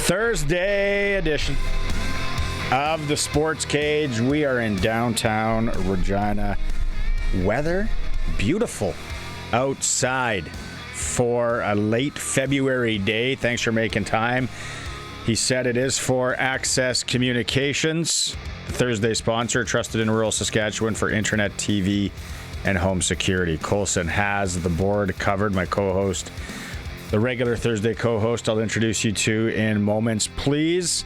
Thursday edition of the Sports Cage. We are in downtown Regina. Weather, beautiful outside for a late February day. Thanks for making time. He said it is for Access Communications, Thursday sponsor, trusted in rural Saskatchewan for internet, TV, and home security. Colson has the board covered. My co-host, the regular Thursday co-host, I'll introduce you to in moments. Please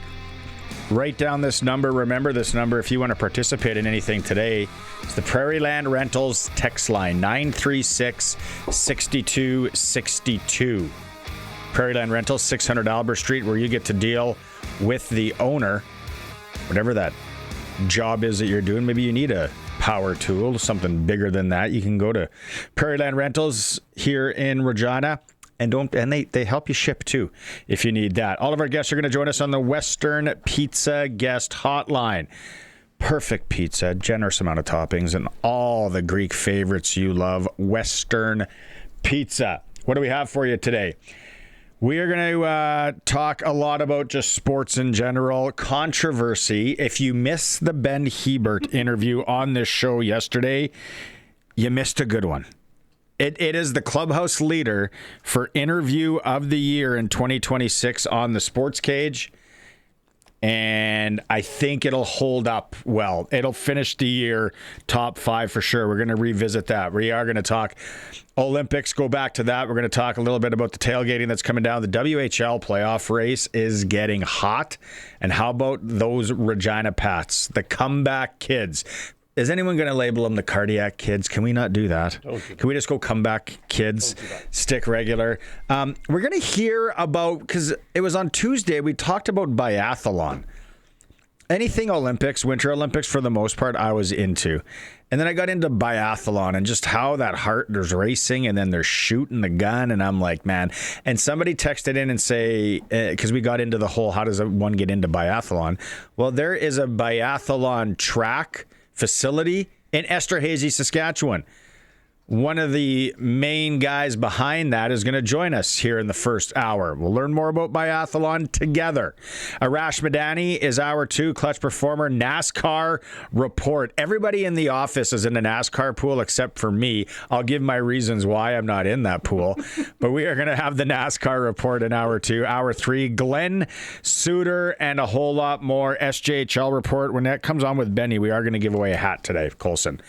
write down this number. Remember this number if you want to participate in anything today. It's the Prairie Land Rentals text line, 936-6262. Prairie Land Rentals, 600 Albert Street, where you get to deal with the owner, whatever that job is that you're doing. Maybe you need a power tool, something bigger than that. You can go to Prairie Land Rentals here in Regina. And they help you ship too if you need that. All of our guests are going to join us on the Western Pizza Guest Hotline. Perfect pizza, generous amount of toppings, and all the Greek favorites you love. Western Pizza. What do we have for you today? We are going to talk a lot about just sports in general, controversy. If you missed the Ben Hebert interview on this show yesterday, you missed a good one. It is the clubhouse leader for interview of the year in 2026 on the Sports Cage. And I think it'll hold up well. It'll finish the year top 5 for sure. We're going to revisit that. We are going to talk Olympics, go back to that. We're going to talk a little bit about the tailgating that's coming down. The WHL playoff race is getting hot. And how about those Regina Pats, the comeback kids? Is anyone going to label them the cardiac kids? Can we not do that? Can we just go comeback kids, stick regular? We're going to hear about, because it was on Tuesday, we talked about biathlon. Anything Olympics, Winter Olympics for the most part, I was into. And then I got into biathlon and just how that heart, there's racing and then they're shooting the gun. And I'm like, man. And somebody texted in and say, because we got into the whole, how does one get into biathlon? Well, there is a biathlon track facility in Esterhazy, Saskatchewan. One of the main guys behind that is going to join us here in the first hour. We'll learn more about biathlon together. Arash Madani is hour 2, clutch performer, NASCAR report. Everybody in the office is in the NASCAR pool except for me. I'll give my reasons why I'm not in that pool. But we are going to have the NASCAR report in hour 2. Hour 3, Glen Suitor and a whole lot more. SJHL report. When that comes on with Benny, we are going to give away a hat today, Colson.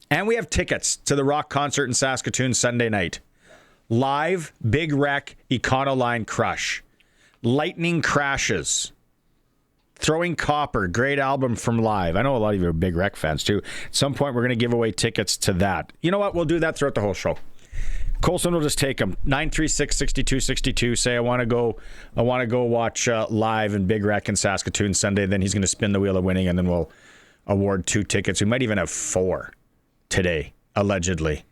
And we have tickets to the rock concert in Saskatoon Sunday night. Live, Big Wreck, Econoline Crush. Lightning Crashes. Throwing Copper, great album from Live. I know a lot of you are Big Wreck fans too. At some point, we're going to give away tickets to that. You know what? We'll do that throughout the whole show. Colson will just take them. 936-6262. Say, I want to go watch Live and Big Wreck in Saskatoon Sunday. Then he's going to spin the wheel of winning, and then we'll award 2 tickets. We might even have 4. Today, allegedly,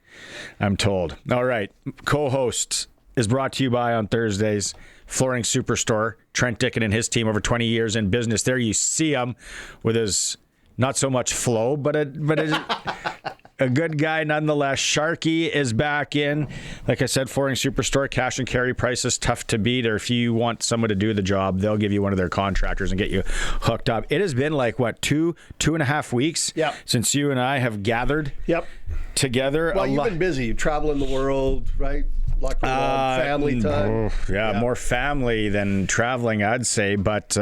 I'm told. All right, co-host is brought to you by on Thursdays, Flooring Superstore, Trent Dicken and his team, over 20 years in business. There you see him with his not so much flow, but a good guy nonetheless. Sharky is back in. Like I said, Flooring Superstore, cash and carry prices, tough to beat. Or if you want someone to do the job, they'll give you one of their contractors and get you hooked up. It has been like, what, two and a half weeks since you and I have gathered together. Well, you've been busy. You travel in the world, right? Locked around, family time. More family than traveling, I'd say. But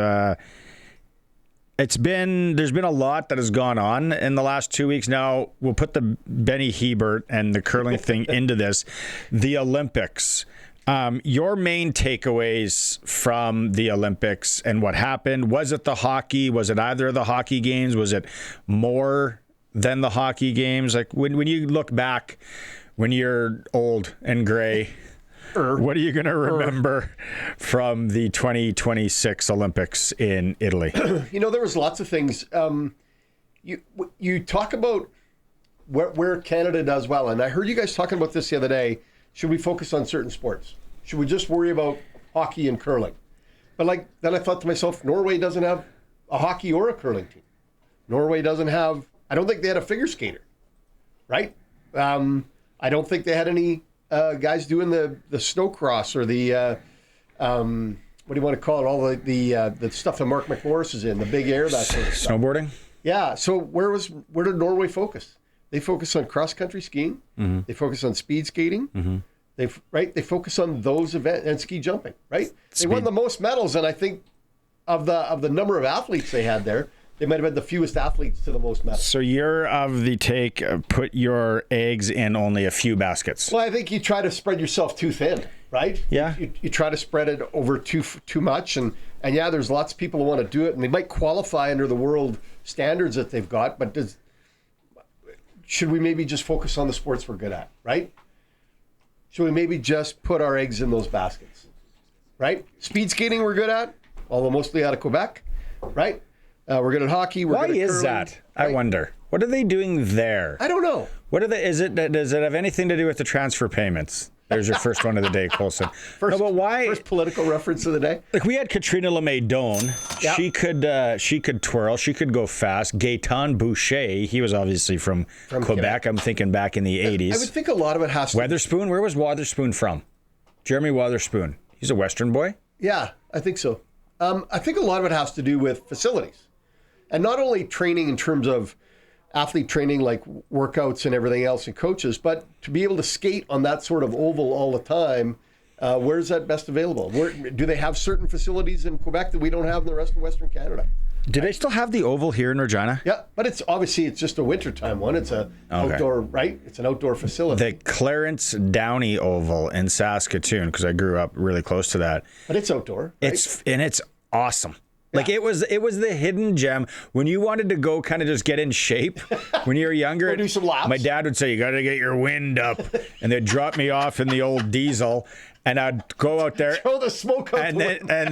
there's been a lot that has gone on in the last 2 weeks. Now, we'll put the Benny Hebert and the curling thing into this. The Olympics. Your main takeaways from the Olympics and what happened. Was it the hockey? Was it either of the hockey games? Was it more than the hockey games? Like when you look back, when you're old and gray, what are you going to remember from the 2026 Olympics in Italy? You know, there was lots of things. You talk about where Canada does well, and I heard you guys talking about this the other day. Should we focus on certain sports? Should we just worry about hockey and curling? But then I thought to myself, Norway doesn't have a hockey or a curling team. Norway doesn't have. I don't think they had a figure skater, right? I don't think they had any guys doing the snowcross or the what do you want to call it? All the stuff that Mark McMorris is in, the big air, that sort of stuff. Snowboarding? Yeah. So where did Norway focus? They focus on cross-country skiing. Mm-hmm. They focus on speed skating. Mm-hmm. They focus on those events and ski jumping. Right. They won the most medals, and I think of the number of athletes they had there, they might have had the fewest athletes to the most medals. So you're of the take, put your eggs in only a few baskets. Well, I think you try to spread yourself too thin, right? Yeah. You try to spread it over too much, and yeah, there's lots of people who want to do it, and they might qualify under the world standards that they've got, but should we maybe just focus on the sports we're good at, right? Should we maybe just put our eggs in those baskets, right? Speed skating we're good at, although mostly out of Quebec, right? We're good at hockey. Why is that? Right? I wonder. What are they doing there? I don't know. What are they? Does it have anything to do with the transfer payments? There's your first one of the day, Colson. But why? First political reference of the day. Like we had Katrina LeMay-Doan. Yep. She could twirl. She could go fast. Gaetan Boucher. He was obviously from Quebec. I'm thinking back in the 80s. I would think a lot of it has to. Weatherspoon. Where was Weatherspoon from? Jeremy Weatherspoon. He's a Western boy. Yeah, I think so. I think a lot of it has to do with facilities. And not only training in terms of athlete training, like workouts and everything else and coaches, but to be able to skate on that sort of oval all the time, where's that best available? Do they have certain facilities in Quebec that we don't have in the rest of Western Canada? Do they still have the oval here in Regina? Yeah, but it's just a wintertime one. It's an outdoor, right? It's an outdoor facility. The Clarence Downey Oval in Saskatoon, because I grew up really close to that. But it's outdoor. Right? It's awesome. Like it was the hidden gem when you wanted to go kind of just get in shape when you were younger. Do some laps. My dad would say, you got to get your wind up. And they'd drop me off in the old diesel and I'd go out there. Throw the smoke out and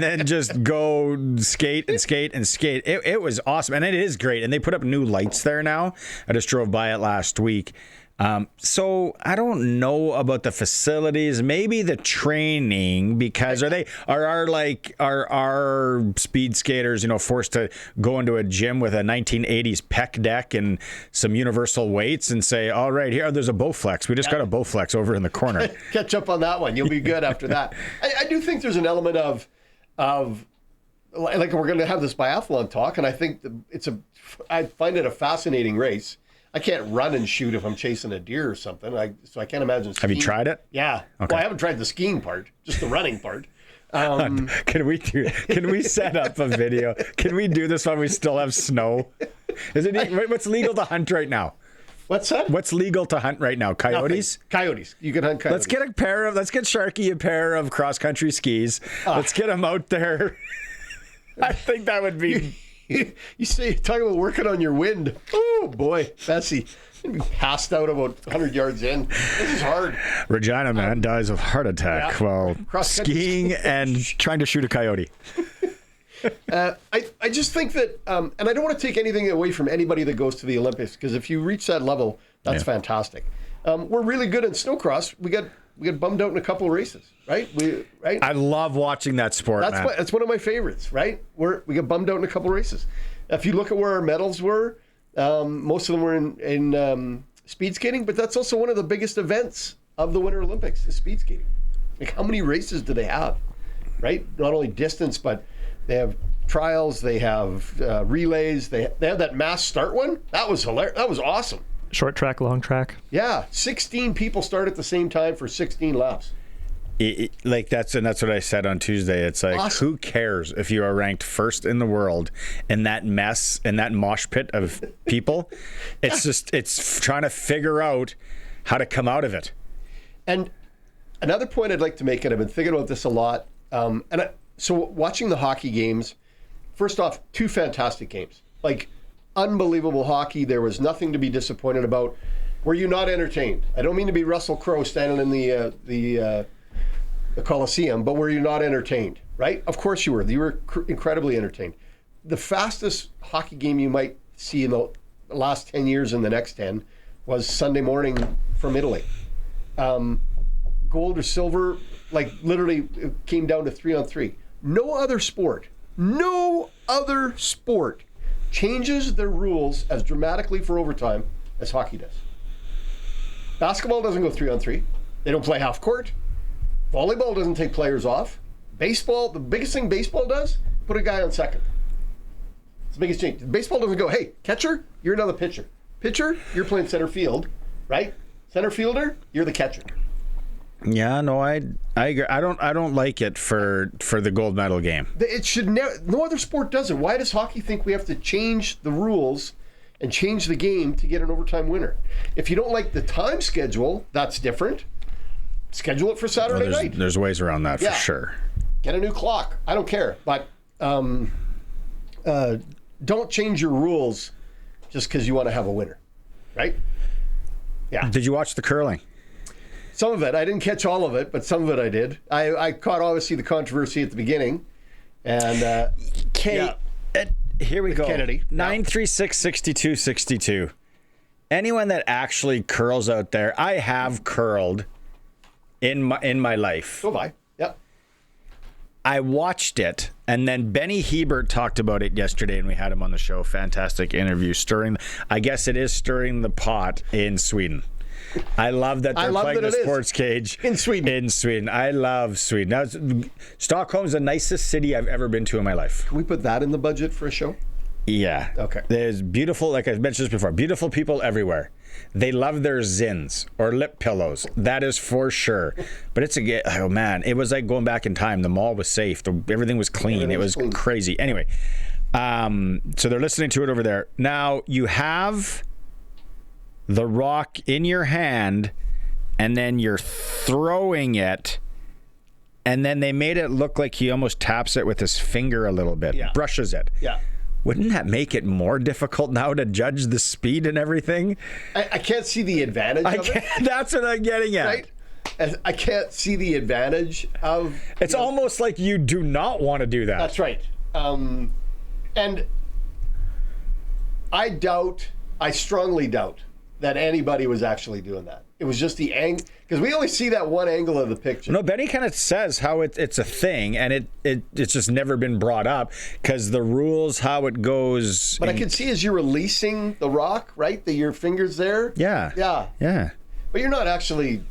then just go skate. It was awesome. And it is great. And they put up new lights there now. I just drove by it last week. So I don't know about the facilities, maybe the training, because are our speed skaters, forced to go into a gym with a 1980s pec deck and some universal weights and say, all right, here, there's a Bowflex. We just got a Bowflex over in the corner. Catch up on that one. You'll be good after that. I do think there's an element of like we're going to have this biathlon talk, and I think I find it a fascinating race. I can't run and shoot if I'm chasing a deer or something. So I can't imagine skiing. Have you tried it? Yeah. Okay. Well, I haven't tried the skiing part, just the running part. Can we set up a video? Can we do this when we still have snow? What's legal to hunt right now? What's that? What's legal to hunt right now? Coyotes? Nothing. Coyotes. You can hunt coyotes. Let's get Sharky a pair of cross-country skis. Let's get him out there. I think that would be... You say, talking about working on your wind. Oh, boy. Bessie. You'd be passed out about 100 yards in. This is hard. Regina man dies of heart attack while skiing and trying to shoot a coyote. I just think that, and I don't want to take anything away from anybody that goes to the Olympics, because if you reach that level, that's fantastic. We're really good in snowcross. We got bummed out in a couple of races, right? I love watching that sport. That's one of my favorites, right? We got bummed out in a couple of races. If you look at where our medals were, most of them were in speed skating, but that's also one of the biggest events of the Winter Olympics, is speed skating. Like, how many races do they have, right? Not only distance, but they have trials, they have relays, they have that mass start one. That was hilarious. That was awesome. Short track, long track. Yeah, 16 people start at the same time for 16 laps. That's what I said on Tuesday. It's like, awesome. Who cares if you are ranked first in the world in that mess, in that mosh pit of people? It's trying to figure out how to come out of it. And another point I'd like to make, and I've been thinking about this a lot, so watching the hockey games, first off, 2 fantastic games. Like, unbelievable hockey. There was nothing to be disappointed about. Were you not entertained? I don't mean to be Russell Crowe standing in the Coliseum, but were you not entertained? Right? Of course you were. You were incredibly entertained. The fastest hockey game you might see in the last 10 years and the next 10 was Sunday morning from Italy. Gold or silver, like literally it came down to 3-on-3. No other sport changes their rules as dramatically for overtime as hockey does. Basketball doesn't go 3-on-3. They don't play half court. Volleyball doesn't take players off. Baseball, the biggest thing baseball does, put a guy on second. It's the biggest change. Baseball doesn't go, hey, catcher, you're another pitcher. Pitcher, you're playing center field, right? Center fielder, you're the catcher. Yeah, no, I agree. I don't like it for the gold medal game. It should never. No other sport does it. Why does hockey think we have to change the rules and change the game to get an overtime winner? If you don't like the time schedule, that's different. Schedule it for Saturday night. There's ways around that for sure. Get a new clock. I don't care, but don't change your rules just because you want to have a winner, right? Yeah. Did you watch the curling? Some of it. I didn't catch all of it, but some of it I did. I caught, obviously, the controversy at the beginning. And here we go. Kennedy. 936-6262. Anyone that actually curls out there, I have curled in my life. So have I. Yep. I watched it, and then Benny Hebert talked about it yesterday, and we had him on the show. Fantastic interview. I guess it is stirring the pot in Sweden. I love that they're playing the SportsCage in Sweden. I love Sweden. Stockholm's the nicest city I've ever been to in my life. Can we put that in the budget for a show? Yeah. Okay. There's beautiful, like I mentioned this before, beautiful people everywhere. They love their zins or lip pillows. That is for sure. But oh man, it was like going back in time. The mall was safe. Everything was clean. It was crazy. Anyway, so they're listening to it over there. Now you have the rock in your hand, and then you're throwing it, and then they made it look like he almost taps it with his finger a little bit, brushes it. Yeah. Wouldn't that make it more difficult now to judge the speed and everything? I can't see the advantage of it. That's what I'm getting at. Right? I can't see the advantage of... It's almost like you do not want to do that. That's right. And I strongly doubt that anybody was actually doing that. It was just the angle, because we only see that one angle of the picture. No, Benny kind of says how it's a thing, and it's just never been brought up because the rules, how it goes. But I can see as you're releasing the rock, right? Your fingers there. Yeah. But you're not actually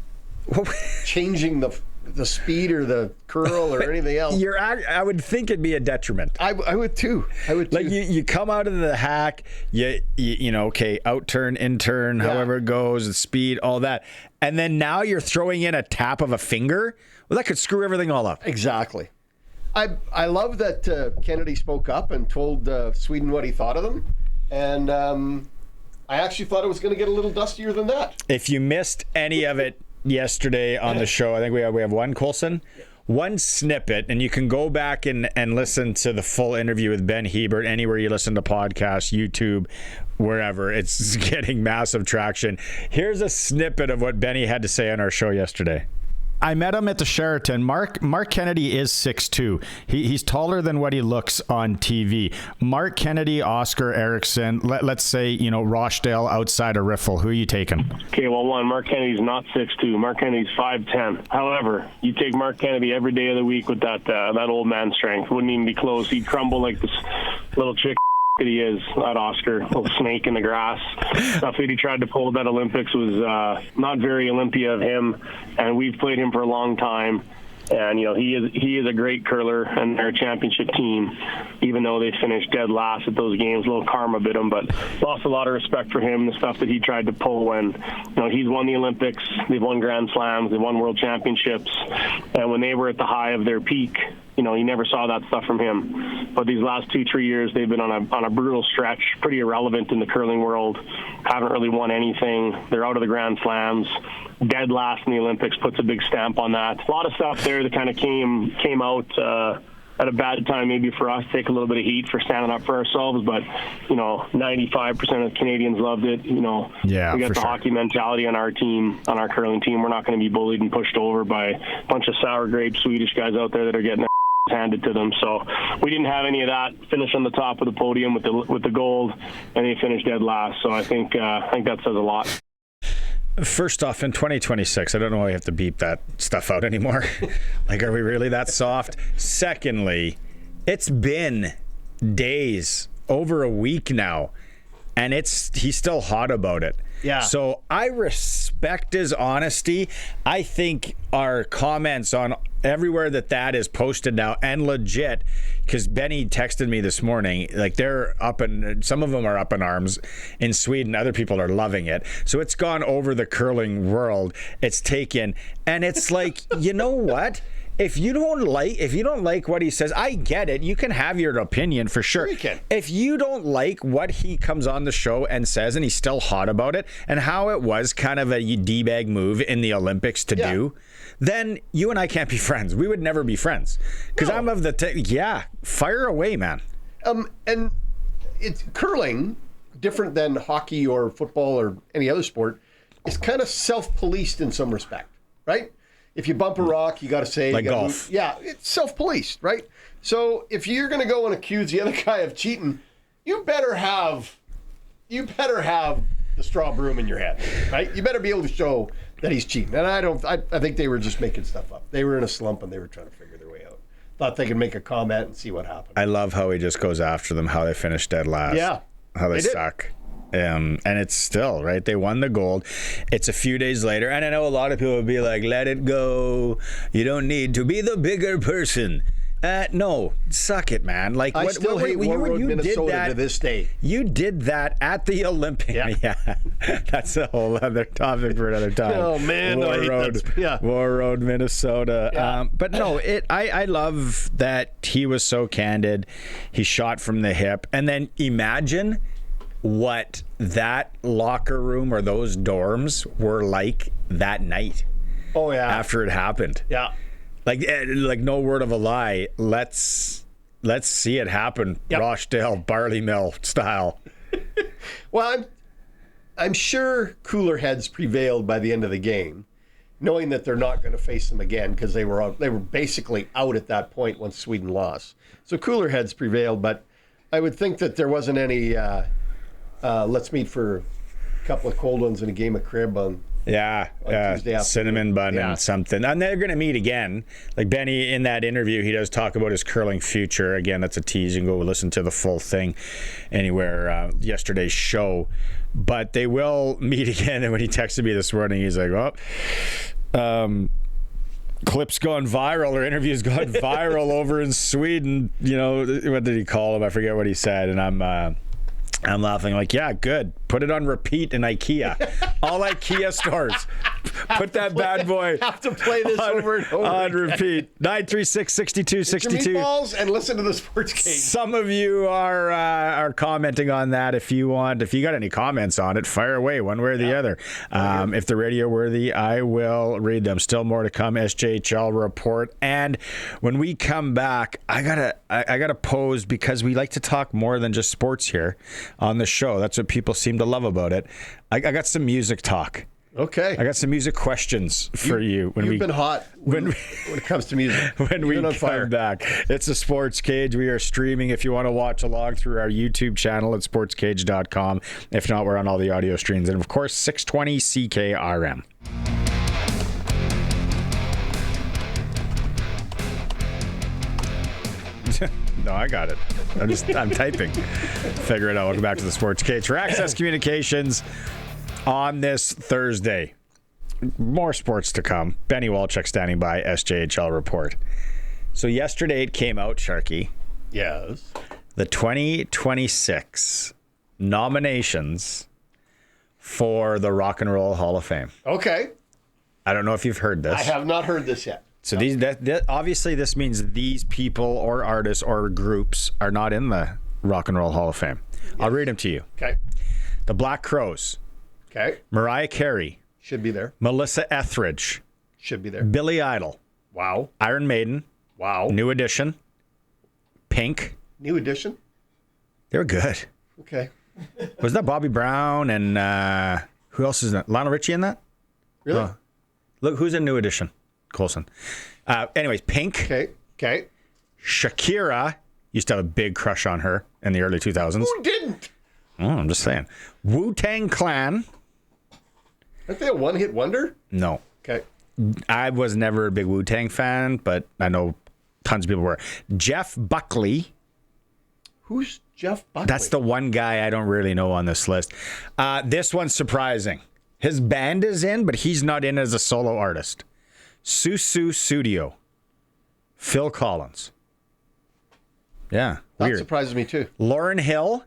changing the speed or the curl or anything else. I would think it'd be a detriment. I would too. Like you come out of the hack, you know, okay, out turn, in turn, however it goes, the speed, all that, and then now you're throwing in a tap of a finger. Well, that could screw everything all up. Exactly. I love that Kennedy spoke up and told Sweden what he thought of them, and I actually thought it was going to get a little dustier than that. If you missed any of it yesterday on the show, I think we have one Coulson, one snippet, and you can go back and listen to the full interview with Ben Hebert anywhere you listen to podcasts, YouTube, wherever. It's getting massive traction. Here's a snippet of what Benny had to say on our show yesterday. I met him at the Sheraton. Mark Kennedy is 6'2". He's taller than what he looks on TV. Mark Kennedy, Oscar Eriksson, let's say, Rochdale outside of Riffle. Who are you taking? Okay, well, Mark Kennedy's not 6'2". Mark Kennedy's 5'10". However, you take Mark Kennedy every day of the week with that old man strength. Wouldn't even be close. He'd crumble like this little chick that he is, that Oscar, little snake in the grass. Stuff that he tried to pull at that Olympics was not very Olympia of him, and we've played him for a long time. And he is a great curler and their championship team, even though they finished dead last at those games. A little karma bit him, but lost a lot of respect for him. The stuff that he tried to pull when he's won the Olympics, they've won Grand Slams, they've won World Championships, and when they were at the high of their peak, you never saw that stuff from him. But these last 2-3 years, they've been on a brutal stretch, pretty irrelevant in the curling world. Haven't really won anything. They're out of the Grand Slams. Dead last in the Olympics puts a big stamp on that. A lot of stuff there that kind of came out at a bad time maybe for us, take a little bit of heat for standing up for ourselves, but 95% of Canadians loved it. We got the hockey mentality on our team, on our curling team. We're not going to be bullied and pushed over by a bunch of sour grape Swedish guys out there that are getting their handed to them. So we didn't have any of that. Finished on the top of the podium with the gold, and they finished dead last. So I think that says a lot. First off, in 2026, I don't know why you have to beep that stuff out anymore. Like, are we really that soft? Secondly, it's been days, over a week now, and he's still hot about it. Yeah. So I respect his honesty. I think our comments on everywhere that is posted now, and legit, because Benny texted me this morning, like some of them are up in arms in Sweden. Other people are loving it. So it's gone over the curling world. It's taken, and it's like, you know what? If you don't like what he says, I get it. You can have your opinion for sure. You can. If you don't like what he comes on the show and says, and he's still hot about it, and how it was kind of a D-bag move in the Olympics to do, then you and I can't be friends. We would never be friends. Because I'm of the fire away, man. And it's curling, different than hockey or football or any other sport, is kind of self-policed in some respect, right? If you bump a rock, you got to say... Like golf. It's self-policed, right? So if you're going to go and accuse the other guy of cheating, you better have the straw broom in your head, right? You better be able to show that he's cheating. And I think they were just making stuff up. They were in a slump and they were trying to figure their way out. Thought they could make a comment and see what happened. I love how he just goes after them, how they finished dead last. Yeah. How they suck. And it's still, right? They won the gold. It's a few days later. And I know a lot of people would be like, let it go. You don't need to be the bigger person. No, suck it, man. Like, I still hate War Road, Minnesota to this day. You did that at the Olympics. Yeah. That's a whole other topic for another time. Oh, man. War Road, Minnesota. Yeah. But no, I love that he was so candid. He shot from the hip. And then imagine what that locker room or those dorms were like that night. Oh, yeah. After it happened. Yeah. Like no word of a lie. Let's see it happen. Yep. Rochdale, Barley Mill style. Well, I'm sure cooler heads prevailed by the end of the game, knowing that they're not going to face them again because they were basically out at that point once Sweden lost. So cooler heads prevailed, but I would think that there wasn't any let's meet for a couple of cold ones and a game of crib on Tuesday afternoon. Cinnamon bun and something. And they're going to meet again. Like Benny, in that interview, he does talk about his curling future. Again, that's a tease. You can go listen to the full thing anywhere, yesterday's show. But they will meet again. And when he texted me this morning, he's like, clip's gone viral, or interview's gone viral over in Sweden. You know, what did he call him? I forget what he said. And I'm laughing like, yeah, good. Put it on repeat in IKEA. All IKEA stores. Put that bad boy. Have to play this over and over. On repeat. 936-6262. Meatballs and listen to the SportsCage. Some of you are commenting on that. If you want, if you got any comments on it, fire away one way or the other. If they're radio worthy, I will read them. Still more to come. SJHL Report. And when we come back, I gotta pose, because we like to talk more than just sports here on the show. That's what people seem to love about it. I got some music talk. Okay. I got some music questions for you. You've been hot when it comes to music. When we come back. It's a Sports Cage. We are streaming if you want to watch along through our YouTube channel at sportscage.com. If not, we're on all the audio streams. And of course, 620 CKRM. No, I got it. I'm typing. Figure it out. Welcome back to the Sports Cage for Access Communications on this Thursday. More sports to come. Benny Walchuk standing by, SJHL Report. So yesterday it came out, Sharky. Yes. The 2026 nominations for the Rock and Roll Hall of Fame. Okay. I don't know if you've heard this. I have not heard this yet. So obviously this means these people or artists or groups are not in the Rock and Roll Hall of Fame. Yes. I'll read them to you. Okay. The Black Crowes. Okay. Mariah Carey. Should be there. Melissa Etheridge. Should be there. Billy Idol. Wow. Iron Maiden. Wow. New Edition. Pink. New Edition? They were good. Okay. Was that Bobby Brown and who else is in that? Lionel Richie in that? Really? Look, who's in New Edition? Colson. Anyways, Pink. Okay. Shakira. Used to have a big crush on her in the early 2000s. Who didn't? Oh, I'm just saying. Wu-Tang Clan. Aren't they a one-hit wonder? No. Okay. I was never a big Wu-Tang fan, but I know tons of people were. Jeff Buckley. Who's Jeff Buckley? That's the one guy I don't really know on this list. This one's surprising. His band is in, but he's not in as a solo artist. Susu Studio. Phil Collins. Yeah, That weird. surprises me too. Lauryn Hill,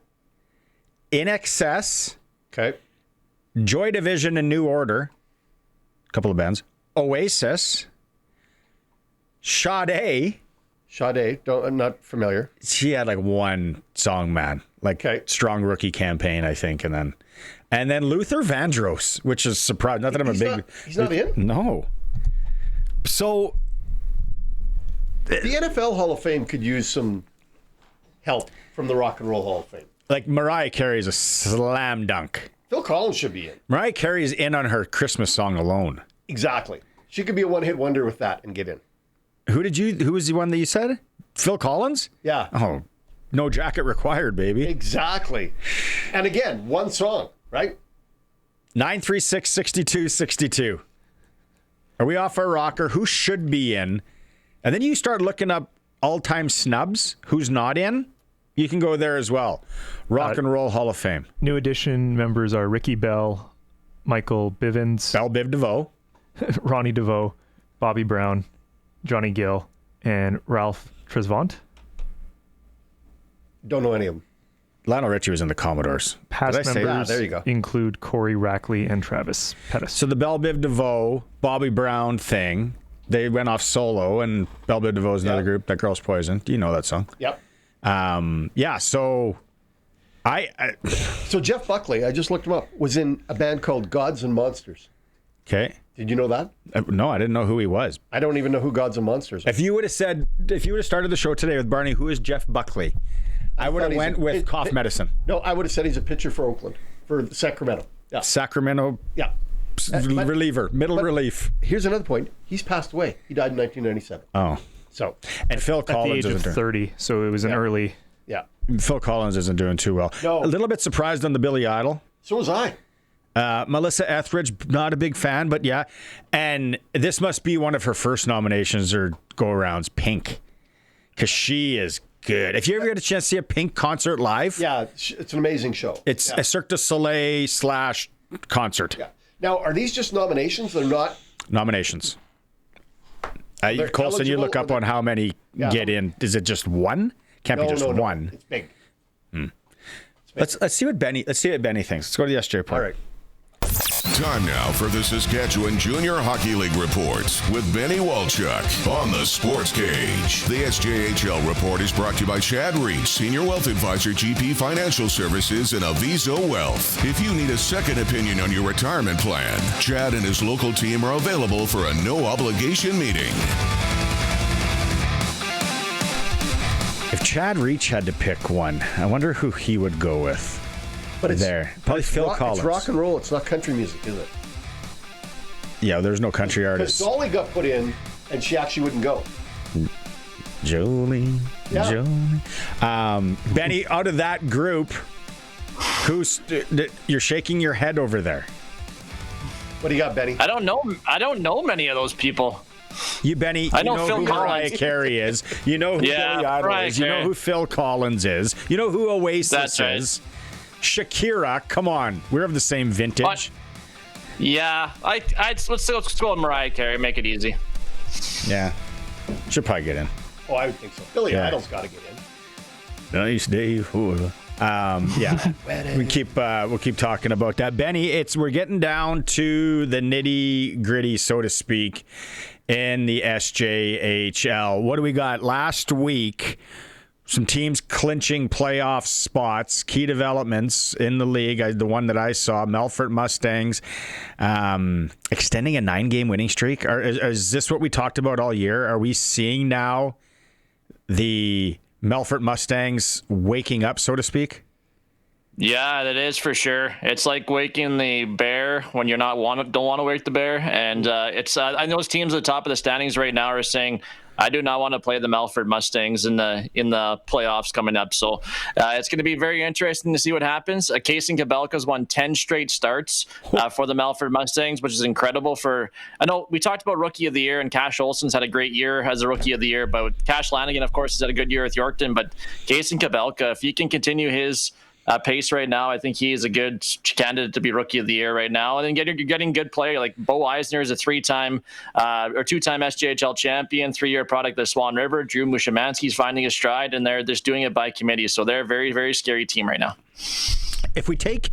In Excess, Okay. Joy Division and New Order, a couple of bands. Oasis, Sade. I'm not familiar. She had like one song, man. Like Strong Rookie Campaign, I think, and then Luther Vandross, which is surprising. Not that I'm a big. He's not in? No. So The NFL Hall of Fame could use some help from the Rock and Roll Hall of Fame. like Mariah Carey is a slam dunk. Phil Collins should be in. Mariah Carey is in on her Christmas song alone. Exactly. She could be a one-hit wonder with that and get in. Who was the one that you said? Phil Collins? Yeah. Oh, no jacket required, baby. Exactly. And again, one song, right? 936-6262. Are we off our rocker? Who should be in? And then you start looking up all-time snubs. Who's not in? You can go there as well. Rock and Roll Hall of Fame. New edition members are Ricky Bell, Michael Bivens, Bell Biv DeVoe. Ronnie DeVoe, Bobby Brown, Johnny Gill, and Ralph Tresvant. Don't know any of them. Lionel Richie was in the Commodores. Past Did I say that? members there you go. include Corey Rackley and Travis Pettis. So the Bell Biv DeVoe, Bobby Brown thing, they went off solo, and Bell Biv DeVoe is another group. That Girl's Poison. Do you know that song? Yep. Yeah, so So Jeff Buckley, I just looked him up, was in a band called Gods and Monsters. okay. Did you know that? No, I didn't know who he was. I don't even know who Gods and Monsters are. If you would have started the show today with Barney, who is Jeff Buckley? I would have went with cough medicine. No, I would have said he's a pitcher for Oakland, for Sacramento. Yeah. Sacramento Yeah. reliever, middle relief. Here's another point. He's passed away. He died in 1997. Oh. So, And Phil At the Collins age of 30, so it was an early. yeah. Phil Collins isn't doing too well. No. A little bit surprised on the Billy Idol. So was I. Melissa Etheridge, not a big fan, but yeah. And this must be one of her first nominations or go-arounds, Pink. Because she is good. If you ever get a chance to see a Pink concert live, Yeah, it's an amazing show. it's a Cirque du Soleil / concert. Yeah. Now, are these just nominations? They're not. Nominations. They're Colson, you eligible, look up or on how many get in. Is it just one? Can't be just one. It's big. Let's see what Benny thinks. Let's go to the SJ Report. All right. Time now for the Saskatchewan Junior Hockey League reports with Benny Walchuk on the SportsCage. The SJHL Report is brought to you by Chad Reach, Senior Wealth Advisor, GP Financial Services, and Aviso Wealth. If you need a second opinion on your retirement plan, Chad and his local team are available for a no-obligation meeting. If Chad Reach had to pick one, I wonder who he would go with. But it's There. Probably Phil Collins. It's rock and roll. It's not country music, is it? Yeah, there's no country Because artists. Dolly got put in, and she actually wouldn't go. Jolie. Yeah. Jolie. Benny, out of that group, you're shaking your head over there. What do you got, Benny? I don't know many of those people. You, Benny, I you know know Phil who Collins. Mariah Carey is. You know who Yeah, Billy Idol Mariah is. You know Carey. who Phil Collins is. You know who Oasis That's right. is. Shakira, come on. We're of the same vintage. What? Yeah, let's go with Mariah Carey. Make it easy. Yeah. Should probably get in. Oh, I would think so. Billy Yeah. Idol's got to get in. Nice day for yeah. we'll keep talking about that. Benny, we're getting down to the nitty gritty, so to speak, in the SJHL. What do we got last week? Some teams clinching playoff spots, key developments in the league. The one that I saw, Melfort Mustangs, extending a 9-game winning streak. Is this what we talked about all year? Are we seeing now the Melfort Mustangs waking up, so to speak? Yeah, that is for sure. It's like waking the bear when you're don't want to wake the bear. And I know those teams at the top of the standings right now are saying, I do not want to play the Melfort Mustangs in the playoffs coming up. So it's going to be very interesting to see what happens. Kaysen Kabelka's won 10 straight starts for the Melfort Mustangs, which is incredible. I know we talked about Rookie of the Year, and Cash Olsen's had a great year as a Rookie of the Year, but Cash Lanigan, of course, has had a good year with Yorkton. But Kaysen Kabelka, if he can continue his pace right now. I think he is a good candidate to be Rookie of the Year right now. And then getting good play like Bo Eisner is a two-time SJHL champion, 3-year product of Swan River. Drew Mushimansky's finding his stride, and they're just doing it by committee. So they're a very, very scary team right now. If we take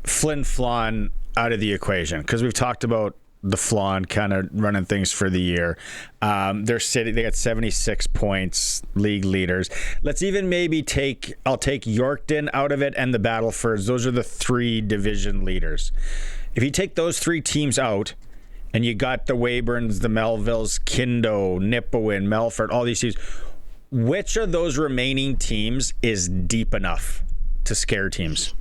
Flin Flon out of the equation, because we've talked about the Flon kind of running things for the year. They got 76 points, league leaders. Let's even maybe I'll take Yorkton out of it and the Battlefords. Those are the 3 division leaders. If you take those 3 teams out and you got the Weyburn's, the Melvilles, Kindo, Nipawin, Melfort, all these teams, which of those remaining teams is deep enough to scare teams?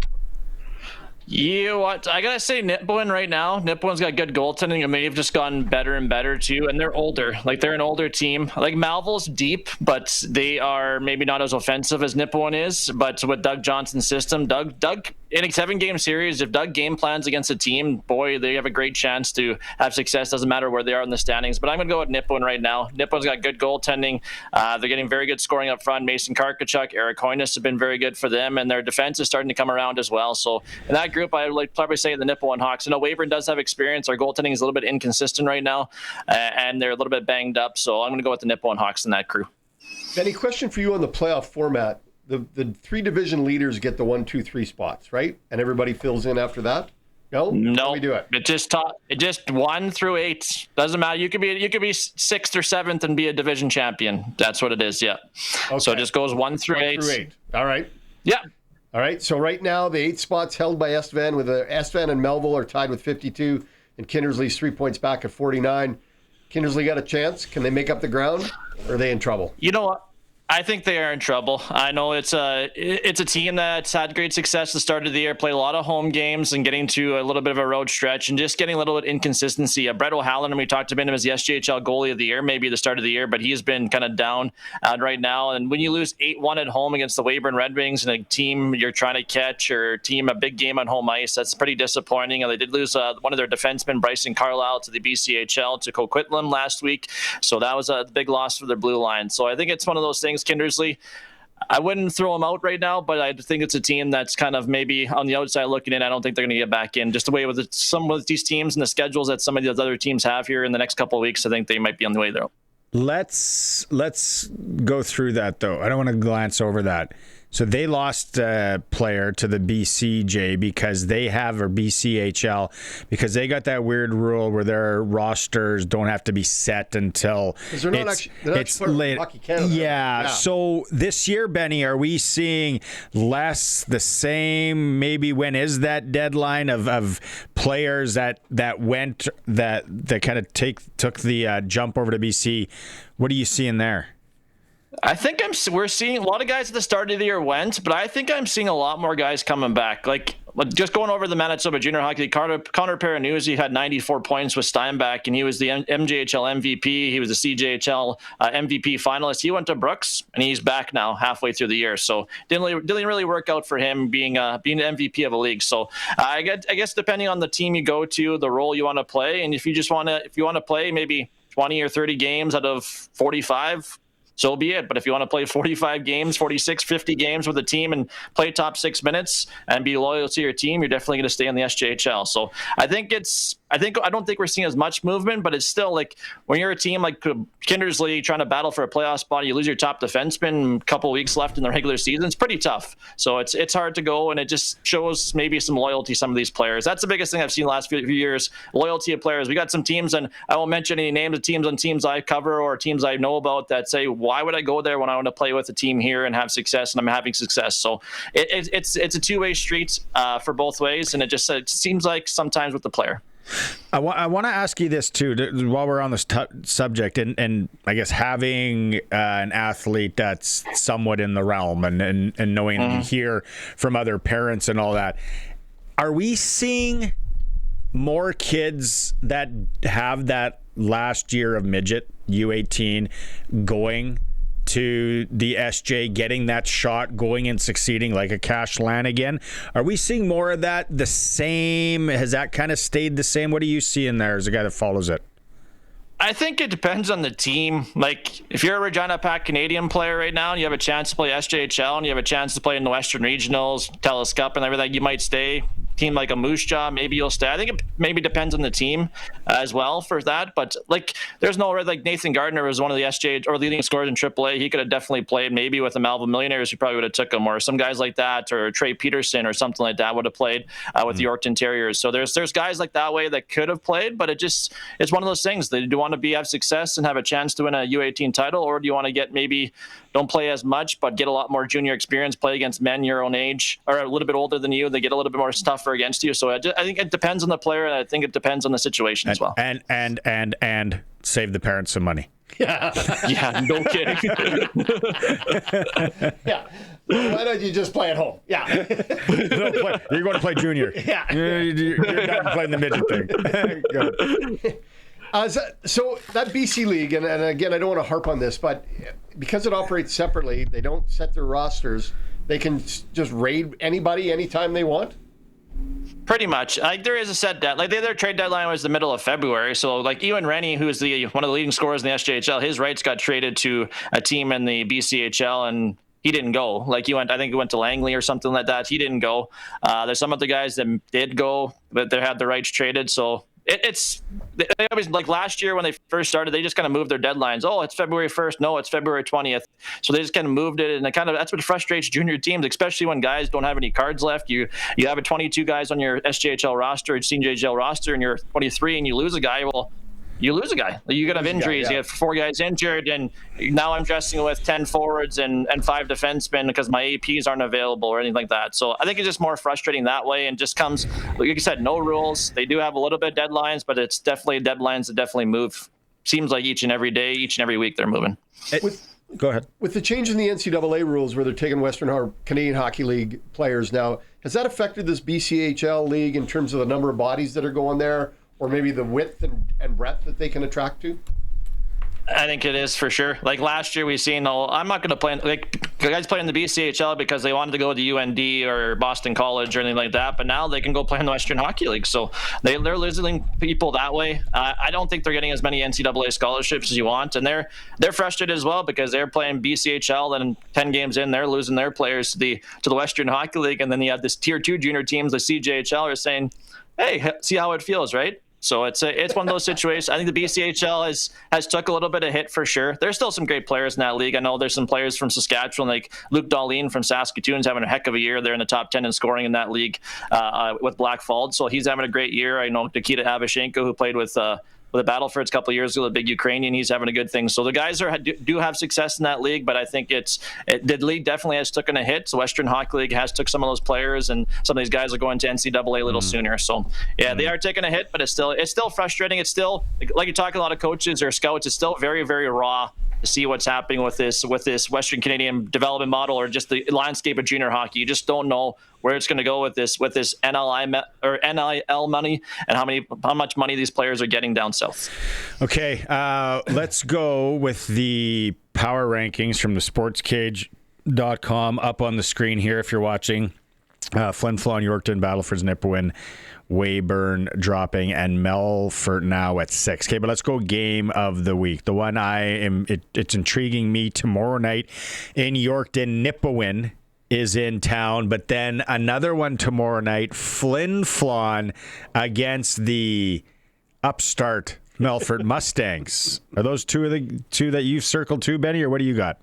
You know what? I gotta say Nipawin right now. Nipawin's got good goaltending, and they've just gotten better and better too. And they're older. Like they're an older team. Like Malville's deep, but they are maybe not as offensive as Nipawin is. But with Doug Johnson's system, Doug in a 7-game series, if Doug game plans against a team, boy, they have a great chance to have success. Doesn't matter where they are in the standings. But I'm gonna go with Nipawin right now. Nipawin's got good goaltending. They're getting very good scoring up front. Mason Karkachuk, Eric Hoynes have been very good for them, and their defense is starting to come around as well. So in that group, I would probably say the Nipawin Hawks. I know Weyburn does have experience. Our goaltending is a little bit inconsistent right now, and they're a little bit banged up. So I'm going to go with the Nipawin Hawks in that crew. Benny, question for you on the playoff format. The 3 division leaders get the 1, 2, 3 spots, right? And everybody fills in after that? No? How do we do it? It just 1 through 8. Doesn't matter. You could be 6th or 7th and be a division champion. That's what it is, yeah. Okay. So it just goes 1 through 8. All right. Yeah. All right, so right now the 8 spots held by Estevan, with Estevan and Melville are tied with 52, and Kindersley's 3 points back at 49. Kindersley got a chance. Can they make up the ground, or are they in trouble? You know what? I think they are in trouble. I know it's a team that's had great success at the start of the year, played a lot of home games and getting to a little bit of a road stretch and just getting a little bit inconsistency. Brett O'Halloran, we talked about him as the SJHL goalie of the year, maybe the start of the year, but he's been kind of down right now. And when you lose 8-1 at home against the Weyburn Red Wings and a team you're trying to catch or a big game on home ice, that's pretty disappointing. And they did lose one of their defensemen, Bryson Carlisle, to the BCHL, to Coquitlam last week. So that was a big loss for their blue line. So I think it's one of those things. Kindersley, I wouldn't throw them out right now, but I think it's a team that's kind of maybe on the outside looking in. I don't think they're going to get back in. Just the way with some of these teams and the schedules that some of these other teams have here in the next couple of weeks, I think they might be on the way there. Let's go through that, though. I don't want to glance over that. So they lost a player to the BCJ because they have, or BCHL, because they got that weird rule where their rosters don't have to be set until they're not late. Hockey Canada. Yeah. So this year, Benny, are we seeing less, the same? Maybe when is that deadline of players that went that kind of took the jump over to BC? What are you seeing there? I think we're seeing a lot of guys at the start of the year went, but I think I'm seeing a lot more guys coming back. Like just going over the Manitoba Junior Hockey League, Connor Peranuzzi had 94 points with Steinbach, and he was the MJHL MVP. He was the CJHL MVP finalist. He went to Brooks, and he's back now halfway through the year. So didn't really work out for him being the MVP of a league. So I guess depending on the team you go to, the role you want to play, and if you want to play maybe 20 or 30 games out of 45. So be it. But if you want to play 45 games, 46, 50 games with a team and play top 6 minutes and be loyal to your team, you're definitely going to stay in the SJHL. So I don't think we're seeing as much movement, but it's still like when you're a team like Kindersley trying to battle for a playoff spot, you lose your top defenseman, a couple of weeks left in the regular season. It's pretty tough. So it's hard to go, and it just shows maybe some loyalty to some of these players. That's the biggest thing I've seen the last few years, loyalty of players. We got some teams, and I won't mention any names of teams on teams I cover or teams I know about that say, why would I go there when I want to play with a team here and have success, and I'm having success? So it's a two-way street for both ways, and it seems like sometimes with the player. I want to ask you this too, while we're on this subject, and I guess having an athlete that's somewhat in the realm and knowing hear from other parents and all that. Are we seeing more kids that have that last year of midget U18 going to the SJ, getting that shot, going and succeeding like a Cash Lanigan? Are we seeing more of that? The same? Has that kind of stayed the same? What are you seeing there as a guy that follows it? I think it depends on the team. Like, if you're a Regina Pack Canadian player right now and you have a chance to play SJHL and you have a chance to play in the Western Regionals, TELUS Cup and everything, you might stay. Team like a Moose Jaw, maybe you'll stay. I think it maybe depends on the team as well for that. But like, there's no, like, Nathan Gardner was one of the SJ or leading scorers in AAA. He could have definitely played maybe with the Malvern Millionaires. He probably would have took him, or some guys like that, or Trey Peterson or something like that would have played with the Yorkton Terriers. So there's guys like that way that could have played, but it's one of those things. Do you want to have success and have a chance to win a U18 title, or do you want to get maybe don't play as much but get a lot more junior experience, play against men your own age or a little bit older than you? They get a little bit more tougher against you. So I think it depends on the player, and I think it depends on the situation as well. And save the parents some money. Yeah. Yeah, no kidding. Yeah. Why don't you just play at home? Yeah. You're going to play junior. Yeah. You're not playing the midget thing. So that BC League, and again, I don't want to harp on this, but because it operates separately, they don't set their rosters. They can just raid anybody anytime they want? Pretty much. Like, there is a set deadline. Like, their trade deadline was the middle of February. So, like, Ewan Rennie, who is one of the leading scorers in the SJHL, his rights got traded to a team in the BCHL, and he didn't go. Like, I think he went to Langley or something like that. He didn't go. There's some other guys that did go, but they had their rights traded. So they always, like last year when they first started, they just kind of moved their deadlines. Oh, it's February 1st. No, it's February 20th. So they just kind of moved it, and that's what frustrates junior teams, especially when guys don't have any cards left. You have a 22 guys on your SJHL roster, CJHL roster, and you're 23, and you lose a guy. Well, you lose a guy. You could have injuries. You have 4 guys injured, and now I'm dressing with 10 forwards and 5 defensemen because my APs aren't available or anything like that. So I think it's just more frustrating that way, and just comes, like you said, no rules. They do have a little bit of deadlines, but it's definitely deadlines that definitely move. Seems like each and every day, each and every week they're moving. Go ahead. With the change in the NCAA rules where they're taking Western Canadian Hockey League players now, has that affected this BCHL league in terms of the number of bodies that are going there, or maybe the width and breadth that they can attract to? I think it is for sure. Like last year, we seen. I'm not going to play. Like guys play in the BCHL because they wanted to go to UND or Boston College or anything like that. But now they can go play in the Western Hockey League. So they're losing people that way. I don't think they're getting as many NCAA scholarships as you want, and they're frustrated as well because they're playing BCHL. Then 10 games in, they're losing their players to the Western Hockey League, and then you have this Tier 2 junior teams, the CJHL, are saying, "Hey, see how it feels, right?" So it's one of those situations. I think the BCHL has took a little bit of hit for sure. There's still some great players in that league. I know there's some players from Saskatchewan, like Luke Darlene from Saskatoon's having a heck of a year. They're in the top 10 in scoring in that league with Blackfalds. So he's having a great year. I know Nikita Avashenko, who played with the Battleford a couple of years ago, the big Ukrainian, he's having a good thing. So the guys do have success in that league, but I think the league definitely has taken a hit. So Western Hockey League has took some of those players, and some of these guys are going to NCAA a little sooner. So yeah, they are taking a hit, but it's still frustrating. It's still, like you're talking, a lot of coaches or scouts, it's still very, very raw to see what's happening with this Western Canadian development model, or just the landscape of junior hockey. You just don't know where it's going to go with this NIL money, and how much money these players are getting down south. Okay, let's go with the power rankings from the SportsCage.com up on the screen here if you're watching. Flin Flon, Yorkton, Battleford's Nipawin, Weyburn dropping, and Melfort now at 6. Okay, but let's go game of the week. The one it's intriguing me tomorrow night in Yorkton. Nipawin is in town, but then another one tomorrow night, Flin Flon against the upstart Melfort Mustangs. Are those two of the two that you've circled too, Benny, or what do you got?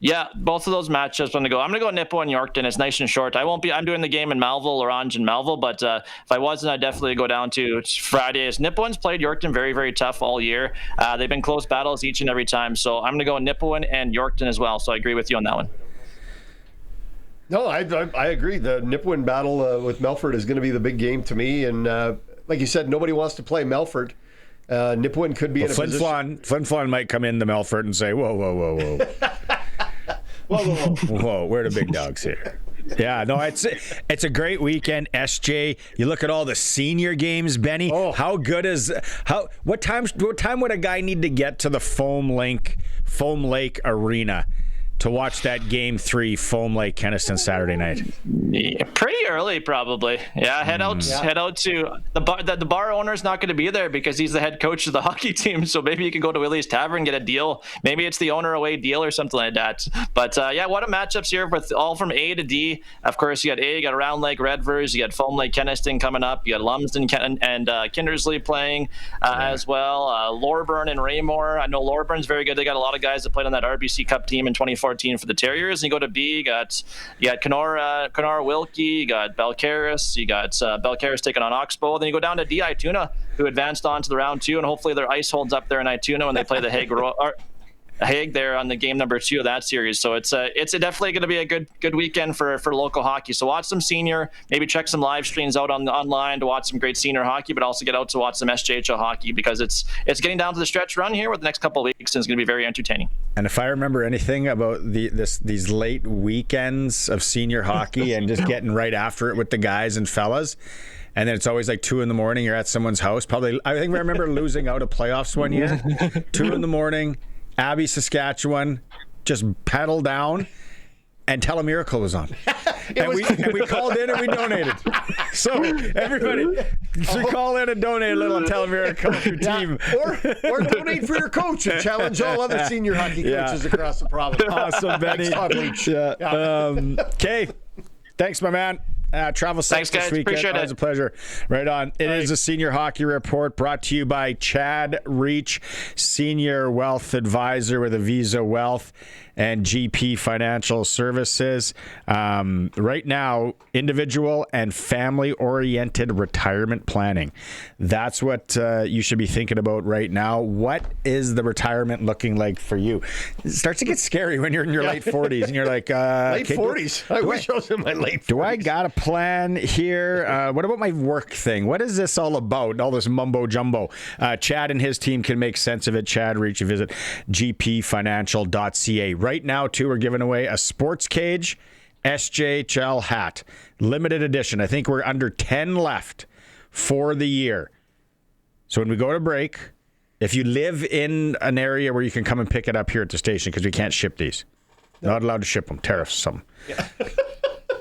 Yeah, both of those matchups I'm going to go Nipawin Yorkton. It's nice and short. I'm doing the game in Melville, Orange and Melville, but if I wasn't, I'd definitely go down to Fridays. Nipawin's played Yorkton very, very tough all year. They've been close battles each and every time, so I'm going to go Nipawin and Yorkton as well, so I agree with you on that one. No, I agree. The Nipawin battle with Melfort is going to be the big game to me, and like you said, nobody wants to play Melfort. Nipawin could be in a position. Flin Flon might come into Melfort and say, whoa. Whoa, we're the big dogs here. Yeah, no, it's a great weekend, SJ. You look at all the senior games, Benny. Oh. How good is what time would a guy need to get to the Foam Lake Arena to watch that Game 3 Foam Lake Kenniston Saturday night? Yeah, pretty early, probably. Yeah, head out to the bar. The bar owner's not going to be there because he's the head coach of the hockey team. So maybe you can go to Willie's Tavern, get a deal. Maybe it's the owner away deal or something like that. But what a matchups here with all from A to D. Of course, you got A, you got Round Lake Redvers, you got Foam Lake Kenniston coming up, you got Lumsden and Kindersley playing as well. Loreburn and Raymore. I know Loreburn's very good. They got a lot of guys that played on that RBC Cup team in 2014 for the Terriers. And you go to B, you got Kenora Wilkie, you got Belcaris, you got Belcaris taking on Oxbow. Then you go down to D, Ituna, who advanced on to the round 2, and hopefully their ice holds up there in Ituna when they play the Hague there on the game number 2 of that series. So it's definitely going to be a good weekend for local hockey. So watch some senior, maybe check some live streams out online to watch some great senior hockey, but also get out to watch some SJHL hockey because it's getting down to the stretch run here with the next couple of weeks, and it's going to be very entertaining. And if I remember anything about these late weekends of senior hockey and just getting right after it with the guys and fellas, and then it's always like 2 a.m, you're at someone's house. Probably, I think I remember losing out of playoffs one year, 2 a.m, Abby, Saskatchewan, just pedal down, and Tell a Miracle was on. We called in and we donated. So everybody should call in and donate a little and Tell a Miracle for your team. Or donate for your coach and challenge all other senior hockey coaches across the province. Awesome, Benny. Okay. Thanks, my man. Travel safe this weekend. Appreciate Always a pleasure. Right on. It is a Senior Hockey Report brought to you by Chad Reach, Senior Wealth Advisor with Avisa Wealth and GP Financial Services. Right now, individual and family-oriented retirement planning. That's what you should be thinking about right now. What is the retirement looking like for you? It starts to get scary when you're in your late 40s and you're like... late 40s? I wish I was in my late 40s. Do I got a plan here? What about my work thing? What is this all about? All this mumbo-jumbo. Chad and his team can make sense of it. Chad Reach, visit gpfinancial.ca. Right now, too, we're giving away a SportsCage SJHL hat. Limited edition. I think we're under 10 left for the year. So when we go to break, if you live in an area where you can come and pick it up here at the station, because we can't ship these. Not allowed to ship them. Tariffs, some. Yeah.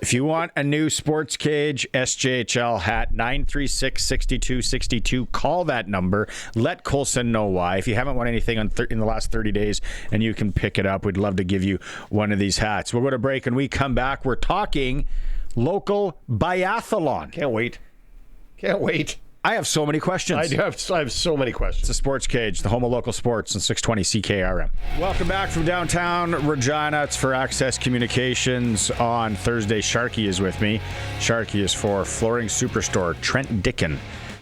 If you want a new SportsCage SJHL hat, 936-6262, call that number. Let Colson know why. If you haven't won anything in the last 30 days and you can pick it up, we'd love to give you one of these hats. We'll go to break and we come back. We're talking local biathlon. Can't wait. I have so many questions. I have so many questions. It's a SportsCage, the home of local sports, and 620 CKRM. Welcome back from downtown Regina. It's for Access Communications on Thursday. Sharky is with me. Sharky is for Flooring Superstore, Trent Dickin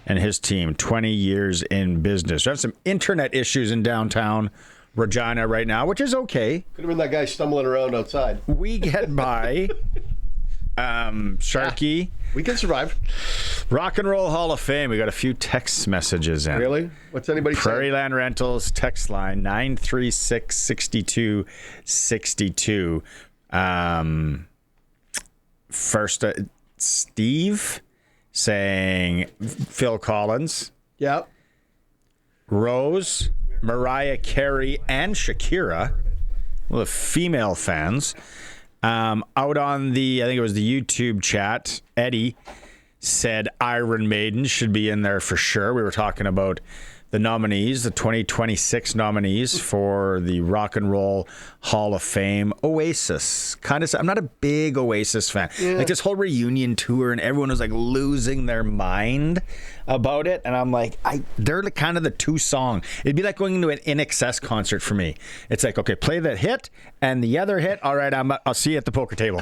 and his team, 20 years in business. We have some internet issues in downtown Regina right now, which is okay. Could have been that guy stumbling around outside. We get by. Sharky. Yeah, we can survive. Rock and Roll Hall of Fame. We got a few text messages in. Really? What's anybody saying? Prairie Land Rentals text line 936-6262. First, Steve saying Phil Collins. Yep. Rose, Mariah Carey, and Shakira. Well, the female fans. Out on the, I think it was the YouTube chat, Eddie said Iron Maiden should be in there for sure. We were talking about the nominees, the 2026 nominees for the Rock and Roll Hall of Fame. Oasis, kind of. I'm not a big Oasis fan. Yeah. Like this whole reunion tour, and everyone was like losing their mind about it, and I'm like, they're kind of the two song. It'd be like going to an INXS concert for me. It's like, okay, play that hit and the other hit. All right, I'll see you at the poker table.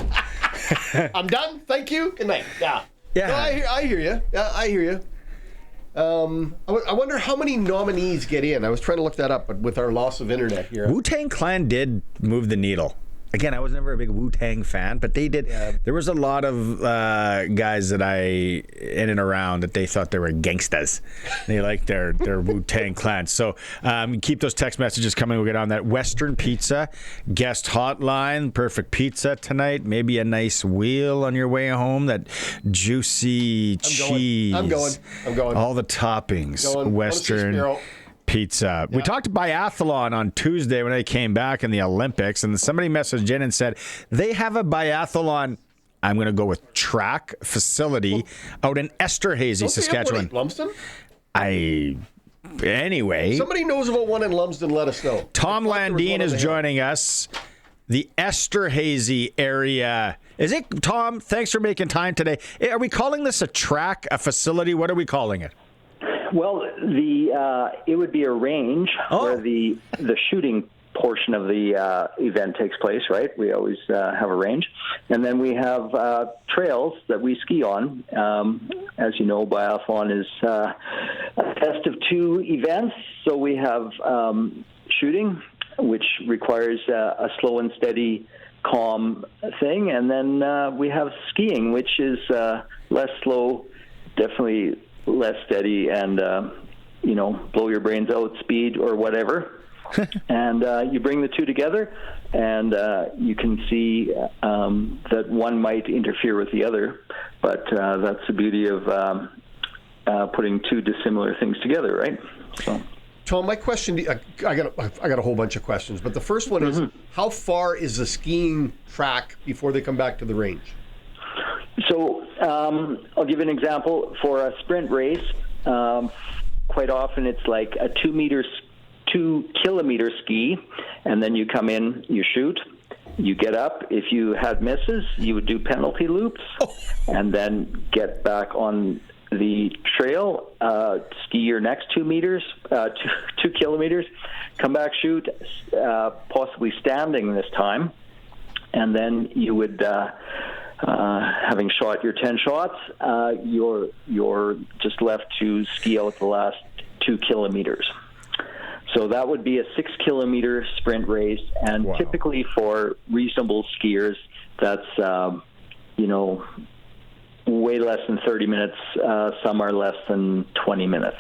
I'm done. Thank you. Good night. Yeah. No, I hear you. Yeah, I hear you. I wonder how many nominees get in. I was trying to look that up, but with our loss of internet here. Wu-Tang Clan did move the needle. Again, I was never a big Wu-Tang fan, but they did. Yeah. There was a lot of guys that in and around that they thought they were gangstas. They liked their Wu-Tang Clan. So keep those text messages coming. We'll get on that. Western Pizza guest hotline. Perfect pizza tonight. Maybe a nice wheel on your way home. That juicy cheese. I'm going. All the toppings. Western Pizza. Yeah. We talked biathlon on Tuesday when they came back in the Olympics, and somebody messaged in and said they have a biathlon. I'm going to go with track facility out in Esterhazy, Saskatchewan. Lumsden? Anyway. Somebody knows about one in Lumsden, let us know. Tom Landine is joining us. The Esterhazy area. Is it, Tom? Thanks for making time today. Are we calling this a track, a facility? What are we calling it? Well, it would be a range where the shooting portion of the event takes place, right? We always have a range. And then we have trails that we ski on. As you know, biathlon is a test of two events. So we have shooting, which requires a slow and steady, calm thing. And then we have skiing, which is less slow, definitely less steady, and, blow your brains out speed or whatever. And you bring the two together, and you can see that one might interfere with the other. But that's the beauty of putting two dissimilar things together, right? So. Tom, my question, I got a whole bunch of questions, but the first one is, how far is the skiing track before they come back to the range? So I'll give you an example. For a sprint race, quite often it's like a 2 kilometer ski, and then you come in, you shoot, you get up. If you had misses, you would do penalty loops, and then get back on the trail, ski your next 2 kilometers, come back, shoot, possibly standing this time, and then you would, having shot your 10 shots, you're just left to ski out the last 2 kilometers. So that would be a 6 kilometer sprint race, and typically for reasonable skiers, that's way less than 30 minutes. Some are less than 20 minutes.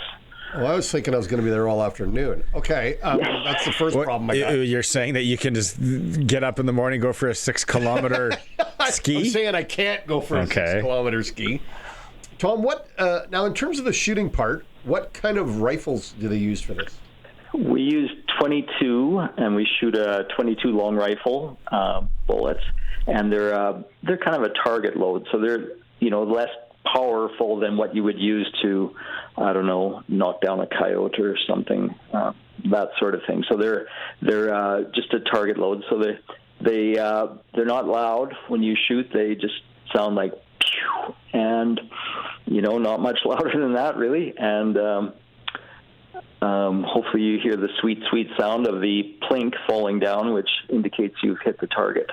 Well, I was thinking I was going to be there all afternoon. Okay, that's the first problem I got. You're saying that you can just get up in the morning, go for a 6 kilometer ski? I'm saying I can't go for a 6 kilometer ski. Tom, now in terms of the shooting part, what kind of rifles do they use for this? We use 22, and we shoot a 22 long rifle bullets, and they're kind of a target load, so they're less powerful than what you would use to, I don't know, knock down a coyote or something, that sort of thing. So they're just a target load. So they're not loud when you shoot. They just sound like pew, and not much louder than that really. And hopefully you hear the sweet, sweet sound of the plink falling down, which indicates you've hit the target.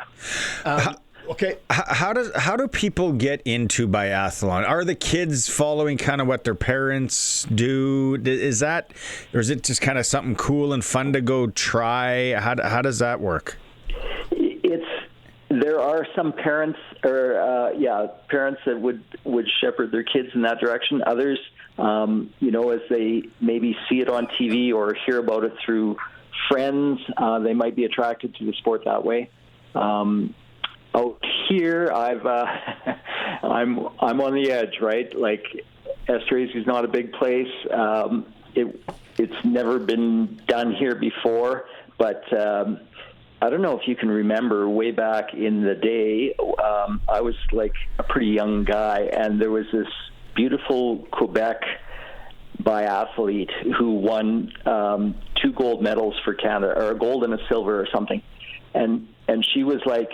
Okay. How do people get into biathlon? Are the kids following kind of what their parents do? Is or is it just kind of something cool and fun to go try? How does that work? There are some parents, parents that would shepherd their kids in that direction. Others, as they maybe see it on TV or hear about it through friends, they might be attracted to the sport that way. Out here, I'm on the edge, right? Like, Esterhazy is not a big place. It's never been done here before, but I don't know if you can remember way back in the day. I was like a pretty young guy, and there was this beautiful Quebec biathlete who won 2 gold medals for Canada, or a gold and a silver or something, and she was like,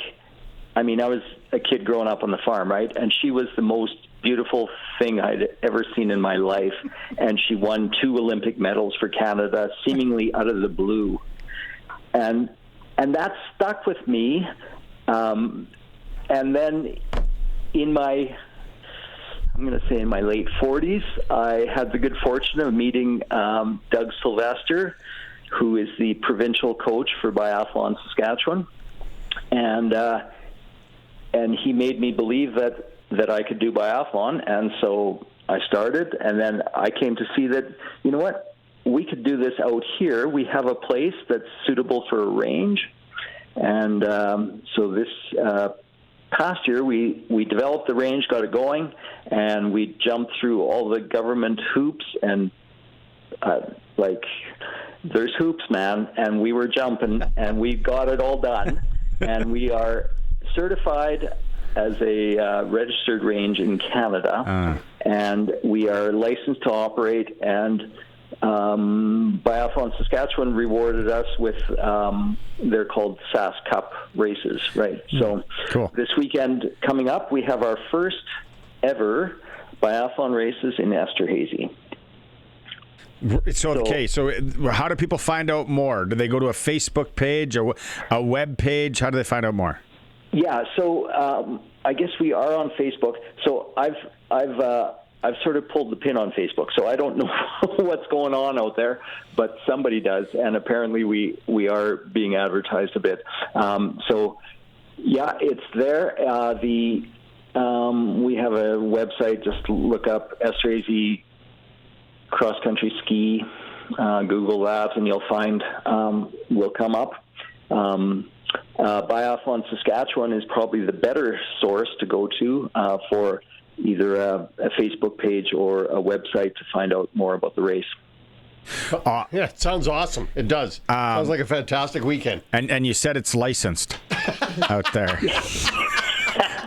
I was a kid growing up on the farm, right? And she was the most beautiful thing I'd ever seen in my life. And she won 2 Olympic medals for Canada, seemingly out of the blue. And that stuck with me. And then in my late 40s, I had the good fortune of meeting Doug Sylvester, who is the provincial coach for biathlon Saskatchewan. And he made me believe that I could do biathlon, and so I started. And then I came to see that, you know what, we could do this out here. We have a place that's suitable for a range. And so this past year, we developed the range, got it going, and we jumped through all the government hoops. And there's hoops, man, and we were jumping, and we got it all done. And we are certified as a registered range in Canada, and we are licensed to operate. And Biathlon Saskatchewan rewarded us with they're called SAS Cup races, right? So cool. This weekend coming up, we have our first ever biathlon races in Esterhazy. So how do people find out more? Do they go to a Facebook page or a web page? How do they find out more? Yeah, so I guess we are on Facebook. So I've sort of pulled the pin on Facebook, so I don't know what's going on out there, but somebody does, and apparently we are being advertised a bit. So yeah, it's there. We have a website. Just look up Esterhazy cross country ski, Google that, and you'll find will come up. Biathlon Saskatchewan is probably the better source to go to for either a Facebook page or a website to find out more about the race. Yeah, it sounds awesome. It does. Sounds like a fantastic weekend. And you said it's licensed out there.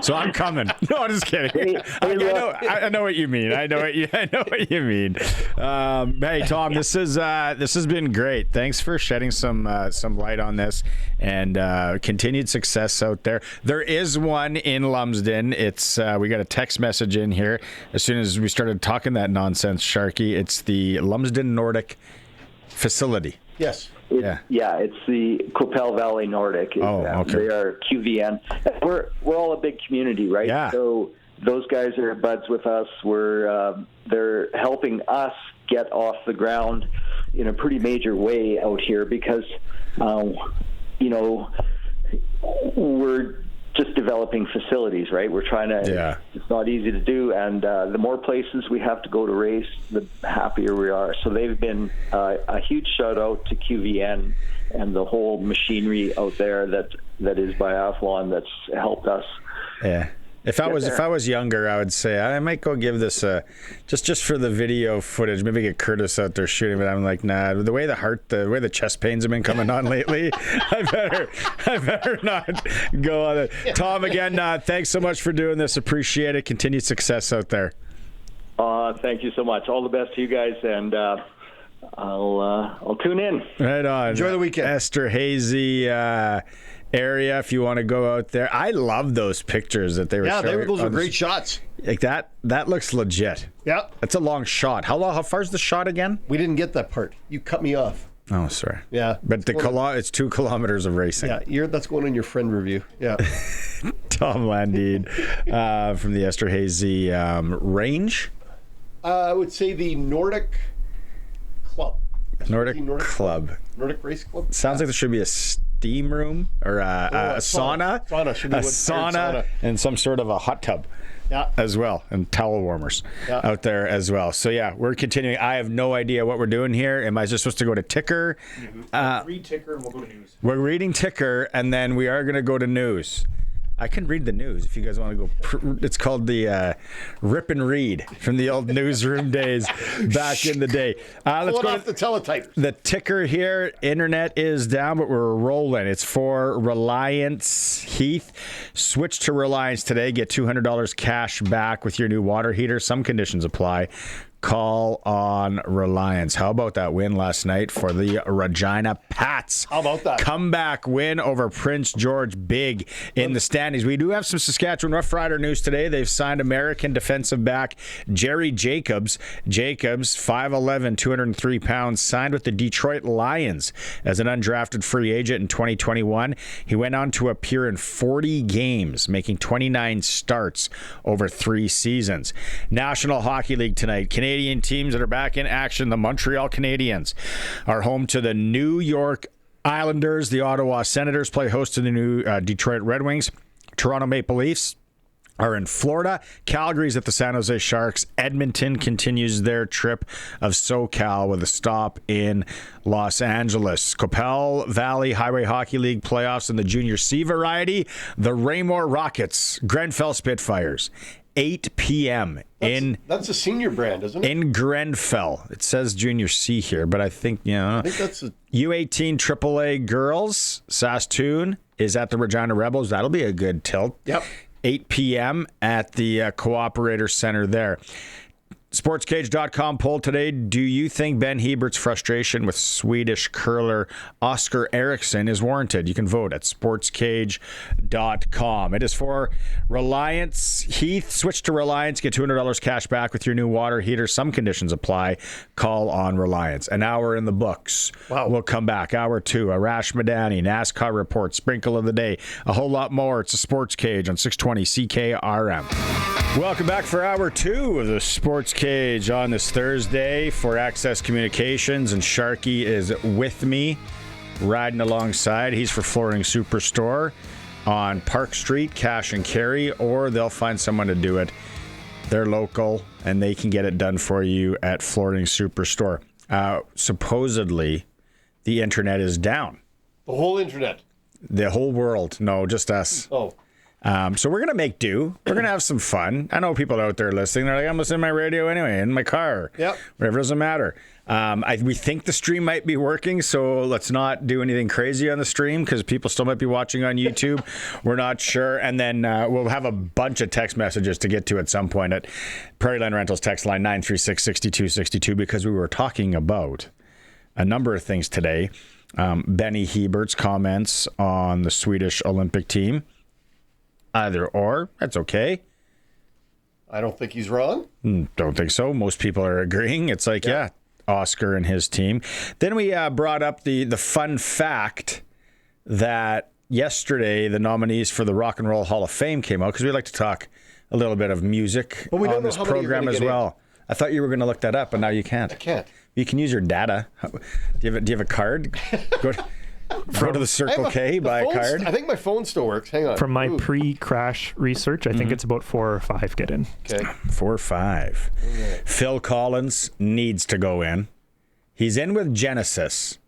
So I'm coming. No, I'm just kidding. I know what you mean. I know what you mean. Hey, Tom, this has been great. Thanks for shedding some light on this, and continued success out there. There is one in Lumsden. It's we got a text message in here as soon as we started talking that nonsense, Sharky. It's the Lumsden Nordic facility. Yes. It's the Qu'Appelle Valley Nordic. Okay. They are QVN. We're all a big community, right? Yeah. So those guys are buds with us. They're helping us get off the ground in a pretty major way out here because, we're just developing facilities, right? We're trying to. Yeah. It's not easy to do, and the more places we have to go to race, the happier we are. So they've been a huge shout out to QVN and the whole machinery out there that is biathlon that's helped us. Yeah. If I was younger, I would say I might go give this just for the video footage. Maybe get Curtis out there shooting, but I'm like, nah. The way the chest pains have been coming on lately, I better not go on it. Tom, again, thanks so much for doing this. Appreciate it. Continued success out there. Thank you so much. All the best to you guys, and I'll tune in. Right on. Enjoy the weekend. Esterhazy area if you want to go out there. I love those pictures that they were showing. Yeah, those were great shots. Like that looks legit. Yeah. That's a long shot. How far's the shot again? We didn't get that part. You cut me off. Oh, sorry. Yeah. But it's 2 kilometers of racing. Yeah, that's going in your friend review. Yeah. Tom Landine from the Esterhazy range. I would say the Nordic Club. Nordic Club. Nordic Race Club. Sounds like there should be a steam room or a sauna. Should be sauna and some sort of a hot tub. Yeah. As well, and towel warmers out there as well. So yeah, we're continuing. I have no idea what we're doing here. Am I just supposed to go to Ticker? Read Ticker and we'll go to news. We're reading Ticker, and then we are going to go to news. I can read the news if you guys want to go. It's called the Rip and Read from the old newsroom days back in the day. Let's go off the teletype. The Ticker here. Internet is down, but we're rolling. It's for Reliance Heath. Switch to Reliance today. Get $200 cash back with your new water heater. Some conditions apply. Call on Reliance. How about that win last night for the Regina Pats? How about that? Comeback win over Prince George, big in the standings. We do have some Saskatchewan Rough Rider news today. They've signed American defensive back Jerry Jacobs. Jacobs, 5'11", 203 pounds, signed with the Detroit Lions as an undrafted free agent in 2021. He went on to appear in 40 games, making 29 starts over 3 seasons. National Hockey League tonight. Canadian teams that are back in action. The Montreal Canadiens are home to the New York Islanders. The Ottawa Senators play host to the new Detroit Red Wings. Toronto Maple Leafs are in Florida. Calgary's at the San Jose Sharks. Edmonton continues their trip of SoCal with a stop in Los Angeles. Qu'Appelle Valley Highway Hockey League playoffs in the Junior C variety. The Raymore Rockets, Grenfell Spitfires. 8 p.m. That's a senior brand, isn't it? In Grenfell. It says Junior C here, but I think that's a U18 AAA girls. Saskatoon is at the Regina Rebels. That'll be a good tilt. Yep. 8 p.m. at the Cooperator Center there. SportsCage.com poll today. Do you think Ben Hebert's frustration with Swedish curler Oscar Eriksson is warranted? You can vote at SportsCage.com. It is for Reliance. Heath, switch to Reliance. Get $200 cash back with your new water heater. Some conditions apply. Call on Reliance. An hour in the books. Wow. We'll come back. Hour 2. Arash Madani, NASCAR report, sprinkle of the day. A whole lot more. It's a Sports Cage on 620 CKRM. Welcome back for hour 2 of the Sports Cage on this Thursday for Access Communications, and Sharky is with me, riding alongside. He's for Flooring Superstore on Park Street, cash and carry, or they'll find someone to do it. They're local, and they can get it done for you at Flooring Superstore. Supposedly, the internet is down. The whole internet. The whole world. No, just us. Oh. So we're going to make do. We're going to have some fun. I know people out there listening. They're like, I'm listening to my radio anyway, in my car. Yep. Whatever, doesn't matter. We think the stream might be working, so let's not do anything crazy on the stream because people still might be watching on YouTube. We're not sure. And then we'll have a bunch of text messages to get to at some point at Prairie Line Rentals text line 936-6262 because we were talking about a number of things today. Benny Hebert's comments on the Swedish Olympic team. Either or, that's okay. I don't think he's wrong. Don't think so. Most people are agreeing. It's like, yeah, Oscar and his team. Then we brought up the fun fact that yesterday the nominees for the Rock and Roll Hall of Fame came out because we like to talk a little bit of music But we don't on know this how many program are gonna as get well. I thought you were going to look that up, but now you can't. I can't. You can use your data. Do you have a card? Go to the Circle K, buy a card. I think my phone still works. Hang on. From my pre-crash research, I think it's about 4 or 5 get in. Okay. 4 or 5. Okay. Phil Collins needs to go in. He's in with Genesis,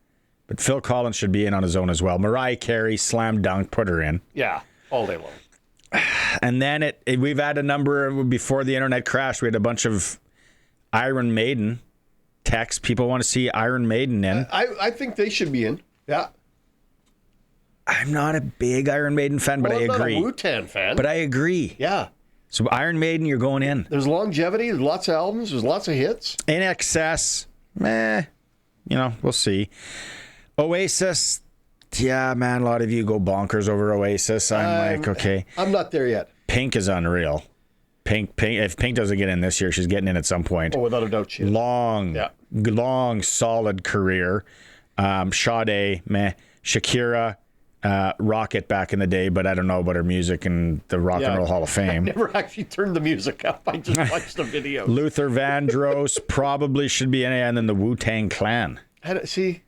but Phil Collins should be in on his own as well. Mariah Carey, slam dunk, put her in. Yeah, all day long. And then we've had a number before the internet crashed. We had a bunch of Iron Maiden texts. People want to see Iron Maiden in. I think they should be in. Yeah. I'm not a big Iron Maiden fan, but I agree. I'm not a Wu-Tang fan. But I agree. Yeah. So Iron Maiden, you're going in. There's longevity. There's lots of albums. There's lots of hits. In excess, we'll see. Oasis, yeah, man, a lot of you go bonkers over Oasis. I'm like, okay. I'm not there yet. Pink is unreal. Pink. If Pink doesn't get in this year, she's getting in at some point. Oh, without a doubt, she is. Long, solid career. Sade, meh. Shakira, Rocket back in the day, but I don't know about her music and the Rock and Roll Hall of Fame. I never actually turned the music up. I just watched the videos. Luther Vandross probably should be in it, and then the Wu-Tang Clan. See,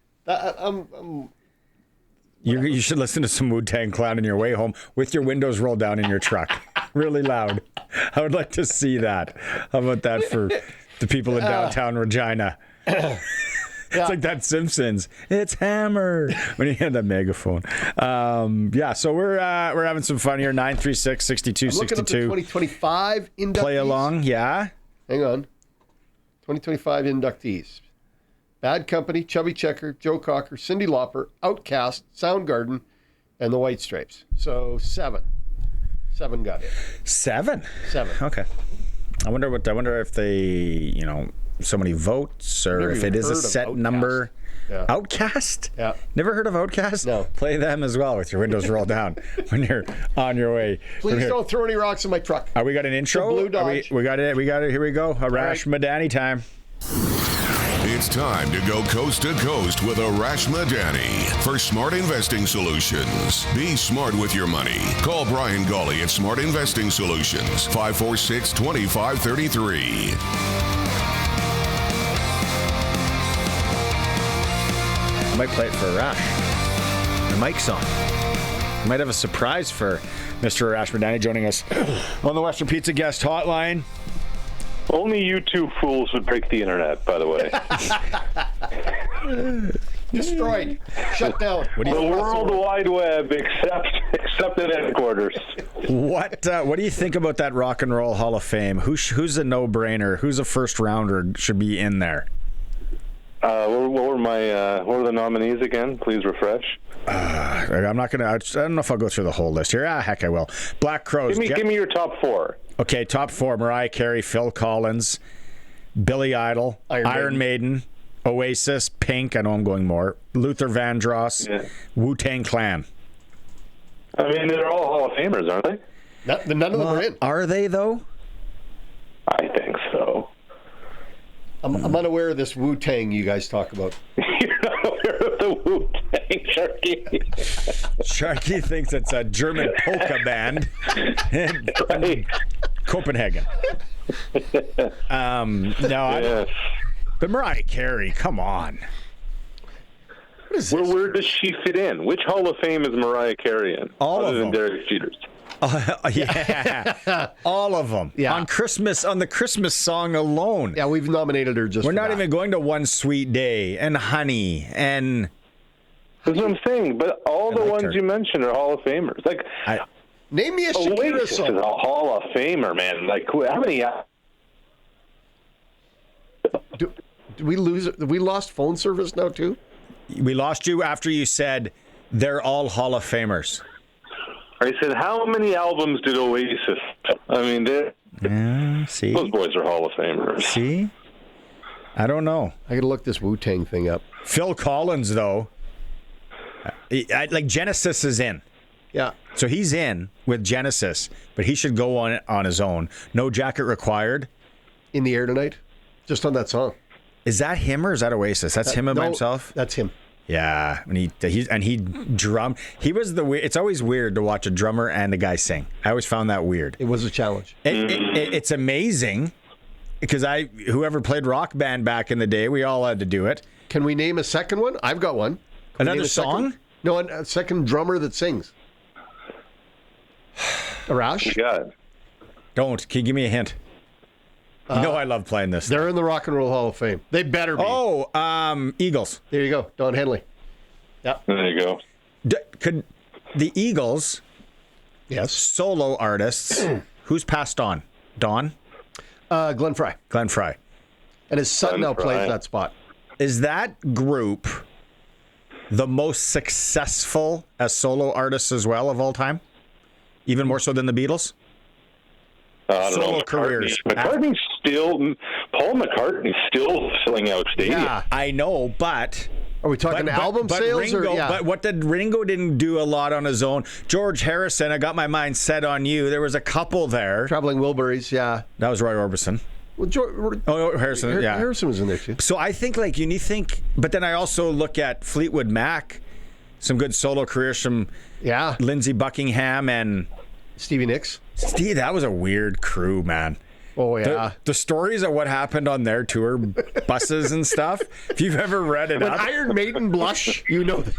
You should listen to some Wu-Tang Clan on your way home with your windows rolled down in your truck. Really loud. I would like to see that. How about that for the people in downtown Regina? It's like that Simpsons. It's Hammer when you had that megaphone. So we're having some fun here. 936-6262. Looking up the 2025 inductees. Play along, yeah. Hang on. 2025 inductees. Bad Company, Chubby Checker, Joe Cocker, Cyndi Lauper, Outkast, Soundgarden, and the White Stripes. So 7. 7 got it. 7? 7. Okay. I wonder if they, so many votes, or if it is a set number. Yeah. Outkast? Yeah. Never heard of Outkast? No. Play them as well with your windows rolled down when you're on your way. Please don't throw any rocks in my truck. We got an intro? The Blue Dodge. We got it. Here we go. Arash Madani time. It's time to go coast to coast with Arash Madani for Smart Investing Solutions. Be smart with your money. Call Brian Gawley at Smart Investing Solutions, 546-2533. I might play it for Arash. The mic's on. I might have a surprise for Mr. Arash Madani joining us on the Western Pizza Guest Hotline. Only you two fools would break the internet, by the way. Destroyed. Shut down. The World Wide Web, except at headquarters. What do you think about that Rock and Roll Hall of Fame? Who's a no-brainer? Who's a first rounder should be in there? What were the nominees again? Please refresh. I'm not going to. I don't know if I'll go through the whole list here. Heck, I will. Black Crowes. Give me your top 4. Okay, top 4: Mariah Carey, Phil Collins, Billy Idol, Iron Maiden, Oasis, Pink. I know I'm going more. Luther Vandross, Wu-Tang Clan. I mean, they're all Hall of Famers, aren't they? None of them are in. Are they though? I think so. I'm unaware of this Wu-Tang you guys talk about. You're not aware of the Wu-Tang, Sharky? Sharky thinks it's a German polka band in Copenhagen. But Mariah Carey, come on. Where does she fit in? Which Hall of Fame is Mariah Carey in? All of them. Derek Jeter's. Yeah, all of them. Yeah. On the Christmas song alone. Yeah, we've nominated her just. We're not even going to One Sweet Day and Honey and. That's what I'm saying. But all the ones you mentioned are Hall of Famers. Like, name me a Shakira Oasis song. is a Hall of Famer, man. Like, how many? Do we lose? We lost phone service now too. We lost you after you said they're all Hall of Famers. I said, how many albums did Oasis? I mean, see, those boys are Hall of Famers. See, I don't know. I got to look this Wu-Tang thing up. Phil Collins, though, like Genesis is in. Yeah. So he's in with Genesis, but he should go on his own. No Jacket Required. In the Air Tonight, just on that song. Is that him or is that Oasis? That's him by himself. That's him. Yeah, and he drummed. He was it's always weird to watch a drummer and a guy sing. I always found that weird. It was a challenge. It's amazing because whoever played Rock Band back in the day, we all had to do it. Can we name a second one? I've got one. Another song? No, a second drummer that sings. Arash? God. Don't. Can you give me a hint? You know I love playing this. They're in the Rock and Roll Hall of Fame. They better be. Oh, Eagles. There you go. Don Henley. Yeah. There you go. Could the Eagles, solo artists, who's passed on? Don? Glenn Frey. Glenn Frey. And his son now plays that spot. Is that group the most successful as solo artists as well of all time? Even more so than the Beatles? I don't know. Careers. Paul McCartney's still filling out stadiums. Yeah, I know, but are we talking album sales? Ringo, or But what did Ringo didn't do a lot on his own? George Harrison, I got my mind set on you. There was a couple there. Traveling Wilburys, yeah. That was Roy Orbison. Well, Harrison, yeah. Harrison was in there too. So I think but then I also look at Fleetwood Mac, some good solo careers from Lindsey Buckingham and Stevie Nicks. Steve, that was a weird crew, man. Oh, yeah. The stories of what happened on their tour buses and stuff, if you've ever read it when Iron Maiden blush, you know that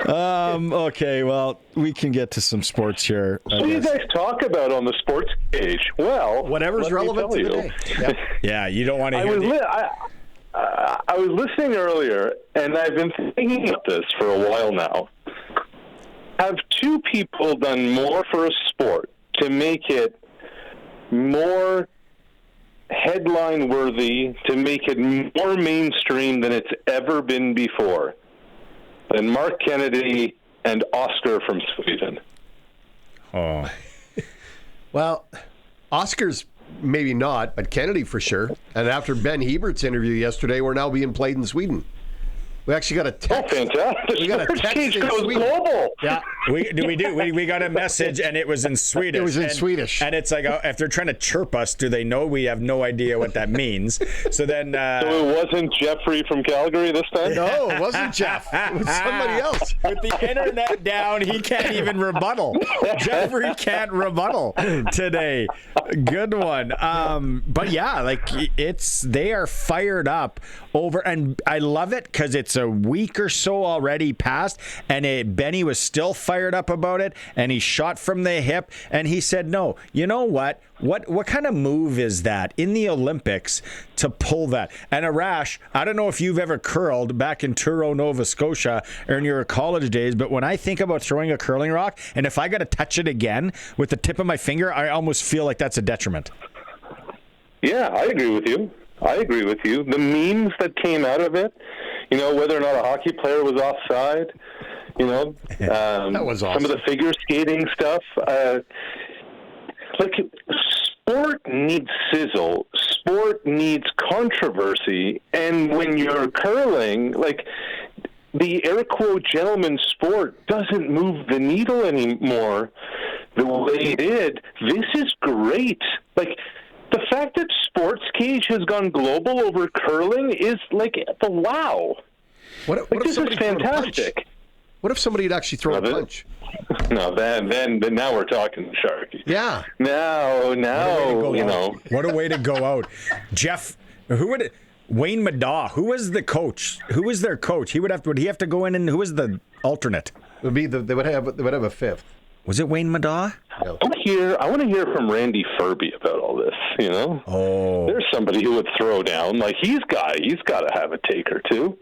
okay, well, we can get to some sports here. What do you guys talk about on the SportsCage? Well, whatever's relevant to the day. Yep. Yeah, you don't want to hear I was listening earlier, and I've been thinking about this for a while now. Have two people done more for a sport to make it more headline worthy, to make it more mainstream than it's ever been before, than Mark Kennedy and Oscar from Sweden? Oh. Well, Oscar's maybe not, but Kennedy for sure. And after Ben Hebert's interview yesterday, we're now being played in Sweden. We actually got a text. Oh, fantastic. We got a text in Sweden. Global. Yeah. We got a message, and it was in Swedish. It was in Swedish. And it's like, if they're trying to chirp us, do they know we have no idea what that means? So then... so it wasn't Jeffrey from Calgary this time? No, it wasn't Jeff. It was somebody else. With the internet down, he can't even rebuttal. Jeffrey can't rebuttal today. Good one. But yeah, they are fired up over, and I love it because it's a week or so already past, and Benny was still fired up about it, and he shot from the hip, and he said, no, you know what kind of move is that in the Olympics to pull that? And Arash, I don't know if you've ever curled back in Truro, Nova Scotia, or in your college days, but when I think about throwing a curling rock, and if I got to touch it again with the tip of my finger, I almost feel like that's a detriment. Yeah, I agree with you. I agree with you. The memes that came out of it, whether or not a hockey player was offside, that was awesome. Some of the figure skating stuff. Sport needs sizzle. Sport needs controversy. And when you're curling, the air quote gentleman sport doesn't move the needle anymore the way it did. This is great. The fact that SportsCage has gone global over curling is the wow. What if this is fantastic. What if somebody had actually thrown a punch? No, then now we're talking, Sharky. Yeah. Now, What a way to go out. Jeff, Wayne Madaw, who was the coach? Who was their coach? Would he have to go in, and who was the alternate? They would have a fifth. Was it Wayne Madaw? No. I want to hear from Randy Furby about all this, Oh. There's somebody who would throw down. He's got to have a take or two.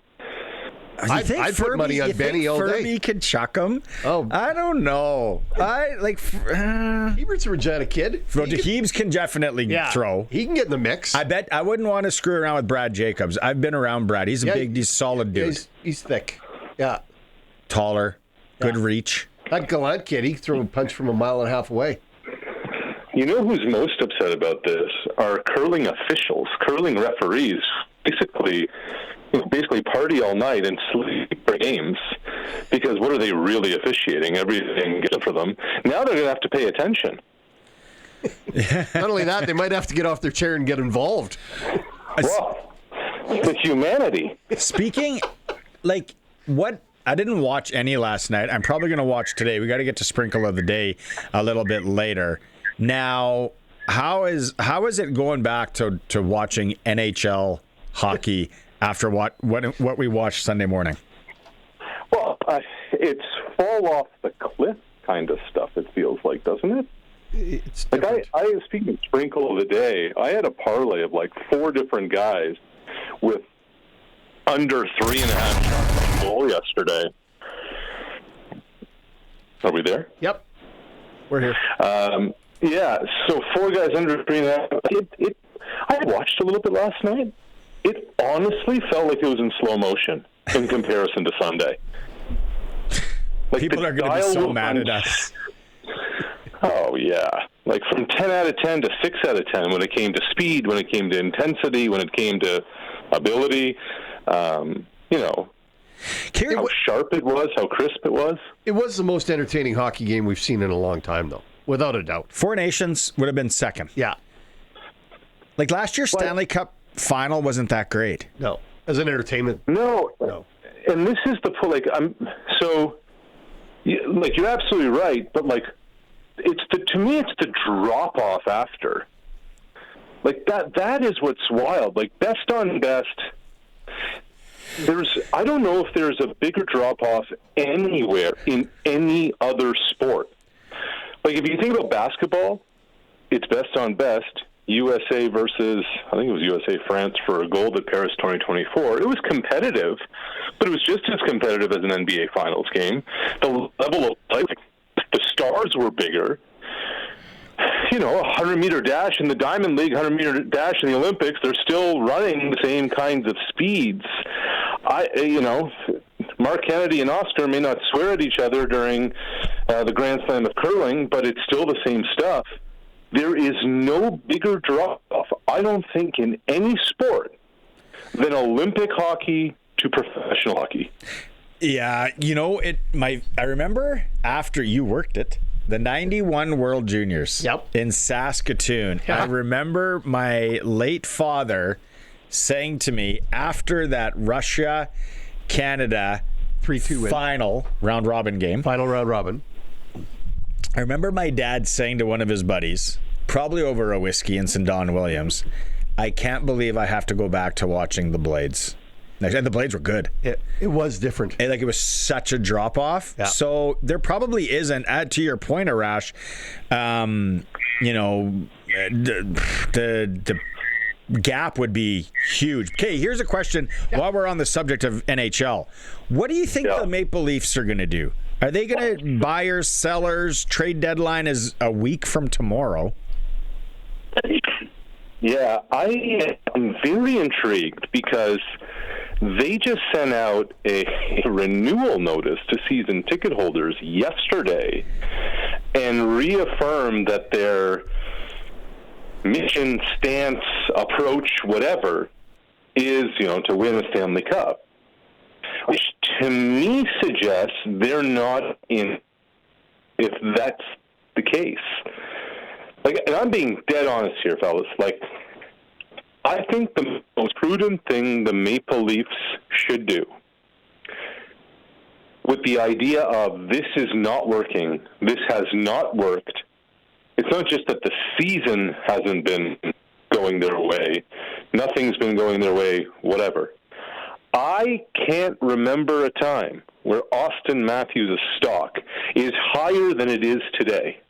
I'd put money on Benny all day. Furby could chuck him? Oh. I don't know. Hebert's a Regina kid. Heebs can definitely throw. He can get in the mix. I bet I wouldn't want to screw around with Brad Jacobs. I've been around Brad. He's he's solid dude. He's thick. Yeah. Taller. Good reach. That Gallant kid, he threw a punch from a mile and a half away. You know who's most upset about this are curling officials, curling referees. Basically party all night and sleep for games, because what are they really officiating? Everything good for them. Now they're going to have to pay attention. Not only that, they might have to get off their chair and get involved. Well, the humanity. Speaking, I didn't watch any last night. I'm probably going to watch today. We got to get to Sprinkle of the Day a little bit later. Now, how is it going back to watching NHL hockey after what we watched Sunday morning? Well, it's fall off the cliff kind of stuff, it feels like, doesn't it? It's different. I speaking of Sprinkle of the Day, I had a parlay of 4 different guys with under 3.5 shots on goal yesterday. Are we there? Yep. We're here. Yeah, so 4 guys under 3.5. I watched a little bit last night. It honestly felt like it was in slow motion in comparison to Sunday. People are going to be so mad at us. Oh, yeah. From 10 out of 10 to 6 out of 10 when it came to speed, when it came to intensity, when it came to ability. How sharp it was, how crisp it was. It was the most entertaining hockey game we've seen in a long time, though, without a doubt. Four Nations would have been second. Yeah. Last year's Stanley Cup final wasn't that great. No. As an entertainment. No. And this is the you're absolutely right, but to me it's the drop off after. That is what's wild. Best on best. I don't know if there's a bigger drop off anywhere in any other sport. If you think about basketball, it's best on best. USA versus, I think it was USA-France for a gold at Paris 2024. It was competitive, but it was just as competitive as an NBA Finals game. The level of the stars were bigger. A 100-meter dash in the Diamond League, 100-meter dash in the Olympics, they're still running the same kinds of speeds. Mark Kennedy and Oscar may not swear at each other during the Grand Slam of curling, but it's still the same stuff. There is no bigger drop-off, I don't think, in any sport than Olympic hockey to professional hockey. Yeah, I remember after you worked it, the 91 World Juniors in Saskatoon. Yeah. I remember my late father saying to me after that Russia-Canada 3-2 final round-robin game. Final round-robin. I remember my dad saying to one of his buddies, probably over a whiskey in St. Don Williams, I can't believe I have to go back to watching the Blades. And the Blades were good. It was different. It was such a drop-off. Yeah. So there probably isn't, to your point, Arash, the gap would be huge. Okay, here's a question while we're on the subject of NHL. What do you think the Maple Leafs are going to do? Are they going to buyers, sellers? Trade deadline is a week from tomorrow. Yeah, I am very intrigued because they just sent out a renewal notice to season ticket holders yesterday and reaffirmed that their mission, stance, approach, whatever, is, to win a Stanley Cup. Which to me suggests they're not in, if that's the case. And I'm being dead honest here, fellas. I think the most prudent thing the Maple Leafs should do, with the idea of this is not working, this has not worked. It's not just that the season hasn't been going their way, nothing's been going their way, whatever. I can't remember a time where Austin Matthews' stock is higher than it is today.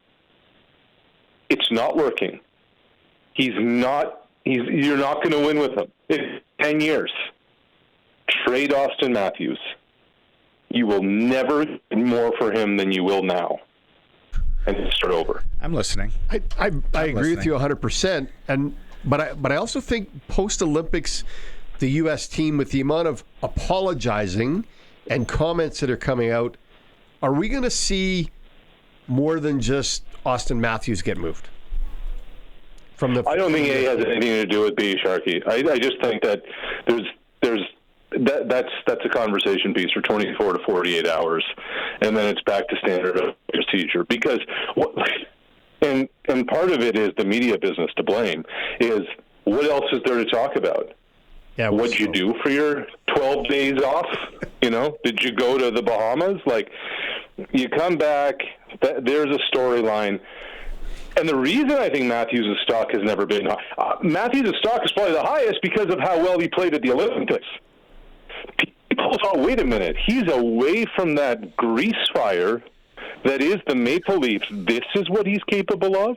It's not working. You're not going to win with him. It's 10 years. Trade Austin Matthews. You will never get more for him than you will now. And start over. I'm listening. I agree with you 100%. But I also think post-Olympics, the U.S. team, with the amount of apologizing and comments that are coming out, are we going to see more than just Austin Matthews get moved? I don't think A has anything to do with B, Sharky. I just think that that's a conversation piece for 24 to 48 hours, and then it's back to standard procedure. Because and part of it is the media business to blame. Is what else is there to talk about? Yeah, what'd you do for your 12 days off? Did you go to the Bahamas? You come back, there's a storyline. And the reason I think Matthews' stock has never been high, Matthews' stock is probably the highest because of how well he played at the Olympics. People thought, wait a minute, he's away from that grease fire that is the Maple Leafs. This is what he's capable of.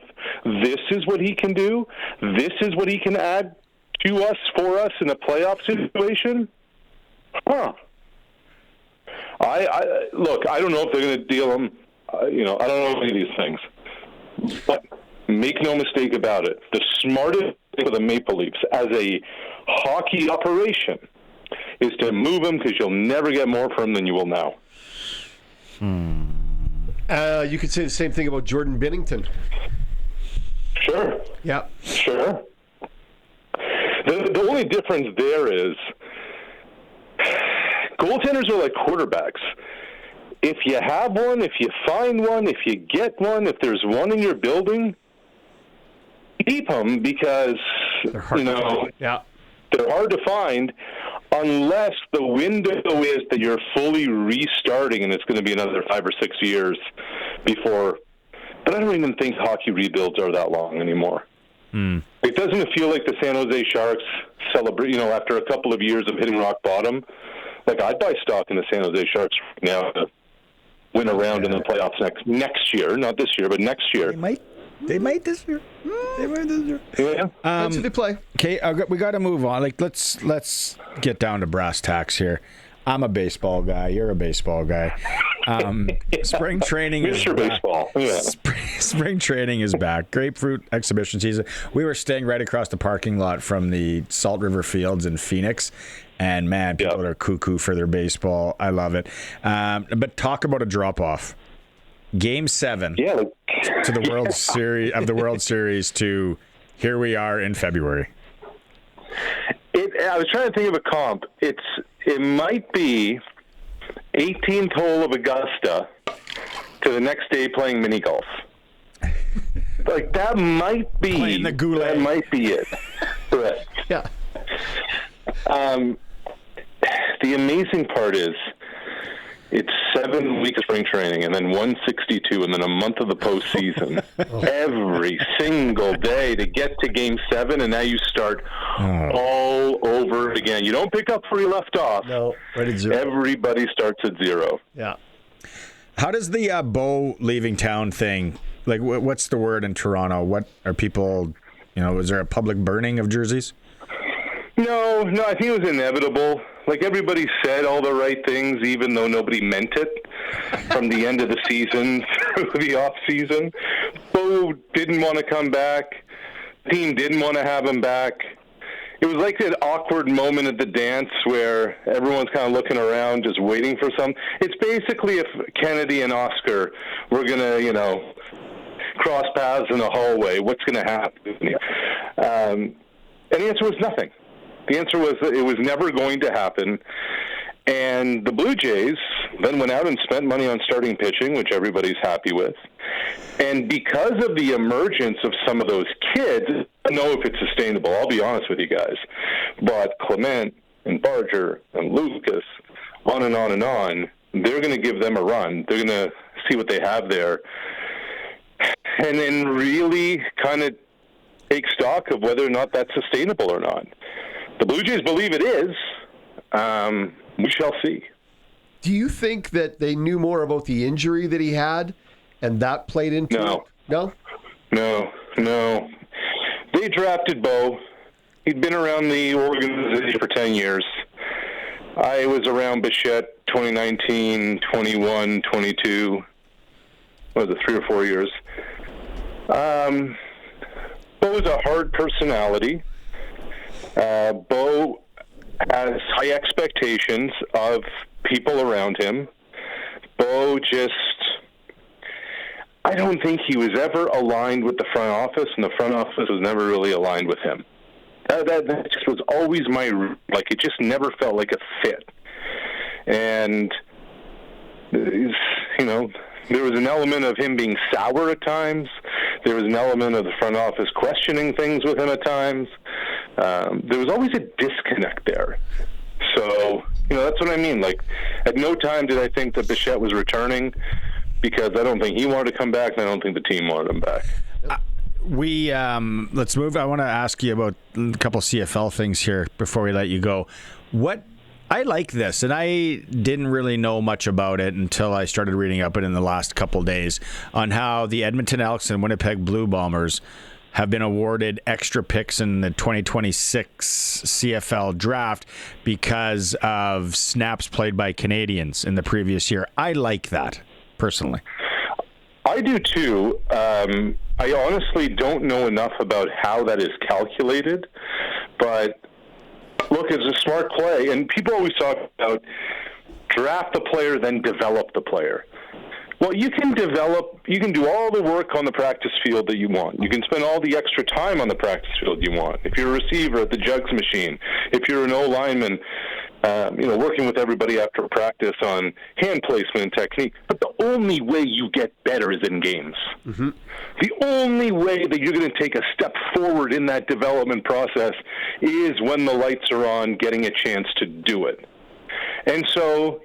This is what he can do. This is what he can add to us, for us in a playoff situation. Look, I don't know if they're going to deal him. I don't know any of these things. But make no mistake about it, the smartest thing for the Maple Leafs as a hockey operation is to move him, because you'll never get more from him than you will now. You could say the same thing about Jordan Binnington. Sure. Yeah. Sure. The only difference there is goaltenders are like quarterbacks. If you have one, if you find one, if you get one, if there's one in your building, keep them, because they're hard to find unless the window is that you're fully restarting and it's going to be another 5 or 6 years before. But I don't even think hockey rebuilds are that long anymore. It doesn't feel like the San Jose Sharks celebrate, after a couple of years of hitting rock bottom. I'd buy stock in the San Jose Sharks now to win a round in the playoffs next year, not this year, but next year. They might this year. Yeah. That's what they play. Okay, we got to move on. Let's get down to brass tacks here. I'm a baseball guy. You're a baseball guy. Spring training is Mr. Baseball. Yeah. Spring training is back. Grapefruit exhibition season. We were staying right across the parking lot from the Salt River Fields in Phoenix. And, man, people are cuckoo for their baseball. I love it. But talk about a drop-off. Game 7 to the World Series to here we are in February. I was trying to think of a comp. It might be 18th hole of Augusta to the next day playing mini golf. That might be playing the Goulet. That might be it. Correct. Yeah. The amazing part is it's 7 weeks of spring training and then 162 and then a month of the postseason. Every single day to get to Game 7, and now you start all over again. You don't pick up where you left off. No, right at 0. Everybody starts at 0. Yeah. How does the Bo leaving town thing, what's the word in Toronto? What are people, is there a public burning of jerseys? No, I think it was inevitable. Everybody said all the right things, even though nobody meant it, from the end of the season through the off season. Bo didn't want to come back. team didn't want to have him back. It was like that awkward moment at the dance where everyone's kind of looking around, just waiting for some. It's basically if Kennedy and Oscar were going to, cross paths in the hallway, what's going to happen? And the answer was nothing. The answer was that it was never going to happen. And the Blue Jays then went out and spent money on starting pitching, which everybody's happy with. And because of the emergence of some of those kids, I don't know if it's sustainable, I'll be honest with you guys, but Clement and Barger and Lucas, on and on and on, they're going to give them a run. They're going to see what they have there. And then really kind of take stock of whether or not that's sustainable or not. The Blue Jays believe it is. We shall see. Do you think that they knew more about the injury that he had and that played into it? No? No. They drafted Bo. He'd been around the organization for 10 years. I was around Bichette 2019, 21, 22. What was it, 3 or 4 years? Bo was a hard personality. Bo has high expectations of people around him. Bo I don't think he was ever aligned with the front office, and the front office was never really aligned with him. That just was always it just never felt like a fit. And, there was an element of him being sour at times. There was an element of the front office questioning things with him at times. There was always a disconnect there. So, that's what I mean. At no time did I think that Bichette was returning, because I don't think he wanted to come back, and I don't think the team wanted him back. Let's move. I want to ask you about a couple CFL things here before we let you go. I like this, and I didn't really know much about it until I started reading up it in the last couple days on how the Edmonton Elks and Winnipeg Blue Bombers have been awarded extra picks in the 2026 CFL draft because of snaps played by Canadians in the previous year. I like that, personally. I do too. I honestly don't know enough about how that is calculated, but look, it's a smart play, and people always talk about draft the player, then develop the player. Well, you can do all the work on the practice field that you want. You can spend all the extra time on the practice field you want. If you're a receiver at the jugs machine, if you're an O-lineman, working with everybody after practice on hand placement and technique. But the only way you get better is in games. Mm-hmm. The only way that you're going to take a step forward in that development process is when the lights are on, getting a chance to do it. And so,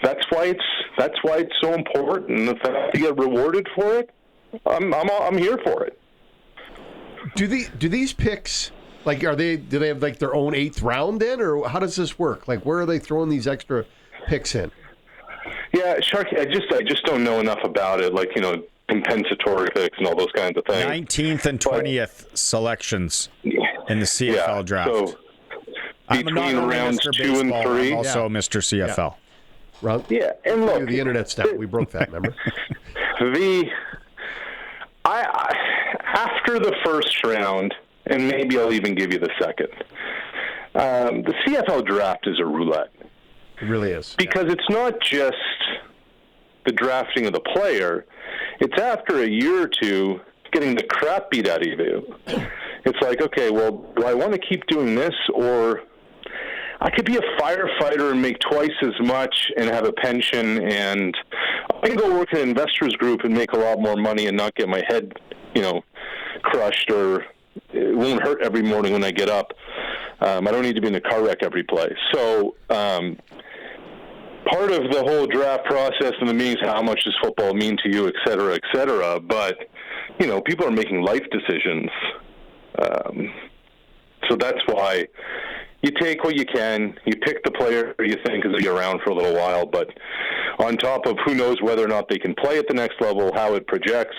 that's why it's so important. And the fact to get rewarded for it, I'm here for it. Do these picks? Do they have their own 8th round then, or how does this work? Where are they throwing these extra picks in? Yeah, Sharky, I just don't know enough about it. Compensatory picks and all those kinds of things. 19th and 20th selections in the CFL draft. So between rounds 2 and 3, I'm also Mr. CFL. Yeah, and look, the internet stuff, we broke that. Remember? After the first round. And maybe I'll even give you the second. The CFL draft is a roulette. It really is. Because it's not just the drafting of the player. It's after a year or two getting the crap beat out of you. It's okay, well, do I want to keep doing this, or I could be a firefighter and make twice as much and have a pension, and I can go work at an investors group and make a lot more money and not get my head, crushed, or it won't hurt every morning when I get up. I don't need to be in a car wreck every play. So part of the whole draft process and the meetings, how much does football mean to you, et cetera, et cetera. But, people are making life decisions. So that's why you take what you can. You pick the player you think is going to be around for a little while. But on top of who knows whether or not they can play at the next level, how it projects,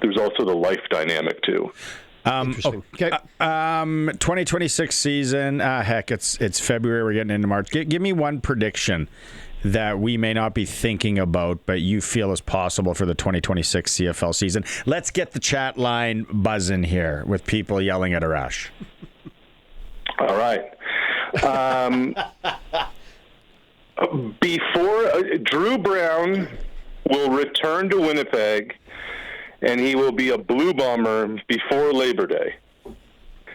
there's also the life dynamic too. Interesting. Okay. 2026 season. Heck, it's February. We're getting into March. Give me one prediction that we may not be thinking about, but you feel is possible for the 2026 CFL season? Let's get the chat line buzzing here with people yelling at Arash. All right. Before Drew Brown will return to Winnipeg, and he will be a Blue Bomber before Labor Day.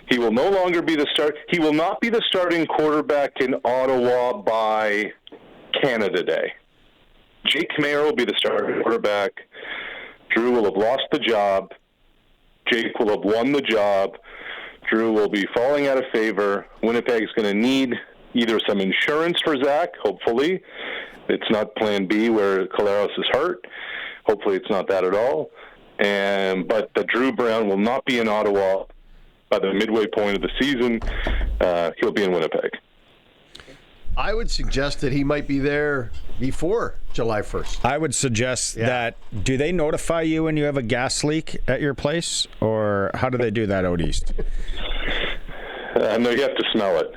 He will no longer be the start. He will not be the starting quarterback in Ottawa by Canada Day. Jake Mayer will be the starting quarterback. Drew will have lost the job. Jake will have won the job. Drew will be falling out of favor. Winnipeg's going to need either some insurance for Zach, hopefully. It's not Plan B where Collaros is hurt. Hopefully it's not that at all. But the Drew Brown will not be in Ottawa by the midway point of the season. He'll be in Winnipeg. I would suggest that he might be there before July 1st. I would suggest that, do they notify you when you have a gas leak at your place? Or how do they do that out east? No, you have to smell it.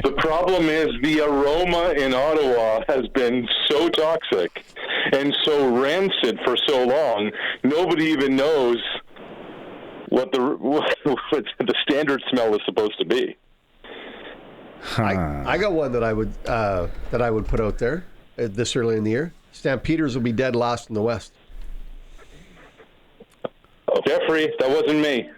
The problem is the aroma in Ottawa has been so toxic and so rancid for so long, nobody even knows what the standard smell is supposed to be. I got one that I would put out there this early in the year. Stampeders will be dead last in the West. Oh, Jeffrey, that wasn't me.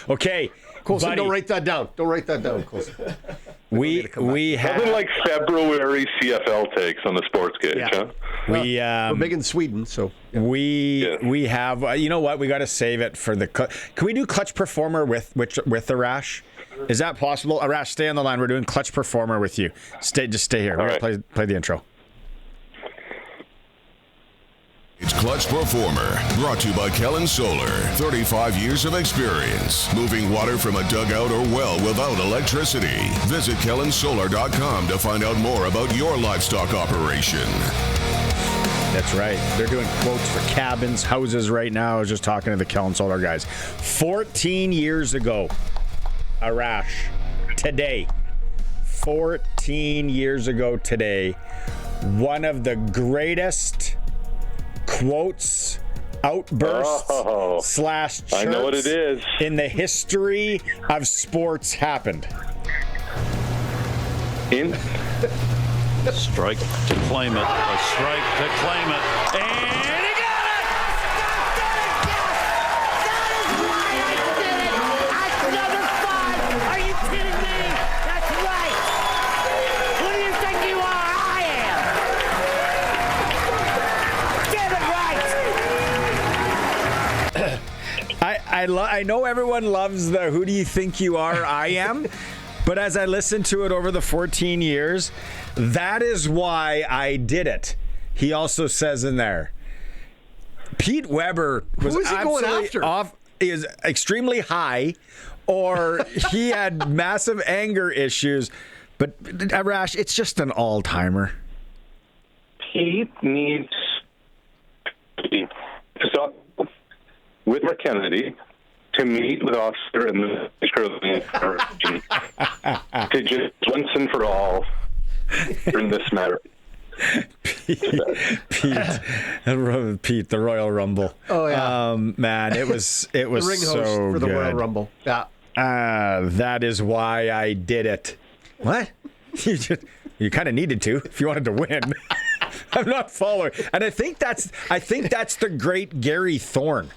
Okay, Colson, buddy. don't write that down. Don't write that down, Colson. We have Nothing like February CFL takes on the SportsCage, huh? We're big in Sweden, so we have. You know what? We got to save it for the. Can we do Clutch Performer with Arash? Is that possible? Arash, stay on the line. We're doing Clutch Performer with you. Just stay here. We're gonna play the intro. It's Clutch Performer, brought to you by Kellen Solar. 35 years of experience, moving water from a dugout or well without electricity. Visit kellensolar.com to find out more about your livestock operation. That's right. They're doing quotes for cabins, houses right now. I was just talking to the Kellen Solar guys. 14 years ago, Arash, today, 14 years ago today, one of the greatest quotes, outbursts, slash chirps I know what it is. in the history of sports happened. Strike to claim it. A strike to claim it. And he got it! That is why I did it! That's number 5! Are you kidding me? That's right! Who do you think you are? I am! Get it right! I know everyone loves the "Who do you think you are?" I am, but as I listened to it over the 14 years, that is why I did it. He also says in there, Pete Weber was absolutely off. He is extremely high, or he had massive anger issues. But Arash, it's just an all-timer. Pete needs to stop with Mark Kennedy to meet with Oscar and the to just once and for all bring this matter. Pete, the Royal Rumble. Oh yeah, man, it was the ring host so for the good. Royal Rumble. Yeah, that is why I did it. What? You kind of needed to if you wanted to win. I'm not following, and I think that's the great Gary Thorne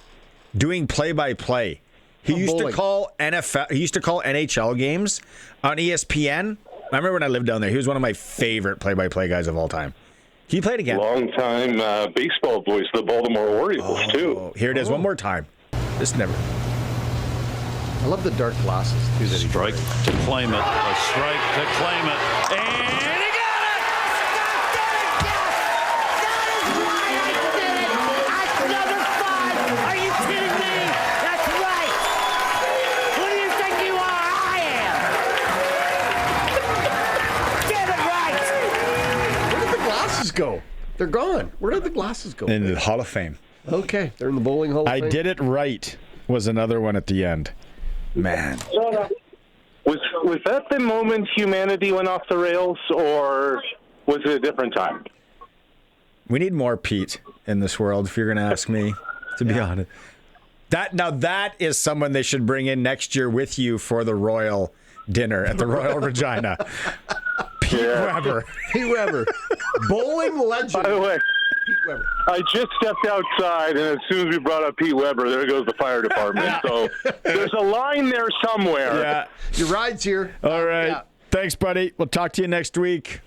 doing play-by-play. He used to call NFL. He used to call NHL games on ESPN. I remember when I lived down there. He was one of my favorite play-by-play guys of all time. He played again. Long-time baseball voice of the Baltimore Orioles, too. Here it is one more time. This never. I love the dark glasses, too. Strike to claim it. A strike to claim it. And he got it! That is why I did it! That's number 5! Are you kidding me? That's right! Who do you think you are? I am! Get it right! Where did the glasses go? They're gone. Where did the glasses go? In the Hall of Fame. Okay, they're in the bowling hall of I fame. did it right was another one at the end. Man. Was that the moment humanity went off the rails, or was it a different time? We need more Pete in this world, if you're going to ask me, to be honest. That is someone they should bring in next year with you for the Royal dinner at the Royal Regina. Pete Weber. Pete Weber. Bowling legend. By the way, Pete Weber. I just stepped outside, and as soon as we brought up Pete Weber, there goes the fire department. So there's a line there somewhere. Yeah. Your ride's here. All right. Yeah. Thanks, buddy. We'll talk to you next week.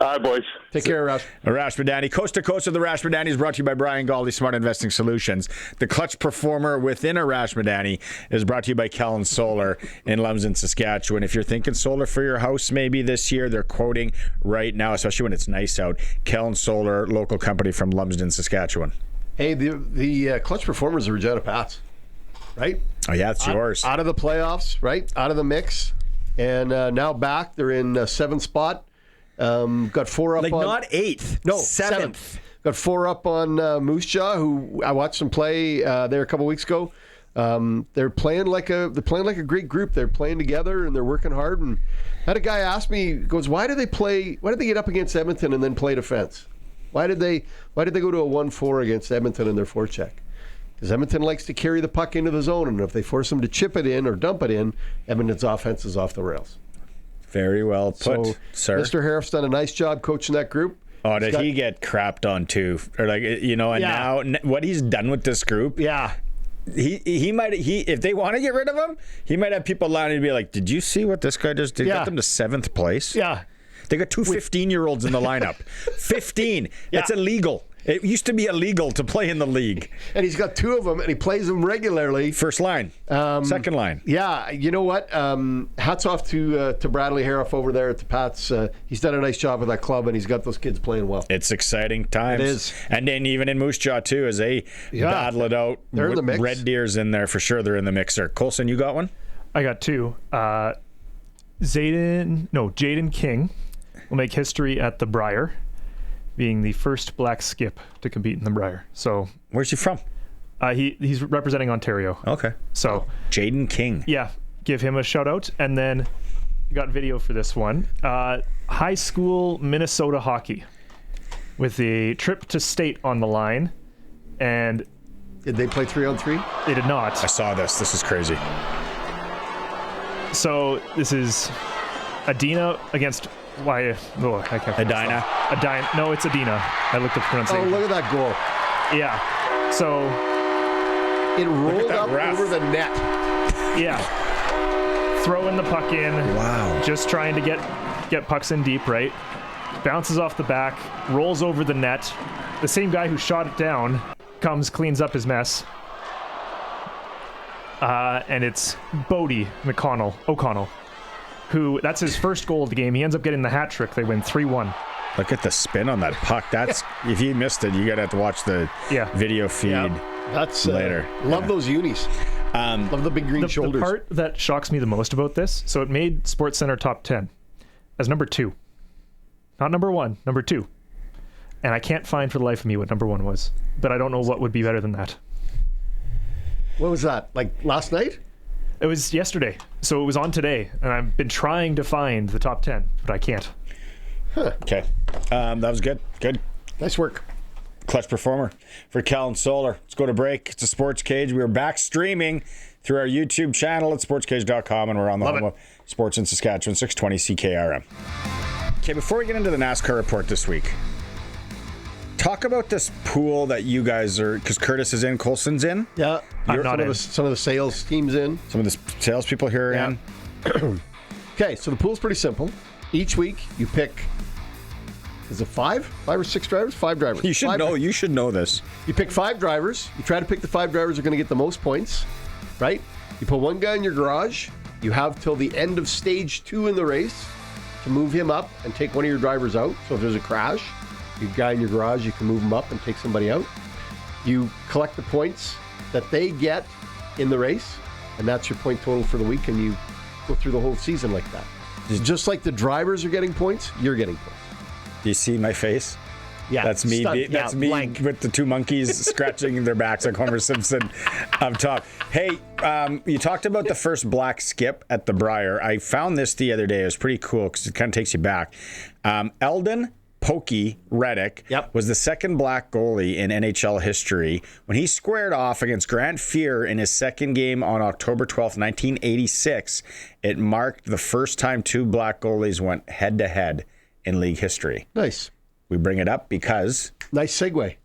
All right, boys. Take care, Arash. Arash Madani. Coast to Coast with Arash Madani is brought to you by Brian Galdi, Smart Investing Solutions. The clutch performer within Arash Madani is brought to you by Kellen Solar in Lumsden, Saskatchewan. If you're thinking solar for your house maybe this year, they're quoting right now, especially when it's nice out. Kellen Solar, local company from Lumsden, Saskatchewan. Hey, the clutch performers are Regina Pats, right? Oh, yeah, it's yours. Out of the playoffs, right? Out of the mix. And now back. They're in 7th spot. Got 4 up on... not 8th. No, 7th. Got 4 up on Moose Jaw, who I watched them play there a couple weeks ago. They're playing like a great group. They're playing together and they're working hard. And I had a guy ask me, goes, why did they get up against Edmonton and then play defense? Why did they go to a 1-4 against Edmonton in their forecheck? Because Edmonton likes to carry the puck into the zone, and if they force them to chip it in or dump it in, Edmonton's offense is off the rails. Very well put, So, sir. Mr. Harriff's done a nice job coaching that group. Oh, did he get crapped on too? Or now what he's done with this group? Yeah. He might if they want to get rid of him, he might have people lining to be like, "Did you see what this guy just did? Got them to 7th place." Yeah. They got 2 15-year-olds in the lineup. 15. Yeah. That's illegal. It used to be illegal to play in the league. And he's got 2 of them, and he plays them regularly. First line, second line. Yeah, you know what? Hats off to Bradley Harriff over there at the Pats. He's done a nice job with that club, and he's got those kids playing well. It's exciting times. It is. And then even in Moose Jaw, too, as they battle it out. They're in the mix. Red Deer's in there for sure. They're in the mixer. Colson, you got one? I got 2. Jaden King will make history at the Briar, being the first black skip to compete in the Briar. So, where's he from? He's representing Ontario. Okay. So, Jaden King. Yeah, give him a shout out. And then got video for this one. High school Minnesota hockey with the trip to state on the line. And did they play 3-on-3? They did not. I saw this. This is crazy. So this is Adina against I can't. Adina. No, it's Adina. I looked up the pronunciation. Oh, look at that goal. Yeah. So it rolled up over the net. Yeah. Throwing the puck in. Wow. Just trying to get pucks in deep, right? Bounces off the back, rolls over the net. The same guy who shot it down comes, cleans up his mess. And it's Bodie O'Connell, who, that's his first goal of the game. He ends up getting the hat trick. They win 3-1. Look at the spin on that puck. That's if you missed it, you gotta have to watch the video feed that's later. Love those unis. Love the big green shoulders. The part that shocks me the most about this, so it made SportsCenter top 10 as number 2. Not number 1, number 2. And I can't find for the life of me what number 1 was. But I don't know what would be better than that. What was that? Like last night? It was yesterday. So it was on today. And I've been trying to find the top 10, but I can't. Huh. Okay. That was good. Good. Nice work. Clutch performer for Kellen Solar. Let's go to break. It's a Sports Cage. We are back streaming through our YouTube channel at sportscage.com, and we're on the home of Sports in Saskatchewan, 620 CKRM. Okay, before we get into the NASCAR report this week, talk about this pool that you guys are, because Curtis is in, Colson's in. Yeah. I'm not in. Some of the sales teams in. Some of the salespeople here are in. Okay, so the pool's pretty simple. Each week you pick, is it 5 or 6 drivers? 5 drivers. You should know this. You pick 5 drivers. You try to pick the 5 drivers who are going to get the most points, right? You put one guy in your garage. You have till the end of stage 2 in the race to move him up and take one of your drivers out. So if there's a crash, your guy in your garage, you can move him up and take somebody out. You collect the points that they get in the race, and that's your point total for the week, and you go through the whole season like that. Just like the drivers are getting points, you're getting points. Do you see my face? Yeah, That's me. That's me blank. with the two monkeys scratching their backs like Homer Simpson up top. Hey, you talked about the first black skip at the Briar. I found this the other day. It was pretty cool because it kind of takes you back. Eldon Pokey Reddick was the second black goalie in NHL history when he squared off against Grant Fuhr in his second game on October 12th, 1986. It marked the first time two black goalies went head-to-head in league history. Nice. We bring it up because... Nice segue.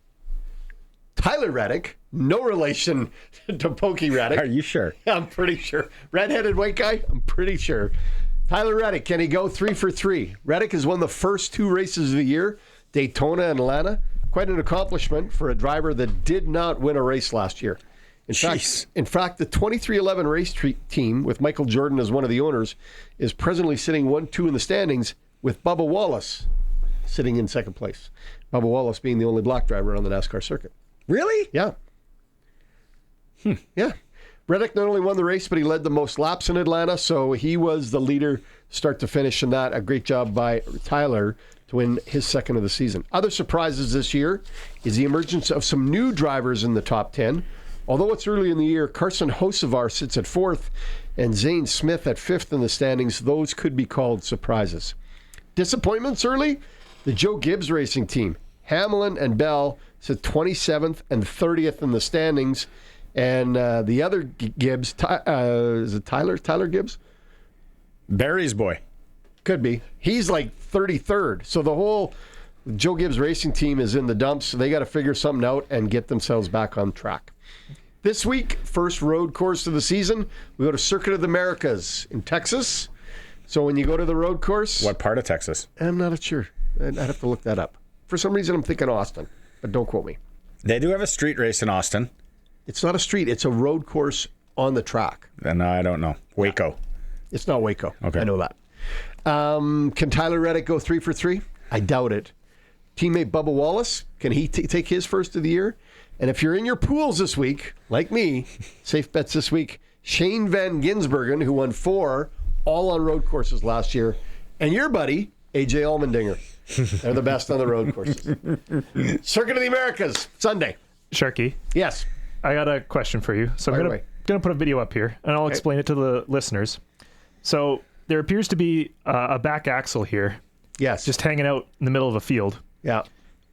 Tyler Reddick, no relation to Pokey Reddick. Are you sure? I'm pretty sure. Redheaded white guy? I'm pretty sure. Tyler Reddick, can he go 3 for 3? Reddick has won the first 2 races of the year, Daytona and Atlanta. Quite an accomplishment for a driver that did not win a race last year. In fact, the 2311 race team, with Michael Jordan as one of the owners, is presently sitting 1-2 in the standings with Bubba Wallace sitting in second place. Bubba Wallace being the only black driver on the NASCAR circuit. Really? Yeah. Yeah. Reddick not only won the race, but he led the most laps in Atlanta, so he was the leader start to finish in that. A great job by Tyler to win his second of the season. Other surprises this year is the emergence of some new drivers in the top 10. Although it's early in the year, Carson Hocevar sits at 4th and Zane Smith at 5th in the standings. Those could be called surprises. Disappointments early? The Joe Gibbs Racing Team. Hamlin and Bell sit 27th and 30th in the standings. And the other Gibbs, is it Tyler? Tyler Gibbs? Barry's boy. Could be. He's like 33rd. So the whole Joe Gibbs Racing Team is in the dumps. So they got to figure something out and get themselves back on track. This week, first road course of the season, we go to Circuit of the Americas in Texas. So when you go to the road course... What part of Texas? I'm not sure. I'd have to look that up. For some reason, I'm thinking Austin, but don't quote me. They do have a street race in Austin. It's not a street. It's a road course on the track. Then I don't know. Waco. It's not Waco. Okay. I know that. Can Tyler Reddick go 3 for 3? I doubt it. Teammate Bubba Wallace, can he take his first of the year? And if you're in your pools this week, like me, safe bets this week, Shane Van Ginsbergen, who won 4 all on road courses last year, and your buddy, AJ Allmendinger. They're the best on the road courses. Circuit of the Americas, Sunday. Sharky. Yes. I got a question for you. So I'm going to put a video up here, and I'll explain it to the listeners. So there appears to be a back axle here. Yes. Just hanging out in the middle of a field. Yeah.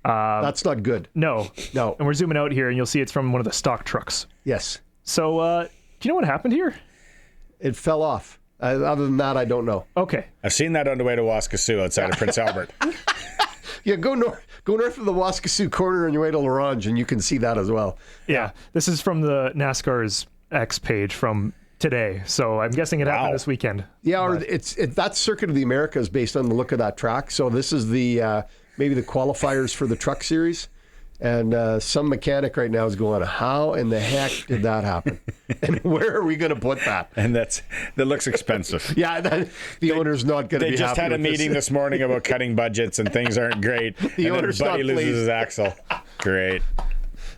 That's not good. No. And we're zooming out here, and you'll see it's from one of the stock trucks. Yes. So do you know what happened here? It fell off. Other than that, I don't know. Okay. I've seen that on the way to Waskesiu outside of Prince Albert. Yeah, go north of the Waskesiu corner on your way to Larange, and you can see that as well. Yeah. This is from the NASCAR's X page from today. So I'm guessing it happened this weekend. Yeah, or that Circuit of the Americas based on the look of that track. So this is the maybe the qualifiers for the truck series. And some mechanic right now is going, how in the heck did that happen? And where are we going to put that? And that looks expensive. Yeah, the owner's not going to be happy. They just had a meeting this morning about cutting budgets and things aren't great. The owner's not pleased. Buddy loses his axle. Great.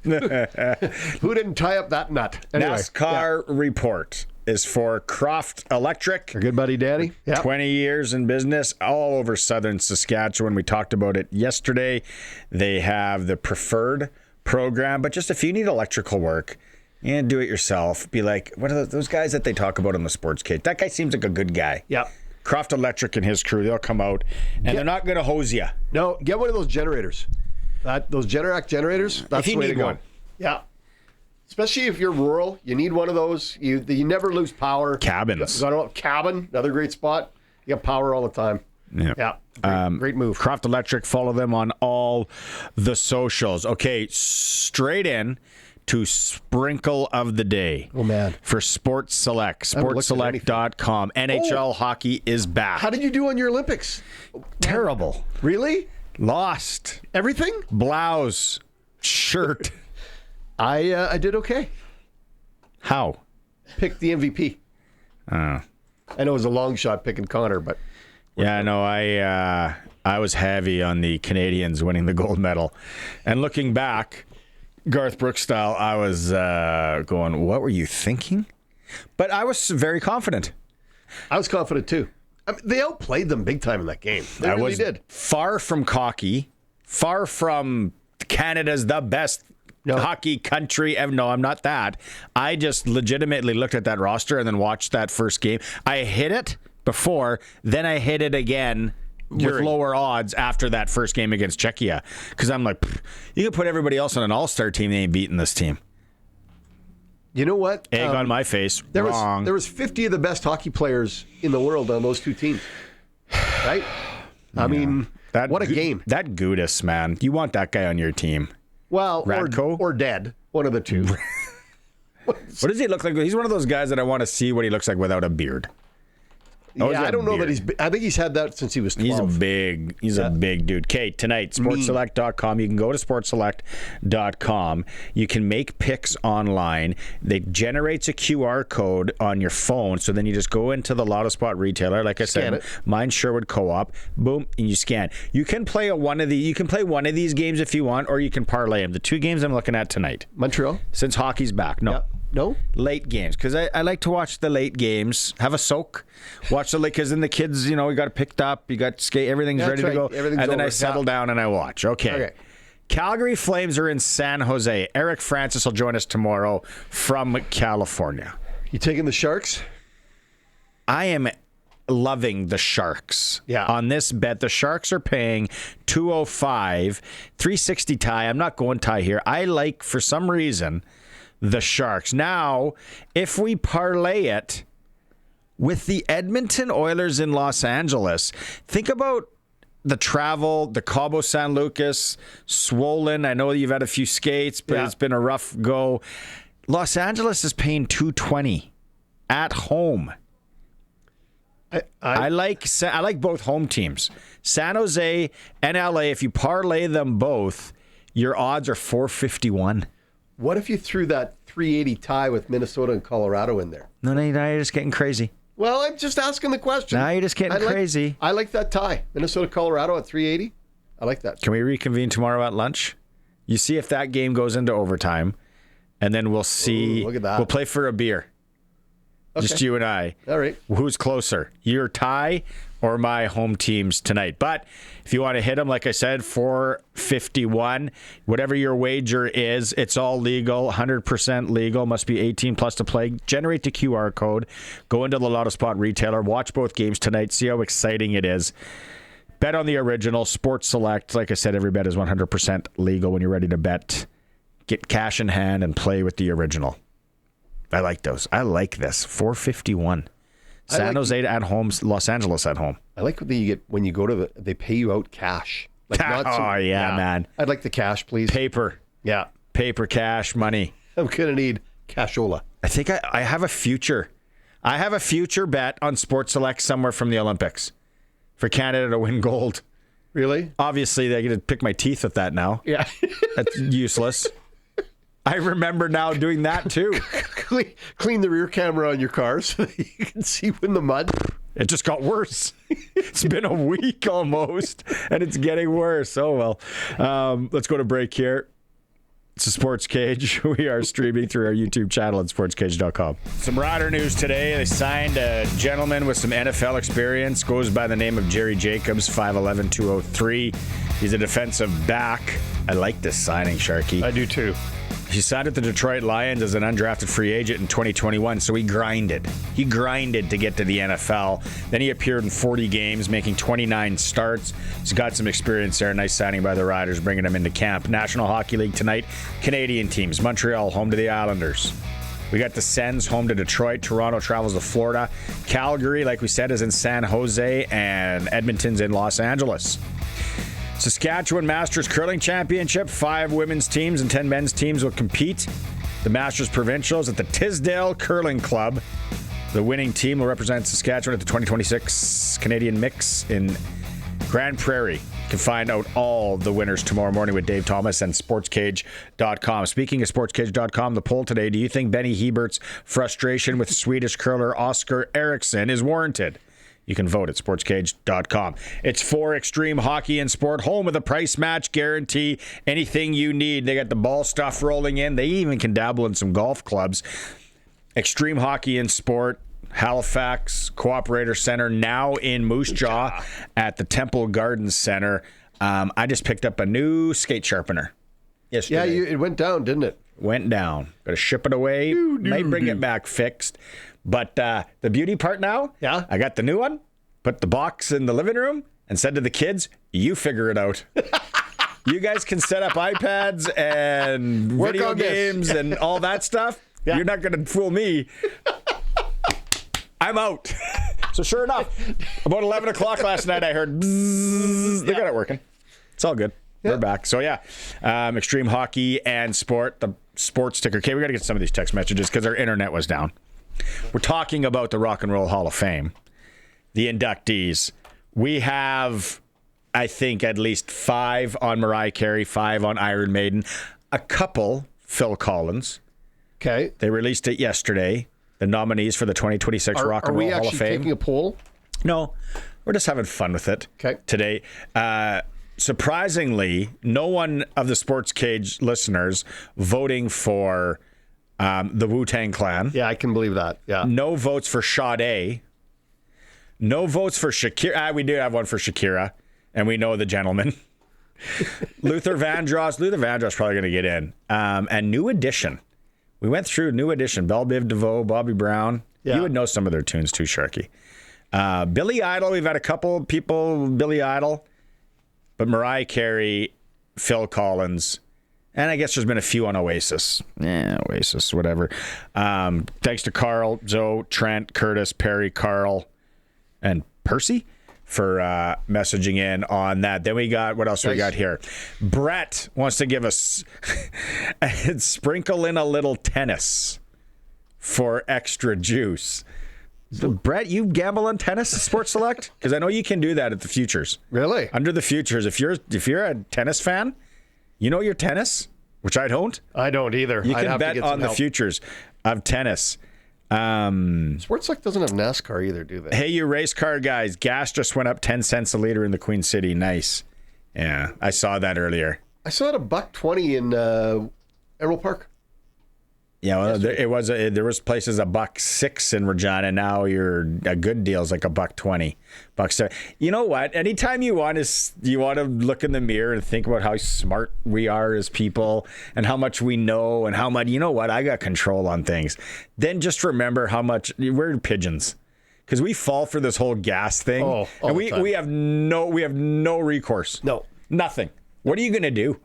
Who didn't tie up that nut? Anyway, NASCAR report is for Croft Electric. Our good buddy Danny. Yep. 20 years in business all over southern Saskatchewan. We talked about it yesterday. They have the preferred program, but just if you need electrical work, do it yourself. Be like, what are those guys that they talk about on the SportsCage? That guy seems like a good guy. Yeah. Croft Electric and his crew, they'll come out, and they're not going to hose you. No, get one of those generators. Those Generac generators, that's the way to go. One. Yeah. Especially if you're rural, you need one of those. You never lose power. Cabins. Cabin, another great spot. You got power all the time. Yeah. Great move. Croft Electric, follow them on all the socials. Okay, straight in to Sprinkle of the Day. Oh, man. For Sports Select, sportselect.com. NHL hockey is back. How did you do on your Olympics? Terrible. Really? Lost. Everything? Blouse, shirt. I did okay. How? Picked the MVP. I know it was a long shot picking Connor, but... Yeah, no, I was heavy on the Canadians winning the gold medal. And looking back, Garth Brooks style, I was going, what were you thinking? But I was very confident. I was confident, too. I mean, they outplayed them big time in that game. They really did. Far from cocky. Far from Canada's the best hockey country. No, I'm not that. I just legitimately looked at that roster and then watched that first game. I hit it before, then I hit it again with lower odds after that first game against Czechia. Because I'm like, you can put everybody else on an all-star team, they ain't beating this team. You know what? Egg on my face. There Wrong. was 50 of the best hockey players in the world on those two teams. Right? I mean, what a game. That Gudis, man. You want that guy on your team. Well, Radko? or dead. One of the two. What does he look like? He's one of those guys that I want to see what he looks like without a beard. I don't know that he's... I think he's had that since he was 12. He's a big dude. Okay, tonight, sportselect.com. You can go to sportselect.com. You can make picks online. It generates a QR code on your phone, so then you just go into the Lotto Spot retailer. Like I said, mine Sherwood Co-op. Boom, and you scan. You can play one of these games if you want, or you can parlay them. The two games I'm looking at tonight. Montreal? Since hockey's back. No. Yep. No? Late games, because I like to watch the late games. Have a soak. Watch the late, because then the kids, we got it picked up. You got skate. Everything's ready to go. And then I settle down and I watch. Okay. Calgary Flames are in San Jose. Eric Francis will join us tomorrow from California. You taking the Sharks? I am loving the Sharks. Yeah. On this bet, the Sharks are paying $205, $360 tie. I'm not going tie here. I like, for some reason, the Sharks. Now, if we parlay it with the Edmonton Oilers in Los Angeles, think about the travel, the Cabo San Lucas, swollen. I know you've had a few skates, but it's been a rough go. Los Angeles is paying $220 at home. I like both home teams. San Jose and LA, if you parlay them both, your odds are $451. What if you threw that 380 tie with Minnesota and Colorado in there? No, now you're just getting crazy. Well, I'm just asking the question. Now you're just getting crazy. I like that tie. Minnesota, Colorado at 380. I like that. Can we reconvene tomorrow at lunch? You see if that game goes into overtime, and then we'll see. Ooh, look at that. We'll play for a beer. Okay. Just you and I. All right. Who's closer, your tie or my home teams tonight? But if you want to hit them, like I said, $451, whatever your wager is, it's all legal, 100% legal, must be 18 plus to play. Generate the QR code, go into the Lotto Spot retailer, watch both games tonight, see how exciting it is. Bet on the original, Sports Select. Like I said, every bet is 100% legal when you're ready to bet. Get cash in hand and play with the original. I like those. I like this. $451. San Jose at home, Los Angeles at home. I like what you get when you go to they pay you out cash. Like man. I'd like the cash, please. Paper. Yeah. Paper, cash, money. I'm going to need cashola. I think I have a future. I have a future bet on Sports Select somewhere from the Olympics for Canada to win gold. Really? Obviously, they get to pick my teeth with that now. Yeah. That's useless. I remember now doing that too. Clean the rear camera on your car so that you can see in the mud. It just got worse. It's been a week almost, and it's getting worse. Oh, well. Let's go to break here. It's a Sports Cage. We are streaming through our YouTube channel at sportscage.com. Some Rider news today. They signed a gentleman with some NFL experience. Goes by the name of Jerry Jacobs, 5'11", 203. He's a defensive back. I like this signing, Sharky. I do too. He signed with the Detroit Lions as an undrafted free agent in 2021, so he grinded. He grinded to get to the NFL. Then he appeared in 40 games, making 29 starts. He's got some experience there. Nice signing by the Riders, bringing him into camp. National Hockey League tonight, Canadian teams. Montreal, home to the Islanders. We got the Sens home to Detroit. Toronto travels to Florida. Calgary, like we said, is in San Jose, and Edmonton's in Los Angeles. Saskatchewan Masters Curling Championship. 5 women's teams and 10 men's teams will compete. The Masters Provincials at the Tisdale Curling Club. The winning team will represent Saskatchewan at the 2026 Canadian Mix in Grand Prairie. You can find out all the winners tomorrow morning with Dave Thomas and SportsCage.com. Speaking of SportsCage.com, the poll today, do you think Benny Hebert's frustration with Swedish curler Oscar Eriksson is warranted? You can vote at sportscage.com. It's for Extreme Hockey and Sport, home of the price match guarantee. Anything you need. They got the ball stuff rolling in. They even can dabble in some golf clubs. Extreme Hockey and Sport, Halifax Cooperator Center, now in Moose Jaw at the Temple Gardens Center. I just picked up a new skate sharpener yesterday. Yeah, it went down, didn't it? Went down. Got to ship it away. Might bring it back fixed. But the beauty part now, I got the new one, put the box in the living room, and said to the kids, you figure it out. You guys can set up iPads and video games and all that stuff. Yeah. You're not going to fool me. I'm out. So sure enough, about 11 o'clock last night, I heard bzzz. They got it working. It's all good. Yeah. We're back. So yeah, Extreme Hockey and Sport, the sports ticker. Okay, we got to get some of these text messages because our internet was down. We're talking about the Rock and Roll Hall of Fame, the inductees. We have, I think, at least 5 on Mariah Carey, 5 on Iron Maiden, a couple Phil Collins. Okay. They released it yesterday. The nominees for the 2026 Rock and Roll Hall of Fame. Are we actually taking a poll? No. We're just having fun with it today. Surprisingly, no one of the SportsCage listeners voting for the Wu-Tang Clan. Yeah, I can believe that. Yeah. No votes for Sade. No votes for Shakira. We do have one for Shakira, and we know the gentleman. Luther Vandross. Luther Vandross probably going to get in. And New Edition. We went through New Edition. Belle Biv DeVoe, Bobby Brown. Yeah. You would know some of their tunes too, Sharky. Billy Idol. We've had a couple people. Billy Idol. But Mariah Carey, Phil Collins, and I guess there's been a few on Oasis. Yeah, Oasis, whatever. Thanks to Carl, Zoe, Trent, Curtis, Perry, Carl, and Percy for messaging in on that. Then we got, what else we got here? Brett wants to give us, sprinkle in a little tennis for extra juice. So Brett, you gamble on tennis at Sports Select? Because I know you can do that at the Futures. Really? Under the Futures. If you're a tennis fan, you know your tennis, which I don't. I don't either. You can bet on the Futures of tennis. Sports Select doesn't have NASCAR either, do they? Hey, you race car guys, gas just went up 10 cents a liter in the Queen City. Nice. Yeah, I saw that earlier. I saw it $1.20 in Emerald Park. Yeah, well, there was places $1.06 in Regina. Now a good deal's like $1.20. You know what? Anytime you want to look in the mirror and think about how smart we are as people and how much we know and how much, you know what? I got control on things. Then just remember how much we're pigeons. Because we fall for this whole gas thing, and we have no recourse. No, nothing. What are you gonna do?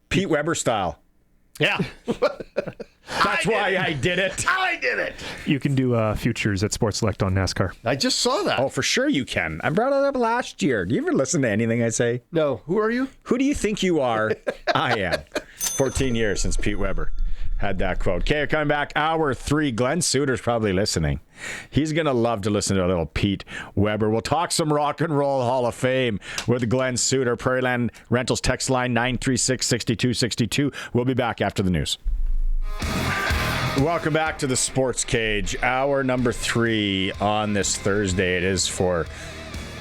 Pete Weber style. Yeah. That's why I did it. I did it. You can do Futures at Sports Select on NASCAR. I just saw that. Oh, for sure you can. I brought it up last year. Do you ever listen to anything I say? No. Who are you? Who do you think you are? I am. 14 years since Pete Weber had that quote. Okay, coming back, hour 3. Glen Suitor's probably listening. He's going to love to listen to a little Pete Weber. We'll talk some Rock and Roll Hall of Fame with Glen Suitor. Prairieland Rentals text line 936-6262. We'll be back after the news. Welcome back to the Sports Cage. Hour number 3 on this Thursday. It is for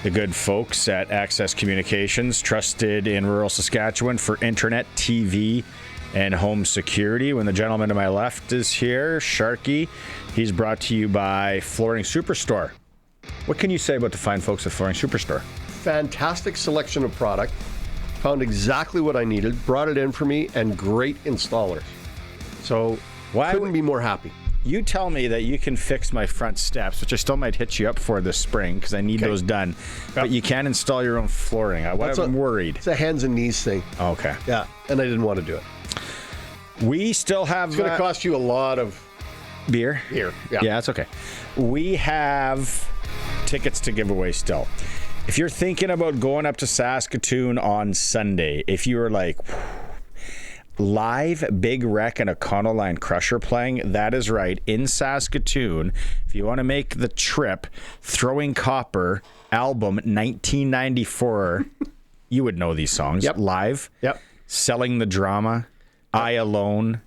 the good folks at Access Communications, trusted in rural Saskatchewan for internet, TV, and home security. When the gentleman to my left is here, Sharky, he's brought to you by Flooring Superstore. What can you say about the fine folks at Flooring Superstore? Fantastic selection of product. Found exactly what I needed, brought it in for me, and great installers. So couldn't be more happy. You tell me that you can fix my front steps, which I still might hit you up for this spring because I need those done. But you can't install your own flooring. I'm worried. It's a hands and knees thing. Okay. Yeah, and I didn't want to do it. We still have... It's going to cost you a lot of... Beer? Yeah, that's okay. We have tickets to give away still. If you're thinking about going up to Saskatoon on Sunday, if you were like... Live Big Wreck and Econoline Crusher playing. That is right. In Saskatoon, if you want to make the trip, Throwing Copper album 1994. You would know these songs. Yep. Live. Yep. Selling the Drama. I Alone.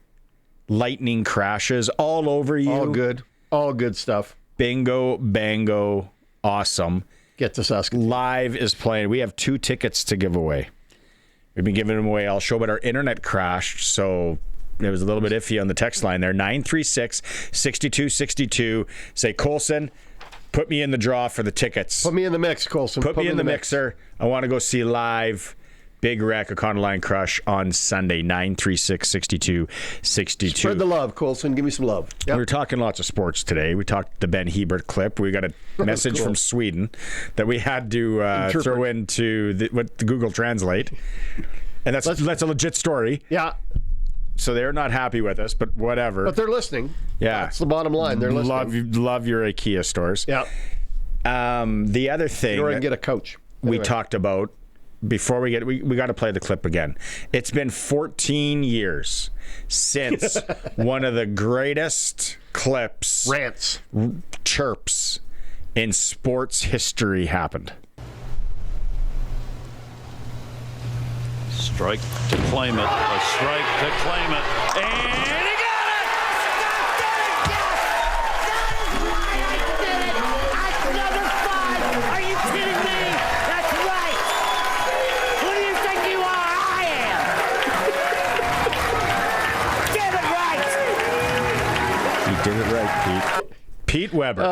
Lightning Crashes. All Over You. All good. All good stuff. Bingo, bango. Awesome. Get to Saskatoon. Live is playing. We have 2 tickets to give away. We've been giving them away all show, but our internet crashed, so it was a little bit iffy on the text line there. 936-6262. Say, Colson, Put me in the draw for the tickets. Put me in the mix, Colson. Put me in the mixer. I want to go see live Big Wreck, Econoline Crush on Sunday, 936-6262. Spread the love, Colson. Give me some love. Yep. We were talking lots of sports today. We talked the Ben Hebert clip. We got a message from Sweden that we had to throw into the Google Translate. And that's a legit story. Yeah. So they're not happy with us, but whatever. But they're listening. Yeah. That's the bottom line. They're listening. Love your IKEA stores. Yeah. The other thing or I can get a coach. We talked about before we got to play the clip again. It's been 14 years since one of the greatest clips, rants, chirps in sports history happened. Strike to claim it. A strike to claim it. And he got it! That's number 5. Are you kidding me? That's right. Who do you think you are? I am. Get it right. You did it right, Pete. Pete Weber,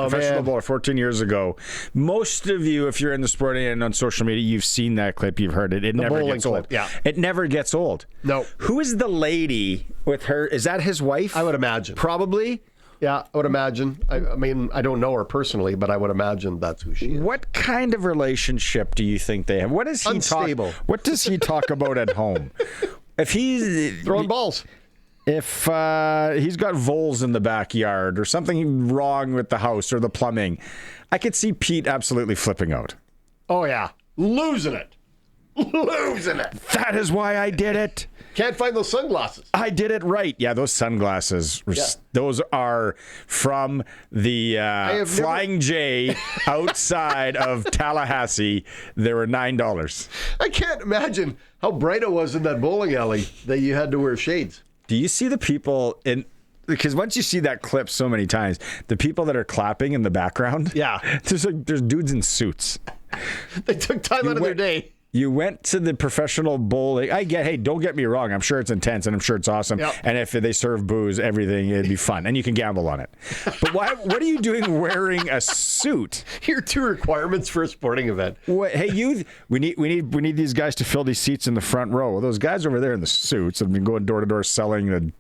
professional bowler, 14 years ago. Most of you, if you're in the sport and on social media, you've seen that clip, you've heard it. It never gets old. Yeah. It never gets old. No. Who is the lady with her? Is that his wife? I would imagine. Probably. Yeah, I would imagine. I mean, I don't know her personally, but I would imagine that's who she is. What kind of relationship do you think they have? What does he Unstable. What does he talk about at home? If he's throwing balls. If he's got voles in the backyard or something wrong with the house or the plumbing, I could see Pete absolutely flipping out. Oh, yeah. Losing it. Losing it. That is why I did it. Can't find those sunglasses. I did it right. Yeah, those sunglasses, those are from the Flying J outside of Tallahassee. They were $9. I can't imagine how bright it was in that bowling alley that you had to wear shades. Do you see the people in? Because once you see that clip so many times, the people that are clapping in the background, there's dudes in suits. They took time out of their day. You went to the professional bowling. Hey, don't get me wrong. I'm sure it's intense and I'm sure it's awesome. Yep. And if they serve booze, everything, it'd be fun. And you can gamble on it. But what are you doing wearing a suit? Here are 2 requirements for a sporting event. Hey, we need these guys to fill these seats in the front row. Well, those guys over there in the suits have been going door to door selling the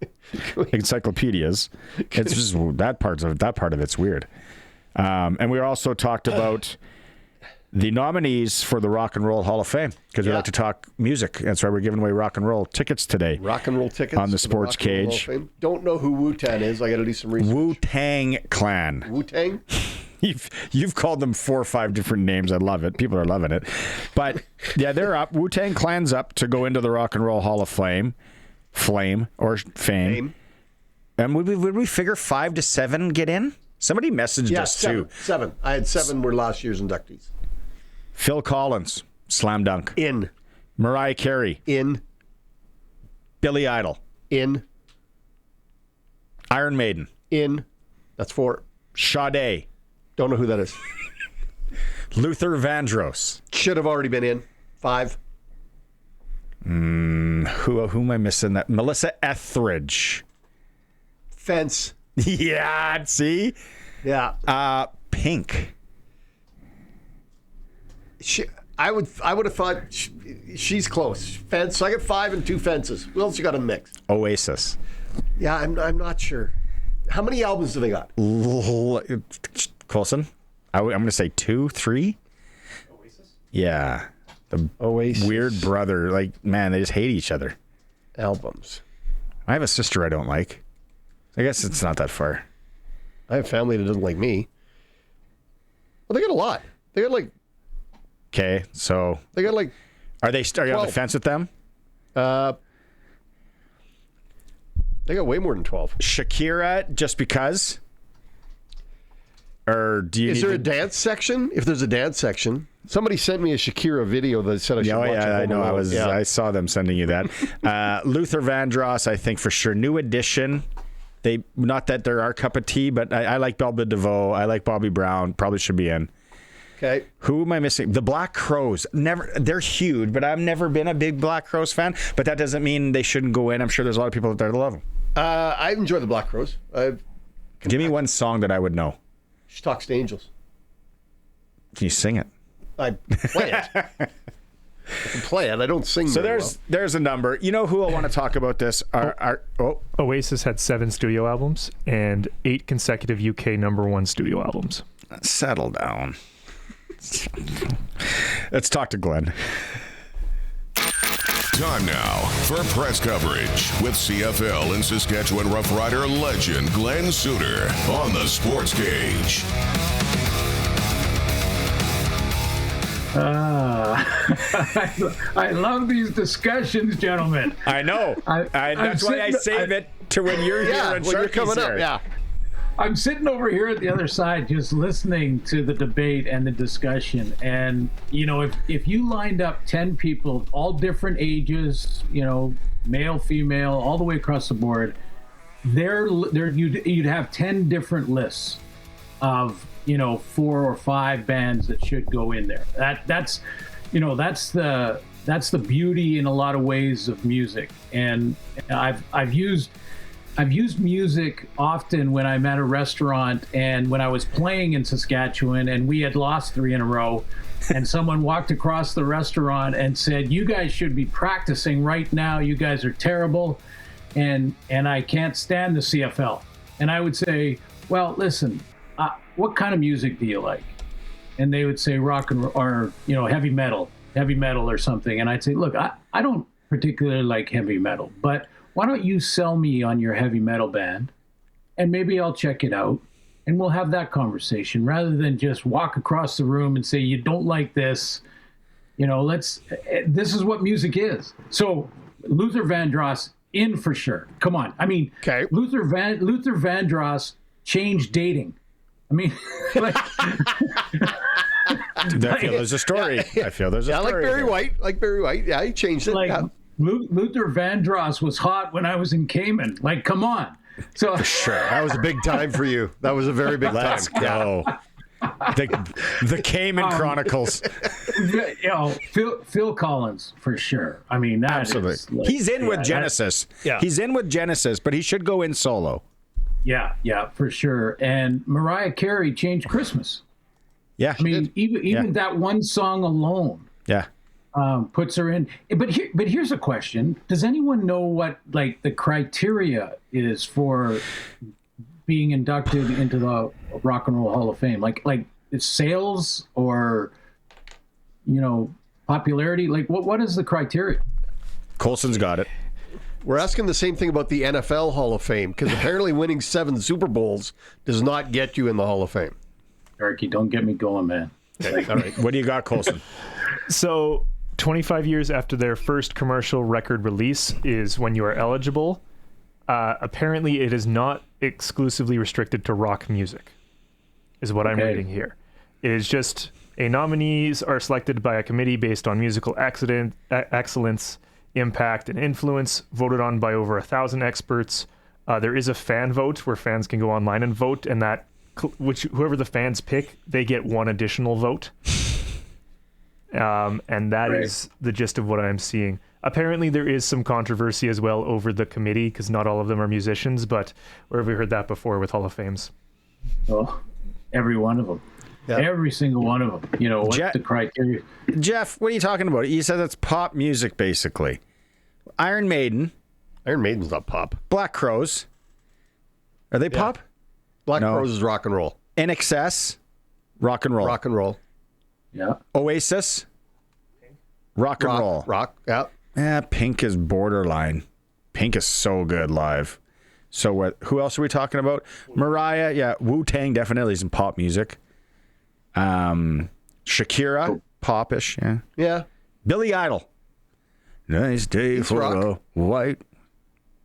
encyclopedias. It's just that part of it's weird. And we also talked about the nominees for the Rock and Roll Hall of Fame, because we like to talk music. That's why we're giving away rock and roll tickets today. Rock and roll tickets on the Sports Cage. Don't know who Wu-Tang is. I got to do some research. Wu-Tang Clan. Wu-Tang? You've called them 4 or 5 different names. I love it. People are loving it. But yeah, they're up. Wu-Tang Clan's up to go into the Rock and Roll Hall of Fame. Fame. And would we figure 5 to 7 get in? Somebody messaged us too. 7. I had 7 were last year's inductees. Phil Collins, slam dunk. In. Mariah Carey. In. Billy Idol. In. Iron Maiden. In. That's 4. Sade. Don't know who that is. Luther Vandross. Should have already been in. 5. Who am I missing? That Melissa Etheridge. Fence. Yeah, see? Yeah. Pink. I would have thought she's close. Fence. So I got 5 and 2 fences. Who else you got in the mix? Oasis. Yeah, I'm not sure. How many albums do they got? Coulson? I'm going to say 2, 3. Oasis? Yeah. The Oasis. Weird brother. Like, man, they just hate each other. Albums. I have a sister I don't like. I guess it's not that far. I have family that doesn't like me. Well, they got a lot. They got like... Okay, so... They got like... Are you on the fence with them? They got way more than 12. Shakira, just because? Or do you? Is there a dance section? If there's a dance section, somebody sent me a Shakira video that said I should watch it. Yeah, I know. I saw them sending you that. Luther Vandross, I think for sure. New Edition. Not that they're our cup of tea, but I like Belba DeVoe. I like Bobby Brown. Probably should be in. Okay. Who am I missing? The Black Crowes. They're huge, but I've never been a big Black Crowes fan. But that doesn't mean they shouldn't go in. I'm sure there's a lot of people out there that love them. I enjoy the Black Crowes. Give me one song that I would know. She Talks to Angels. Can you sing it? I play it. I can play it. I don't sing. So very there's a number. You know who I want to talk about this? Oasis had 7 studio albums and 8 consecutive UK #1 studio albums. Settle down. Let's talk to Glenn. Time now for press coverage with CFL and Saskatchewan Roughrider legend Glen Suitor on the SportsCage. I love these discussions, gentlemen. I know. That's why I save it to when you're here and when you're coming here. up. Yeah. I'm sitting over here at the other side just listening to the debate and the discussion. And, you know, if you lined up 10 people, all different ages, you know, male, female, all the way across the board, you'd have 10 different lists of, you know, 4 or 5 bands that should go in there. That's the beauty in a lot of ways of music. And I've used music often when I'm at a restaurant and when I was playing in Saskatchewan and we had lost 3 in a row and someone walked across the restaurant and said, "You guys should be practicing right now. You guys are terrible. And I can't stand the CFL." And I would say, "Well, listen, what kind of music do you like?" And they would say rock and or, you know, heavy metal or something. And I'd say, "Look, I don't particularly like heavy metal, but why don't you sell me on your heavy metal band and maybe I'll check it out and we'll have that conversation rather than just walk across the room and say, you don't like this, you know, this is what music is." So Luther Vandross in for sure. Come on. I mean, okay. Luther Vandross changed dating. I mean, like, I feel there's a story. I feel there's a story. Like Barry White. Yeah, he changed it. Like, yeah. Luther Vandross was hot when I was in Cayman. Like, come on. So For sure. That was a big time for you. That was a very big Let's time. go. The Cayman Chronicles. You know, Phil Collins for sure. I mean, that Absolutely. is like, He's in with Genesis. Yeah. He's in with Genesis, but he should go in solo. Yeah, for sure. And Mariah Carey changed Christmas. Yeah. I mean, even that one song alone. Yeah. Puts her in. But here's a question: does anyone know what like the criteria is for being inducted into the Rock and Roll Hall of Fame? Like it's sales or, you know, popularity? Like what is the criteria? Colson's got it. We're asking the same thing about the NFL Hall of Fame because apparently winning 7 Super Bowls does not get you in the Hall of Fame. Sharky, don't get me going, man. Okay, all right. What do you got, Colson? So 25 years after their first commercial record release is when you are eligible. Apparently, it is not exclusively restricted to rock music, is what I'm reading here. It is just nominees are selected by a committee based on musical excellence, impact, and influence, voted on by over 1,000 experts. There is a fan vote where fans can go online and vote, and that whoever the fans pick, they get one additional vote. And that is the gist of what I'm seeing. Apparently, there is some controversy as well over the committee because not all of them are musicians, but where have we heard that before with Hall of Fames? Oh, every one of them. Yeah. Every single one of them. You know, what's the criteria? Jeff, what are you talking about? You said it's pop music, basically. Iron Maiden. Iron Maiden's not pop. Black Crowes. Are they pop? Black Crowes is rock and roll. NXS. Rock and roll. Rock and roll. Yeah. Oasis. Rock and roll. Rock, yeah. Yeah, Pink is borderline. Pink is so good live. So what? Who else are we talking about? Mariah, yeah. Wu-Tang definitely is in pop music. Shakira, popish, yeah. Yeah. Billy Idol. Nice day for a white.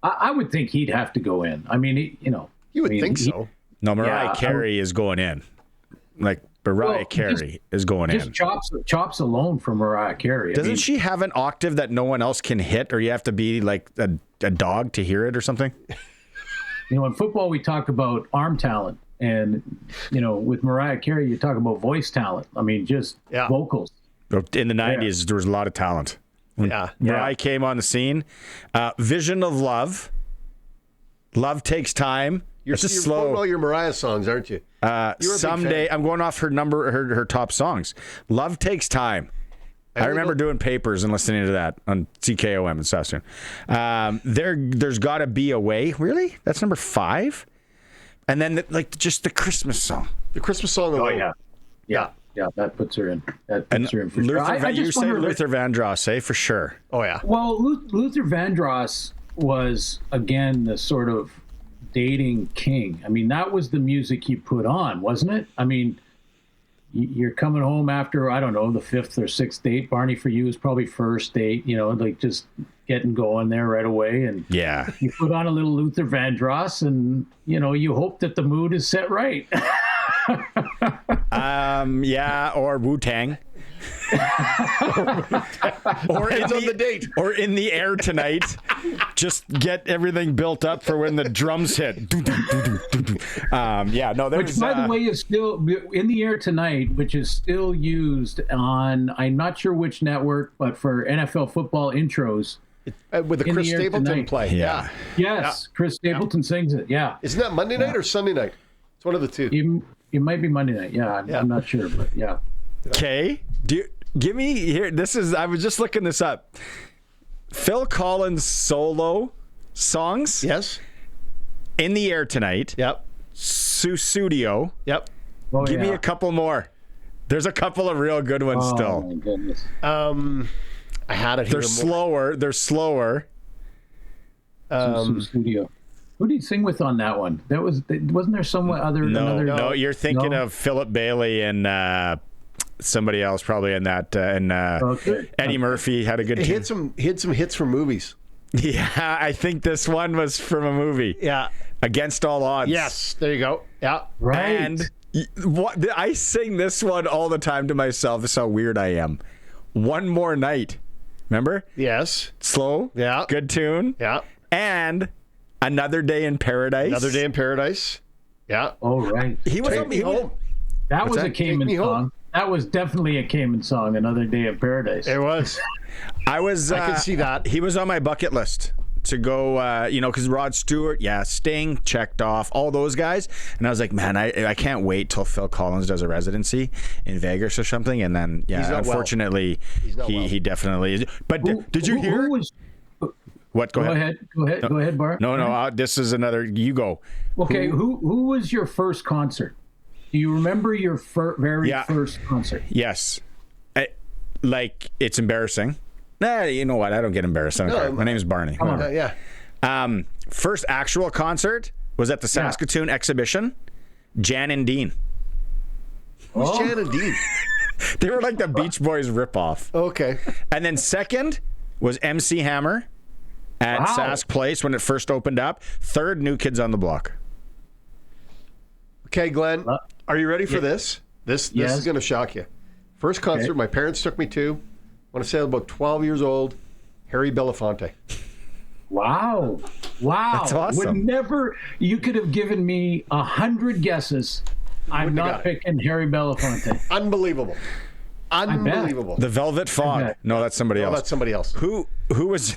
I would think he'd have to go in. I mean, You would think so. No, Mariah Carey is going in. Like, Mariah Carey is going in. Chops alone for Mariah Carey. Doesn't she have an octave that no one else can hit, or you have to be like a dog to hear it or something? You know, in football, we talk about arm talent. And, you know, with Mariah Carey, you talk about voice talent. I mean, just vocals. In the 90s, there was a lot of talent. Yeah. Mariah came on the scene. Vision of Love. Love Takes Time. You're just quoting slow. all your Mariah songs, aren't you? You're a big Someday, fan. I'm going off her top songs. Love Takes Time. I remember doing papers and listening to that on CKOM in Saskatoon. There's Gotta Be a Way. Really? That's number 5? And then, just the Christmas song. The Christmas song alone. Yeah, that puts her in. That puts her in for Luther, sure. I you just say wonder Luther Vandross, eh? For sure. Oh, yeah. Well, Luther Vandross was, again, the sort of dating king. I mean, that was the music he put on, wasn't it? I mean, you're coming home after, I don't know, the 5th or 6th date. Barney, for you, is probably first date, just getting going there right away. And yeah, you put on a little Luther Vandross and, you hope that the mood is set right. Yeah, or Wu-Tang. Or it's on the date. Or In the Air Tonight. Just get everything built up for when the drums hit. Which, by the way, is still In the Air Tonight, which is still used on, I'm not sure which network, but for NFL football intros. With the Chris Stapleton play. Yeah. Yes, Chris Stapleton sings it. Yeah. Isn't that Monday night or Sunday night? It's one of the two. It might be Monday night. Yeah, I'm not sure, but yeah. Okay. Give me here. I was just looking this up. Phil Collins solo songs. Yes. In the Air Tonight. Yep. Studio. Yep. Oh, Give me a couple more. There's a couple of real good ones still. Oh my goodness. I had it here. They're slower. Studio. Who did he sing with on that one? Wasn't there someone other? No, you're thinking of Philip Bailey and somebody else probably in that. Eddie Murphy had a good. He had some hits from movies. Yeah, I think this one was from a movie. Yeah, Against All Odds. Yes, there you go. Yeah, right. And I sing this one all the time to myself. This is how weird I am. One More Night. Remember? Yes. Slow. Yeah. Good tune. Yeah. And Another Day in Paradise. Another Day in Paradise. Yeah. Oh, right. He was Take Me Home. That was a Take Cayman Me Home. song. That was definitely a Cayman song. Another Day in Paradise. It was. I can see that. He was on my bucket list to go, because Rod Stewart, Sting, checked off, all those guys. And I was like, man, I can't wait till Phil Collins does a residency in Vegas or something. And then, unfortunately, he definitely is. But did you hear? What? Go ahead. Go ahead, Bart. No. This is another. You go. Okay. Who was your first concert? Do you remember your very first concert? Yes. It's embarrassing. Nah, you know what? I don't get embarrassed. My name is Barney. Yeah. First actual concert was at the Saskatoon Exhibition. Jan and Dean. Who's Jan and Dean? They were like the Beach Boys ripoff. Okay. And then second was MC Hammer at Sask Place when it first opened up. Third, New Kids on the Block. Okay, Glenn, are you ready for this? This is going to shock you. First concert my parents took me to, I want to say I was about 12 years old, Harry Belafonte. Wow. That's awesome. You could have given me 100 guesses. I'm not picking Harry Belafonte. Unbelievable. The Velvet Fog. No, that's somebody else. That's somebody else. Who was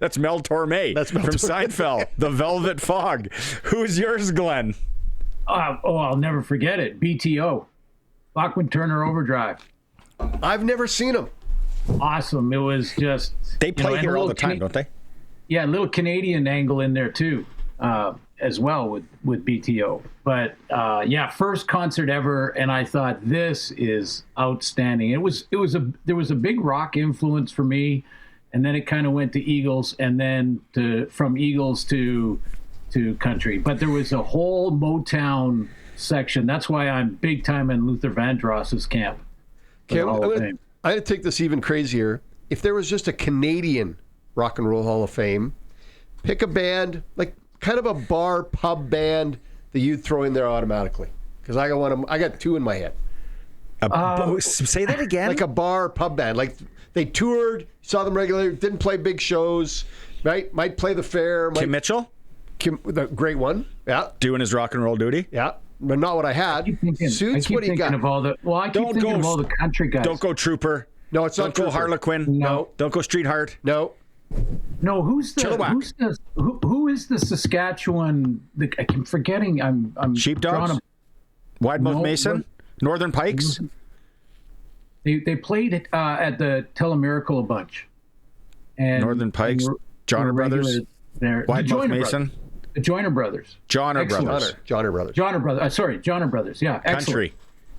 that's Mel Torme. That's Mel from Torme. Seinfeld. The Velvet Fog. Who's yours, Glenn? I'll never forget it. BTO. Bachman Turner Overdrive. I've never seen them. Awesome. It was just... They play here all the time, don't they? Yeah, a little Canadian angle in there too, as well with BTO. But first concert ever, and I thought this is outstanding. There was a big rock influence for me, and then it kind of went to Eagles, and then from Eagles to country. But there was a whole Motown section. That's why I'm big time in Luther Vandross's camp. Okay, I'm going to take this even crazier. If there was just a Canadian Rock and Roll Hall of Fame, pick a band, like kind of a bar pub band that you'd throw in there automatically. Because I got two in my head. Say that again. Like a bar pub band. Like they toured, saw them regularly, didn't play big shows, right? Might play the fair. Kim Mitchell? The great one. Yeah. Doing his rock and roll duty? Yeah. But not what I had. Suits, what do you got? I keep thinking of all the country guys. Don't go Trooper. No, it's not Don't go Trooper. Harlequin. No. Don't go Streetheart. No. No, who is the Saskatchewan? I'm forgetting. I'm Sheepdogs. Widemouth Mason. Northern Pikes. They played at the Telemiracle a bunch. And Northern Pikes. Johnner Brothers. Widemouth Mason. The Joyner Brothers. Johnner Brothers. Johnner Brothers. Johnner Brothers. Yeah, excellent. Country.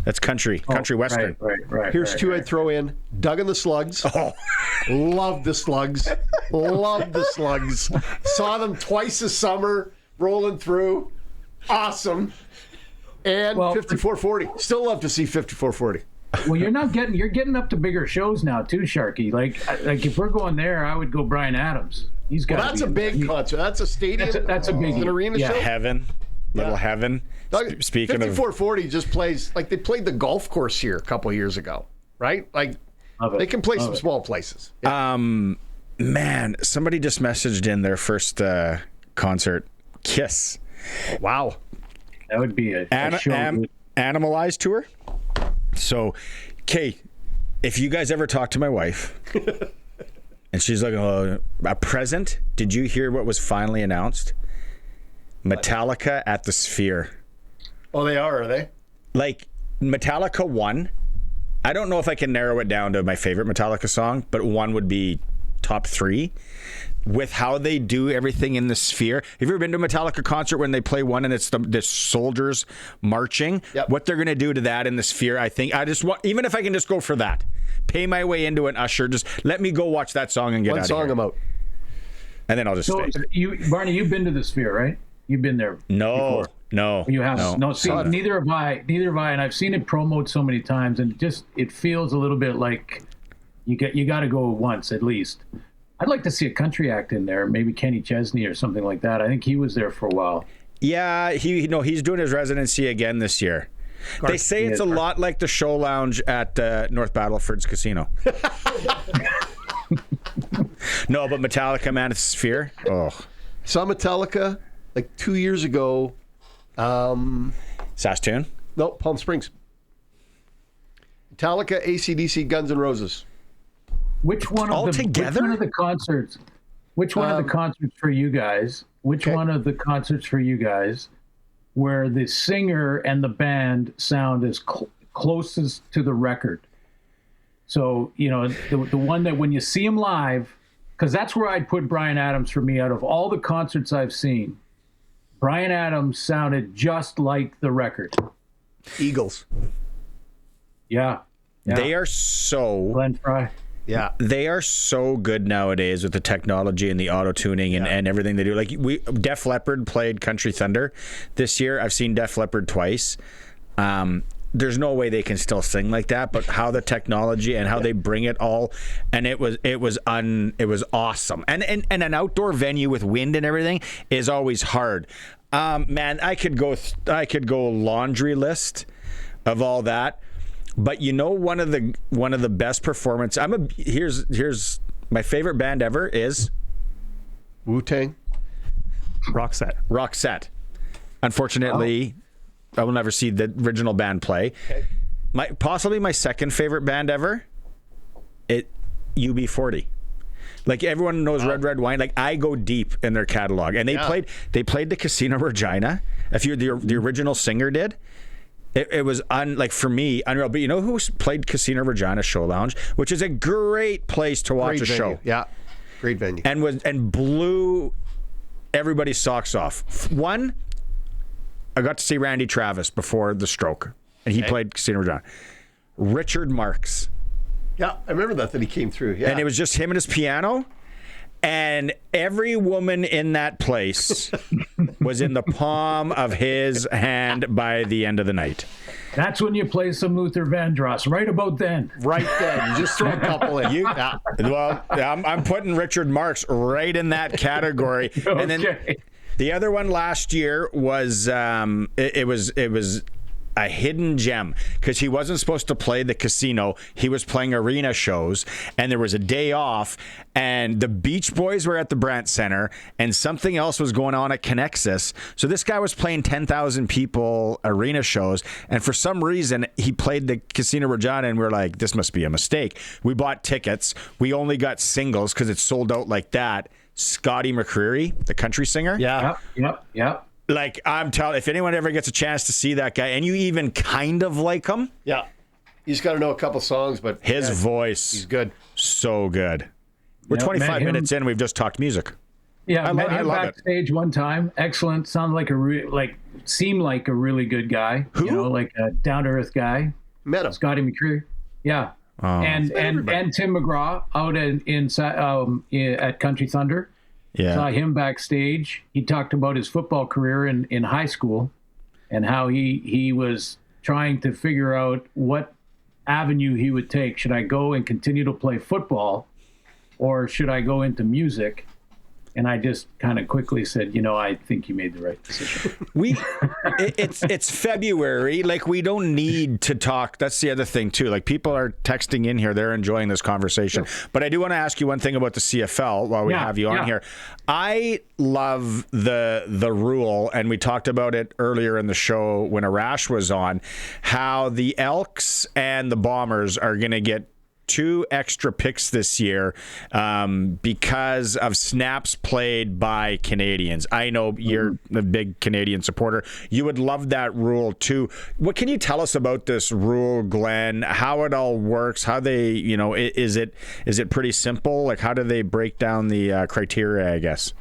That's country. Country Western. Right. Here's two I'd throw in. Doug and the Slugs. Oh. Love the Slugs. Love the Slugs. Saw them twice this summer rolling through. Awesome. And 5440. Still love to see 5440. Well, you're getting up to bigger shows now too, Sharky. Like if we're going there, I would go Bryan Adams. He's got. Well, that's a big concert. That's a stadium. That's a big an arena show. Heaven. Little heaven. Speaking of 5440 just plays like they played the golf course here a couple years ago, right? Like they can play some small places. Yeah. Man, somebody just messaged in their first concert. Kiss. Wow. That would be a show. Animalized tour. So, Kate, if you guys ever talk to my wife and she's like, oh, a present, did you hear what was finally announced? Metallica at the Sphere. Oh, they are they? Like, Metallica 1. I don't know if I can narrow it down to my favorite Metallica song, but 1 would be top 3. With how they do everything in the Sphere. Have you ever been to a Metallica concert when they play 1 and it's the soldiers marching? Yep. What they're going to do to that in the Sphere, I think. I just want, even if I can just go for that, pay my way into an usher, just let me go watch that song and get out of here. One song I'm out. And then I'll just stay. Barney, you've been to the Sphere, right? You've been there. No. Before. You have no. See, neither have I, and I've seen it promoted so many times, and it feels a little bit like you got to go once at least. I'd like to see a country act in there, maybe Kenny Chesney or something like that. I think he was there for a while. Yeah, he's doing his residency again this year. They say it's a lot like the show lounge at North Battleford's casino. No, but Metallica, man, it's Sphere. Oh, saw Metallica like 2 years ago. Saskatoon? No, Palm Springs. Metallica, AC/DC, Guns N' Roses. Which one of the concerts? Which one of the concerts for you guys? One of the concerts for you guys where the singer and the band sound as closest to the record? So, the one that when you see him live, because that's where I'd put Bryan Adams for me out of all the concerts I've seen. Bryan Adams sounded just like the record. Eagles. Yeah. They are so... Glenn Fry. Yeah, they are so good nowadays with the technology and the auto tuning and everything they do. Like Def Leppard played Country Thunder this year. I've seen Def Leppard twice. There's no way they can still sing like that, but how the technology and how they bring it all, and it was awesome. And an outdoor venue with wind and everything is always hard. Man, I could go laundry list of all that. But one of the best performances. Here's my favorite band ever is Wu-Tang. Roxette. Unfortunately, I will never see the original band play. Okay. Possibly my second favorite band ever. UB40. Like everyone knows Red Wine. Like I go deep in their catalog, and they played the Casino Regina. If you the original singer did. It was for me unreal. But you know who played Casino Regina Show Lounge, which is a great place to watch a show. Yeah, great venue. And blew everybody's socks off. One, I got to see Randy Travis before the stroke, and he played Casino Regina. Richard Marx. Yeah, I remember that he came through. Yeah, and it was just him and his piano. And every woman in that place was in the palm of his hand by the end of the night. That's when you play some Luther Vandross, right about then. Right then. You just throw a couple in. Well, I'm putting Richard Marx right in that category. Okay. And then the other one last year was it was a hidden gem because he wasn't supposed to play the casino. He was playing arena shows, and there was a day off, and the Beach Boys were at the Brandt Center, and something else was going on at Connexus. So this guy was playing 10,000 people arena shows, and for some reason, he played the Casino Regina, and we were like, this must be a mistake. We bought tickets. We only got singles because it sold out like that. Scotty McCreery, the country singer. Yeah. Yep. Like, I'm telling, if anyone ever gets a chance to see that guy, and you even kind of like him, Yeah. You just got to know a couple songs, but his voice, he's good. So good. We're Yep, 25 met him- minutes in. We've just talked music. Yeah, I met him love it. backstage one time. Excellent. Sounded like seemed like a really good guy. Who? You know, like a down to earth guy. Met him. Scotty McCreery. Yeah. Oh. And Tim McGraw out at Country Thunder. Yeah. Saw him backstage. He talked about his football career in high school and how he was trying to figure out what avenue he would take. Should I go and continue to play football, or should I go into music? And I just kind of quickly said, I think you made the right decision. It's February. Like, we don't need to talk. That's the other thing too. Like, people are texting in here. They're enjoying this conversation. But I do want to ask you one thing about the CFL while we have you on here. I love the rule, and we talked about it earlier in the show when Arash was on, how the Elks and the Bombers are going to get 2 extra picks this year because of snaps played by Canadians. I know you're a big Canadian supporter. You would love that rule too. What can you tell us about this rule, Glenn? How it all works? How they, is it pretty simple? Like, how do they break down the criteria, I guess?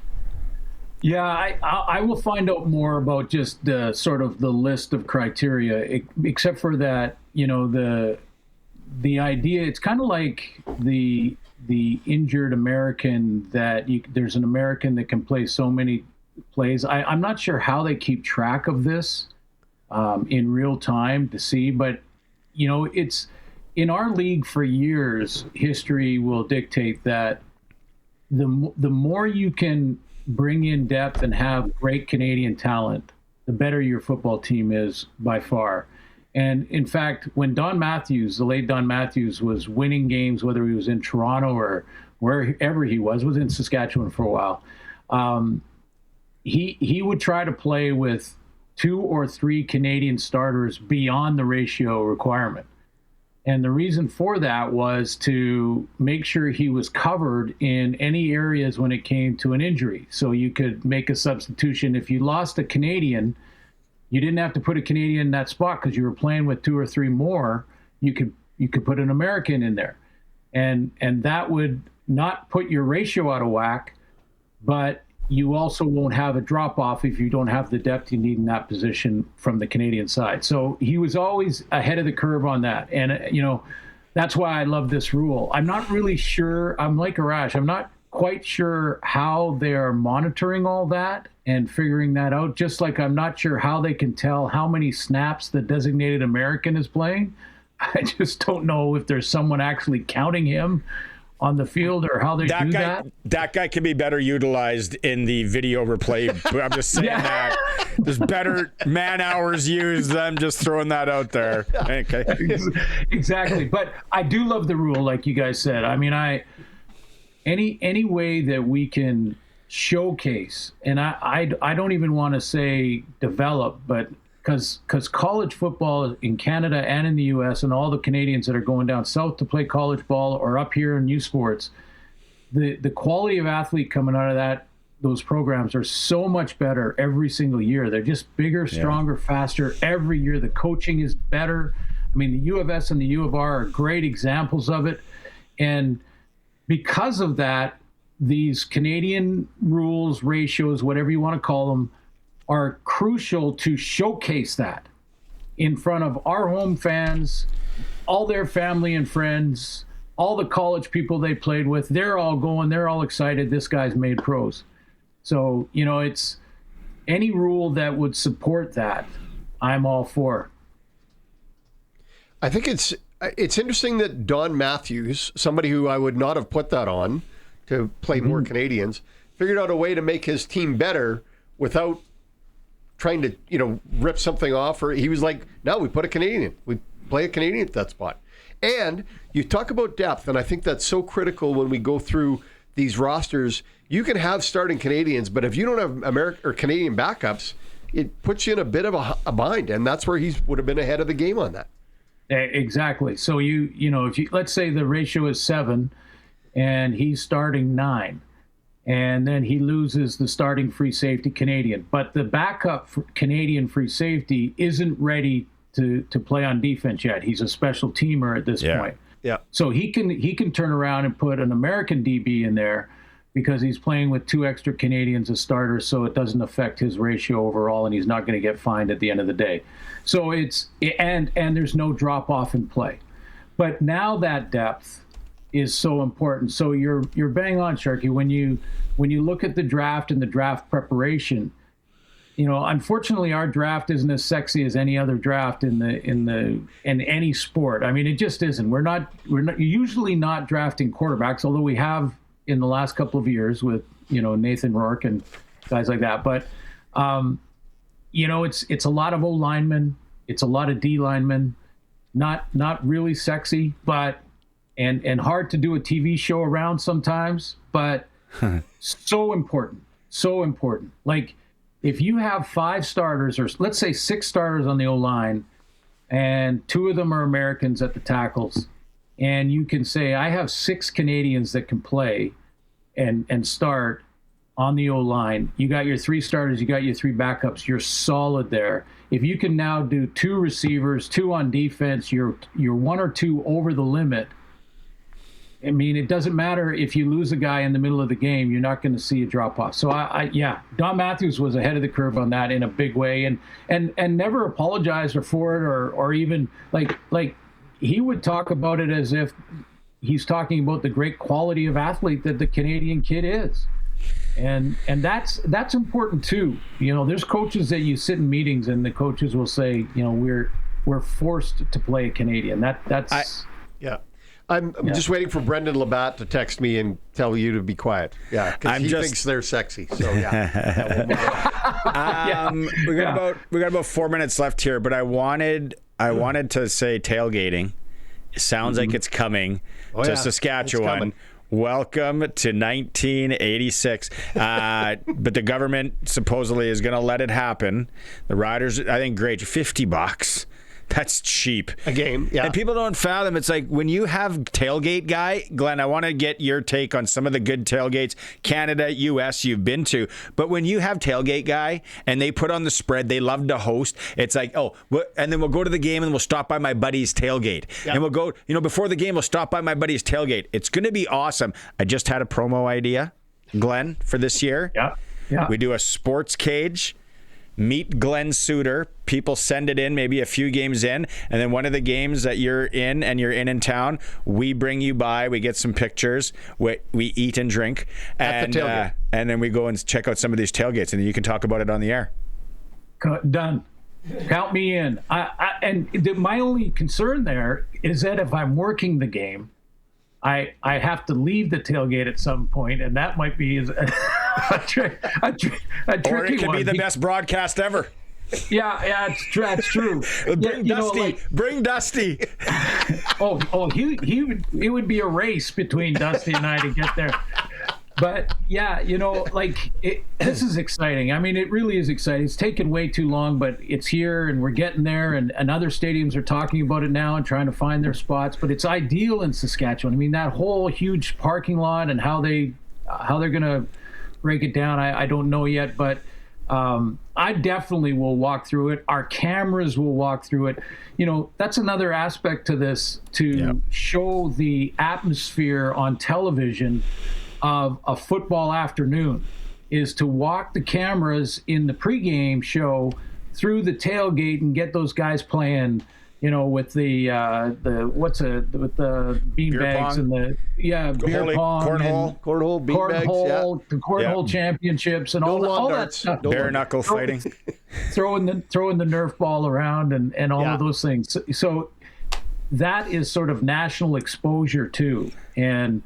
Yeah, I will find out more about just the sort of the list of criteria, except for that, the idea, it's kind of like the injured American that there's an American that can play so many plays. I'm not sure how they keep track of this in real time to see, but it's in our league for years. History will dictate that the more you can bring in depth and have great Canadian talent, the better your football team is by far. And in fact, when Don Matthews, the late Don Matthews, was winning games, whether he was in Toronto or wherever he was in Saskatchewan for a while, he would try to play with 2 or 3 Canadian starters beyond the ratio requirement. And the reason for that was to make sure he was covered in any areas when it came to an injury. So you could make a substitution. If you lost a Canadian, you didn't have to put a Canadian in that spot because you were playing with 2 or 3 more. You could put an American in there, and that would not put your ratio out of whack, but you also won't have a drop off if you don't have the depth you need in that position from the Canadian side. So he was always ahead of the curve on that, and that's why I love this rule. I'm not really sure. I'm like Arash. I'm not quite sure how they're monitoring all that and figuring that out, just like I'm not sure how they can tell how many snaps the designated American is playing. I just don't know if there's someone actually counting him on the field or how they do that. That guy can be better utilized in the video replay. I'm just saying that. There's better man hours used. I'm just throwing that out there. Okay. Exactly. But I do love the rule, like you guys said. I mean, any way that we can showcase, and I don't even want to say develop, but because college football in Canada and in the U.S. and all the Canadians that are going down south to play college ball or up here in U Sports, the quality of athlete coming out of those programs are so much better every single year. They're just bigger, stronger, faster every year. The coaching is better. I mean, the U of S and the U of R are great examples of it, and because of that, these Canadian rules, ratios, whatever you want to call them, are crucial to showcase that in front of our home fans, all their family and friends, all the college people they played with. They're all going, they're all excited. This guy's made pros. So, it's any rule that would support that, I'm all for. I think it's interesting that Don Matthews, somebody who I would not have put that on to play more Canadians, figured out a way to make his team better without trying to, rip something off, or he was like, no, we put a Canadian. We play a Canadian at that spot. And you talk about depth, and I think that's so critical when we go through these rosters. You can have starting Canadians, but if you don't have American or Canadian backups, it puts you in a bit of a bind, and that's where he would have been ahead of the game on that. Exactly. So if you let's say the ratio is 7, and he's starting 9, and then he loses the starting free safety Canadian, but the backup Canadian free safety isn't ready to play on defense yet. He's a special teamer at this point. Yeah. So he can turn around and put an American DB in there because he's playing with 2 extra Canadians as starters, so it doesn't affect his ratio overall, and he's not going to get fined at the end of the day. So and there's no drop off in play. But now that depth is so important. So you're bang on, Sharky, when you look at the draft and the draft preparation. Unfortunately, our draft isn't as sexy as any other draft in any sport. I mean, it just isn't. We're usually not drafting quarterbacks, although we have in the last couple of years with Nathan Rourke and guys like that. But it's a lot of O linemen, it's a lot of D linemen, not really sexy, but and hard to do a TV show around sometimes, but so important. Like, if you have 5 starters, or let's say 6 starters on the O-line, and 2 of them are Americans at the tackles, and you can say, I have 6 Canadians that can play and start on the O-line. You got your 3 starters, you got your 3 backups, you're solid there. If you can now do 2 receivers, 2 on defense, you're 1 or 2 over the limit. I mean, it doesn't matter if you lose a guy in the middle of the game, you're not going to see a drop off. So Don Matthews was ahead of the curve on that in a big way, and never apologized for it, or even like he would talk about it as if he's talking about the great quality of athlete that the Canadian kid is. And that's important too. There's coaches that you sit in meetings and the coaches will say, we're forced to play a Canadian. Yeah. I'm just waiting for Brendan Labatt to text me and tell you to be quiet. Yeah, because he thinks they're sexy. So we got about 4 minutes left here, but I wanted to say tailgating. It sounds like it's coming to Saskatchewan. Welcome to 1986. But the government supposedly is going to let it happen. The riders, I think, great, $50. That's cheap. A game, yeah. And people don't fathom. It's like when you have tailgate guy, Glenn, I want to get your take on some of the good tailgates, Canada, US, you've been to. But when you have tailgate guy and they put on the spread, they love to host. It's like, and then we'll go to the game and we'll stop by my buddy's tailgate. Yeah. And we'll go, before the game, we'll stop by my buddy's tailgate. It's going to be awesome. I just had a promo idea, Glenn, for this year. Yeah. We do a SportsCage. Meet Glen Suitor. People send it in, maybe a few games in, and then one of the games that you're in town, we bring you by. We get some pictures. We eat and drink, at the tailgate, and then we go and check out some of these tailgates, and then you can talk about it on the air. Done. Count me in. My only concern there is that if I'm working the game, I have to leave the tailgate at some point, and that might be a tricky one. Or it could be the best broadcast ever. Yeah, that's true. Bring Dusty. It would be a race between Dusty and I to get there. But yeah, this is exciting. I mean, it really is exciting. It's taken way too long, but it's here and we're getting there. And other stadiums are talking about it now and trying to find their spots. But it's ideal in Saskatchewan. I mean, that whole huge parking lot and how they're going to break it down, I don't know yet. But I definitely will walk through it. Our cameras will walk through it. That's another aspect to this, to show the atmosphere on television of a football afternoon, is to walk the cameras in the pregame show through the tailgate and get those guys playing, with the bean bags and the beer pong, cornhole, bean bags, the cornhole championships and all that stuff. Bare knuckle fighting, throwing the Nerf ball around and all of those things. So that is sort of national exposure too, and.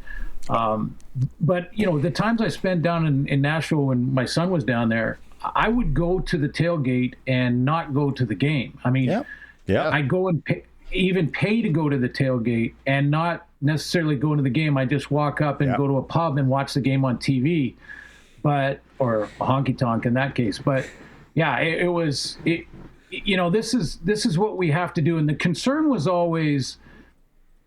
But the times I spent down in Nashville when my son was down there, I would go to the tailgate and not go to the game. I mean, I'd go and even pay to go to the tailgate and not necessarily go to the game. I just walk up and go to a pub and watch the game on TV, or a honky tonk in that case. But yeah, it was. This is what we have to do. And the concern was always,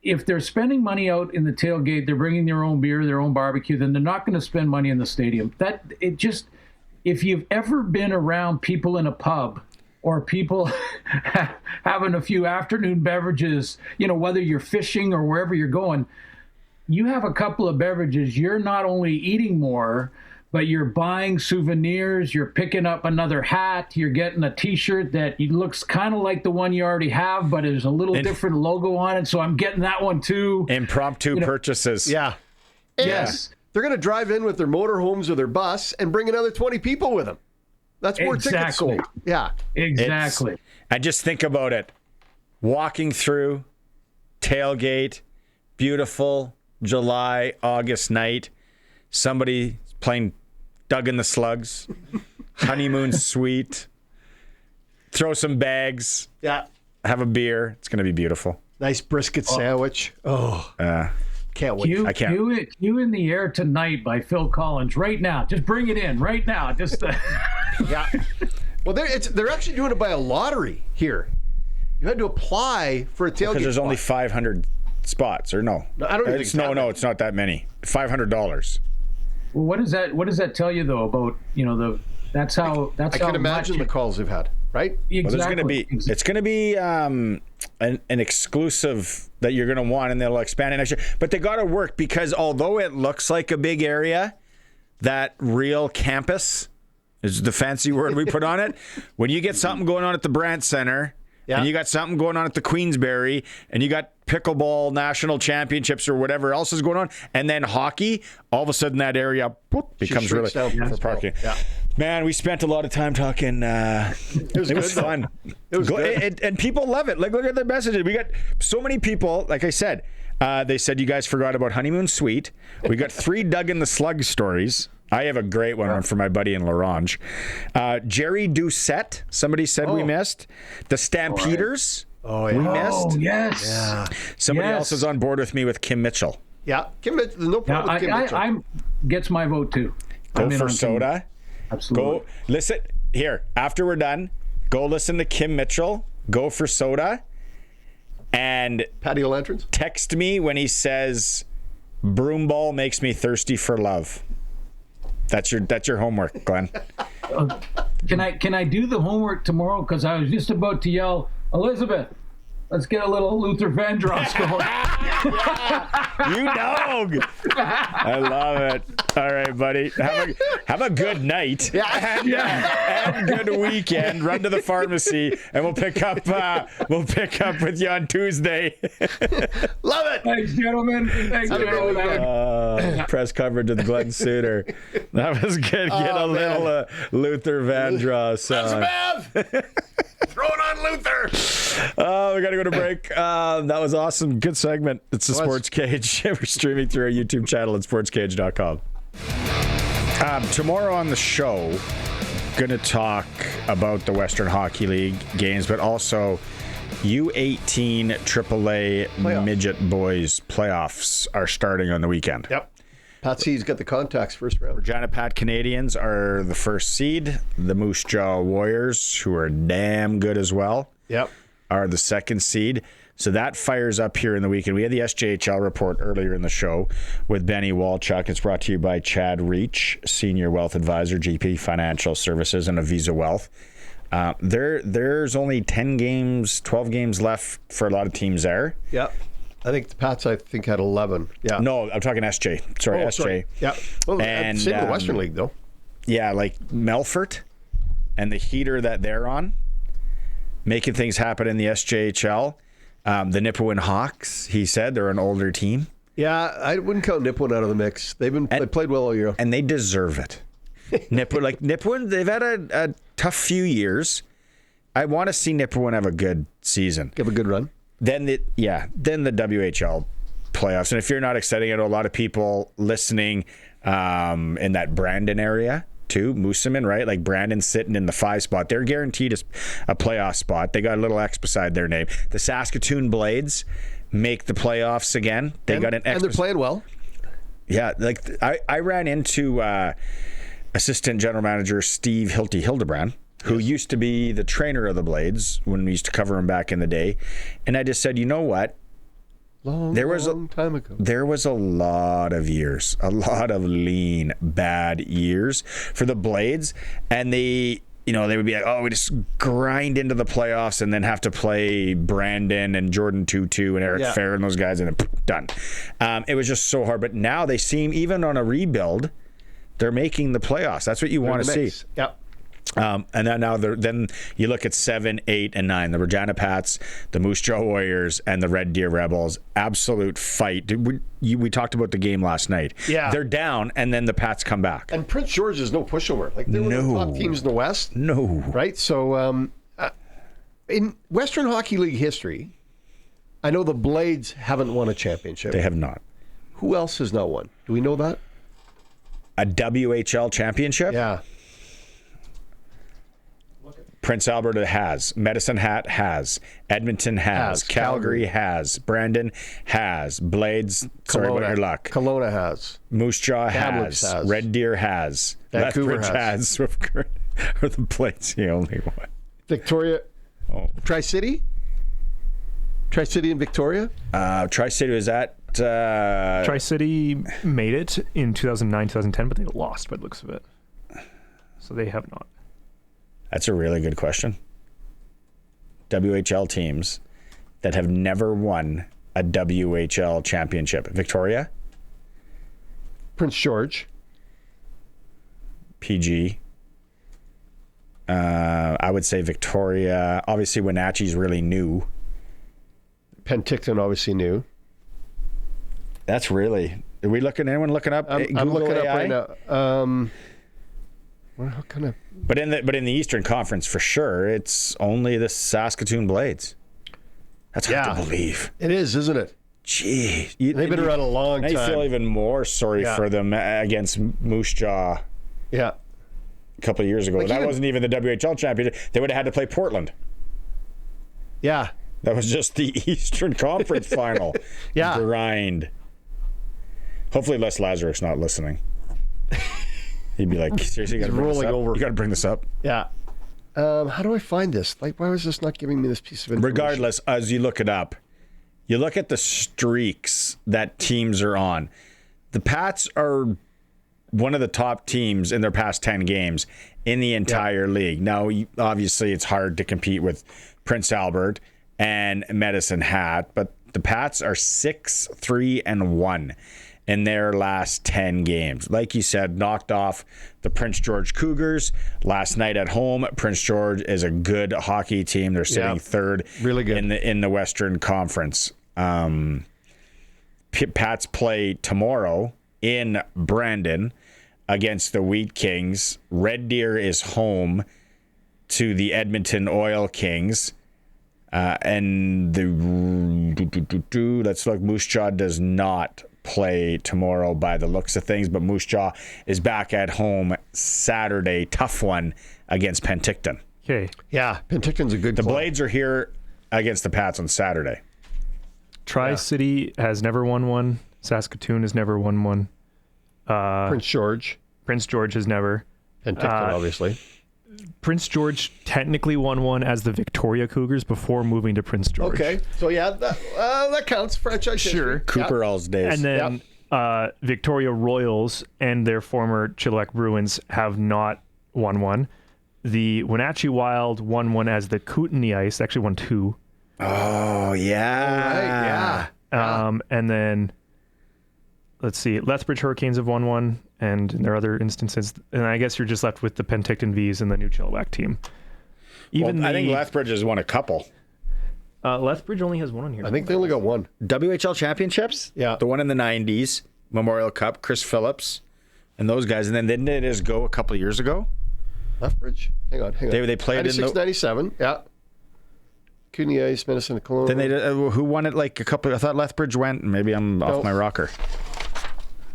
if they're spending money out in the tailgate, they're bringing their own beer, their own barbecue, then they're not going to spend money in the stadium. If you've ever been around people in a pub or people having a few afternoon beverages, whether you're fishing or wherever you're going, you have a couple of beverages, you're not only eating more, but you're buying souvenirs, you're picking up another hat, you're getting a T-shirt that looks kind of like the one you already have, but there's a little different logo on it, so I'm getting that one too. Impromptu purchases. Yeah. Yes. They're going to drive in with their motorhomes or their bus and bring another 20 people with them. That's more tickets sold. Yeah. Exactly. And just think about it. Walking through, tailgate, beautiful July, August night, somebody playing Doug and the Slugs, honeymoon suite, throw some bags, have a beer. It's going to be beautiful. Nice brisket sandwich. Can't wait. I can't. You in the Air Tonight by Phil Collins right now. Just bring it in right now. Just yeah. Well, they're actually doing it by a lottery here. You had to apply for a tailgate. Because there's only 500 spots, or no? I don't think it's it's not that many. $500. Well, what does that tell you though about that's how I can imagine the calls they've had, right? Exactly. Well, it's going to be an exclusive that you're going to want, and they'll expand it next year. But they got to work, because although it looks like a big area, that real campus is the fancy word we put on it. When you get something going on at the Brandt Center, and you got something going on at the Queensberry, and you got pickleball national championships or whatever else is going on, and then hockey, all of a sudden that area becomes really for parking. Yeah. Man, we spent a lot of time talking. It was fun. It was good. And people love it. Like, look at the messages. We got so many people. Like I said, they said you guys forgot about Honeymoon Suite. We got 3 Doug and the Slug stories. I have a great one for my buddy in Larange. Jerry Doucette, somebody said we missed. The Stampeders, we missed. Oh, yes. Yeah. Somebody else is on board with me with Kim Mitchell. Yeah, Kim Mitchell. No problem with Kim Mitchell. I gets my vote too. Go for soda. Absolutely. Go listen. Here, after we're done, go listen to Kim Mitchell. Go for soda. And patio lanterns. Text me when he says, "Broomball makes me thirsty for love." That's your homework, Glenn. Can I do the homework tomorrow? Because I was just about to yell, Elizabeth, let's get a little Luther Vandross going. You dog. I love it. All right, buddy. Have a good night. And good weekend. Run to the pharmacy, and we'll pick up with you on Tuesday. Love it. Thanks, gentlemen. Thanks, gentlemen. Press coverage of the Glen Suitor. That was good. Get a little Luther Vandross. Throw it on Luther. Oh, we got to go to break. That was awesome. Good segment. It's the Sports Cage. We're streaming through our YouTube channel at sportscage.com. Tomorrow on the show, going to talk about the Western Hockey League games, but also U18 AAA Midget Boys playoffs are starting on the weekend. Yep. Pat C's got the contacts first round. Regina Pat Canadians are the first seed. The Moose Jaw Warriors, who are damn good as well, are the second seed. So that fires up here in the weekend. We had the SJHL report earlier in the show with Benny Walchuk. It's brought to you by Chad Reach, Senior Wealth Advisor, GP Financial Services, and Avisa Wealth. There's only 10 games, 12 games left for a lot of teams there. Yep. I think the Pats, had 11. Yeah. No, I'm talking SJ. Sorry, SJ. Sorry. Yeah. Well, and same in the Western League, though. Yeah, like Melfort and the heater that they're on, making things happen in the SJHL. The Nipawin Hawks, he said, they're an older team. Yeah, I wouldn't count Nipawin out of the mix. They played well all year. And they deserve it. Nipawin, they've had a tough few years. I want to see Nipawin have a good season. Give a good run. Then the WHL playoffs. And if you're not excited, I know a lot of people listening in that Brandon area too. Mooseman, right? Like Brandon's sitting in the 5 spot. They're guaranteed a playoff spot. They got a little X beside their name. The Saskatoon Blades make the playoffs again. They got an X. And they're playing well. Yeah, like I ran into assistant general manager Steve Hildebrand, who used to be the trainer of the Blades when we used to cover him back in the day. And I just said, you know what? Long time ago. There was a lot of years, a lot of lean, bad years for the Blades. And they would be like, oh, we just grind into the playoffs and then have to play Brandon and Jordan Tutu and Eric Fair and those guys, and then done. It was just so hard. But now they seem, even on a rebuild, they're making the playoffs. That's what you want to see. Yep. And then you look at 7, 8, and 9. The Regina Pats, the Moose Jaw Warriors, and the Red Deer Rebels. Absolute fight. We talked about the game last night. Yeah. They're down, and then the Pats come back. And Prince George is no pushover. Like, they're one of the top teams in the West. No. Right? So, in Western Hockey League history, I know the Blades haven't won a championship. They have not. Who else has not won? Do we know that? A WHL championship? Yeah. Prince Alberta has. Medicine Hat has. Edmonton has. Calgary has. Brandon has. Blades, sorry about your luck. Kelowna has. Moose Jaw has. Red Deer has. Vancouver Lethbridge has. Swift Current. Or the Blades the only one. Victoria. Oh. Tri-City? Tri-City and Victoria? Tri-City was at... Tri-City made it in 2009, 2010, but they lost by the looks of it. So they have not. That's a really good question. WHL teams that have never won a WHL championship. Victoria? Prince George. PG. I would say Victoria. Obviously, Wenatchee's really new. Penticton obviously new. That's really... Are we looking? Anyone looking up? I'm looking up right now. How can I... But in the Eastern Conference, for sure, it's only the Saskatoon Blades. That's hard to believe. It is, isn't it? Gee. They've been around a long time. I feel even more sorry for them against Moose Jaw. Yeah. A couple of years ago. That wasn't even the WHL championship. They would have had to play Portland. Yeah. That was just the Eastern Conference final. Yeah. Grind. Hopefully Les Lazaruk's not listening. He'd be like, seriously, you got to bring this up. Yeah. How do I find this? Like, why was this not giving me this piece of information? Regardless, as you look it up, you look at the streaks that teams are on. The Pats are one of the top teams in their past 10 games in the entire league. Now, obviously, it's hard to compete with Prince Albert and Medicine Hat, but the Pats are 6-3-1 in their last 10 games. Like you said, knocked off the Prince George Cougars last night at home. Prince George is a good hockey team. They're sitting third, really good in the Western Conference. Pats play tomorrow in Brandon against the Wheat Kings. Red Deer is home to the Edmonton Oil Kings. And let's look. Moose Jaw does not play tomorrow by the looks of things, but Moose Jaw is back at home Saturday. Tough one against Penticton. Okay. Yeah, Penticton's a good The club. Blades are here against the Pats on Saturday. Tri-City has never won one. Saskatoon has never won one. Prince George has never. Penticton, obviously. Prince George technically won one as the Victoria Cougars before moving to Prince George. Okay, so that counts. Franchise history. Cooper All's days. And then Victoria Royals and their former Chilliwack Bruins have not won one. The Wenatchee Wild won one as the Kootenay Ice, actually won two. Oh, yeah. All right, and then, let's see, Lethbridge Hurricanes have won one, and in their other instances, and I guess you're just left with the Penticton Vs and the new Chilliwack team. I think Lethbridge has won a couple. Lethbridge only has one on here. I think they only got one. WHL championships? Yeah. The one in the 90s, Memorial Cup, Chris Phillips, and those guys. And then didn't they just go a couple of years ago? Lethbridge? Hang on. They played 96, in the... 97, yeah. Kootenay Ice, Medicine, Kelowna. Then they who won it like a couple... I thought Lethbridge went. Maybe I'm off my rocker.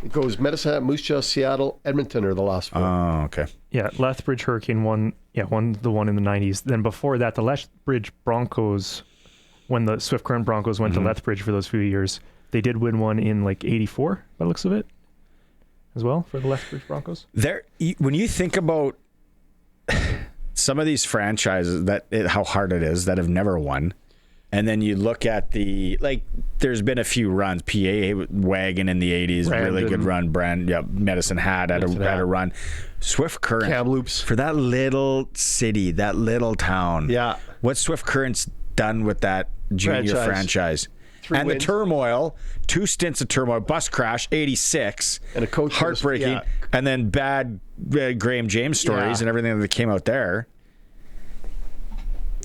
It goes Medicine Hat, Moose Jaw, Seattle, Edmonton are the last 4. Oh, okay. Yeah, Lethbridge Hurricane won the one in the 90s. Then before that, the Lethbridge Broncos, when the Swift Current Broncos went to Lethbridge for those few years, they did win one in like 84, by the looks of it, as well, for the Lethbridge Broncos. When you think about some of these franchises, how hard it is that have never won, and then you look at there's been a few runs. PA Wagon in the 80s, really good run. Medicine Hat had a run. Swift Current. Kamloops. For that little city, that little town. Yeah. What Swift Current's done with that junior franchise. 3 and wins. The turmoil, 2 stints of turmoil, bus crash, 86. And a coach. Heartbreaking. And then bad Graham James stories and everything that came out there.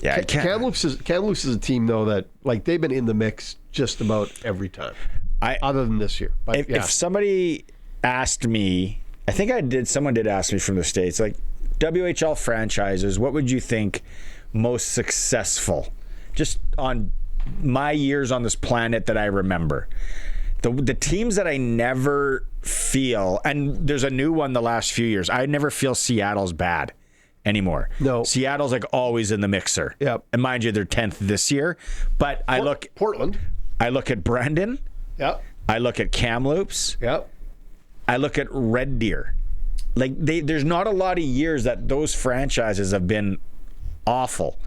Yeah, Kamloops is a team, though, that they've been in the mix just about every time, other than this year. But, if somebody asked me, I think someone did ask me from the States, WHL franchises, what would you think most successful? Just on my years on this planet that I remember. The teams that I never feel, and there's a new one the last few years, I never feel Seattle's bad anymore. No. Seattle's always in the mixer. Yep. And mind you, they're 10th this year. But Portland. I look at Brandon. Yep. I look at Kamloops. Yep. I look at Red Deer. There's not a lot of years that those franchises have been awful.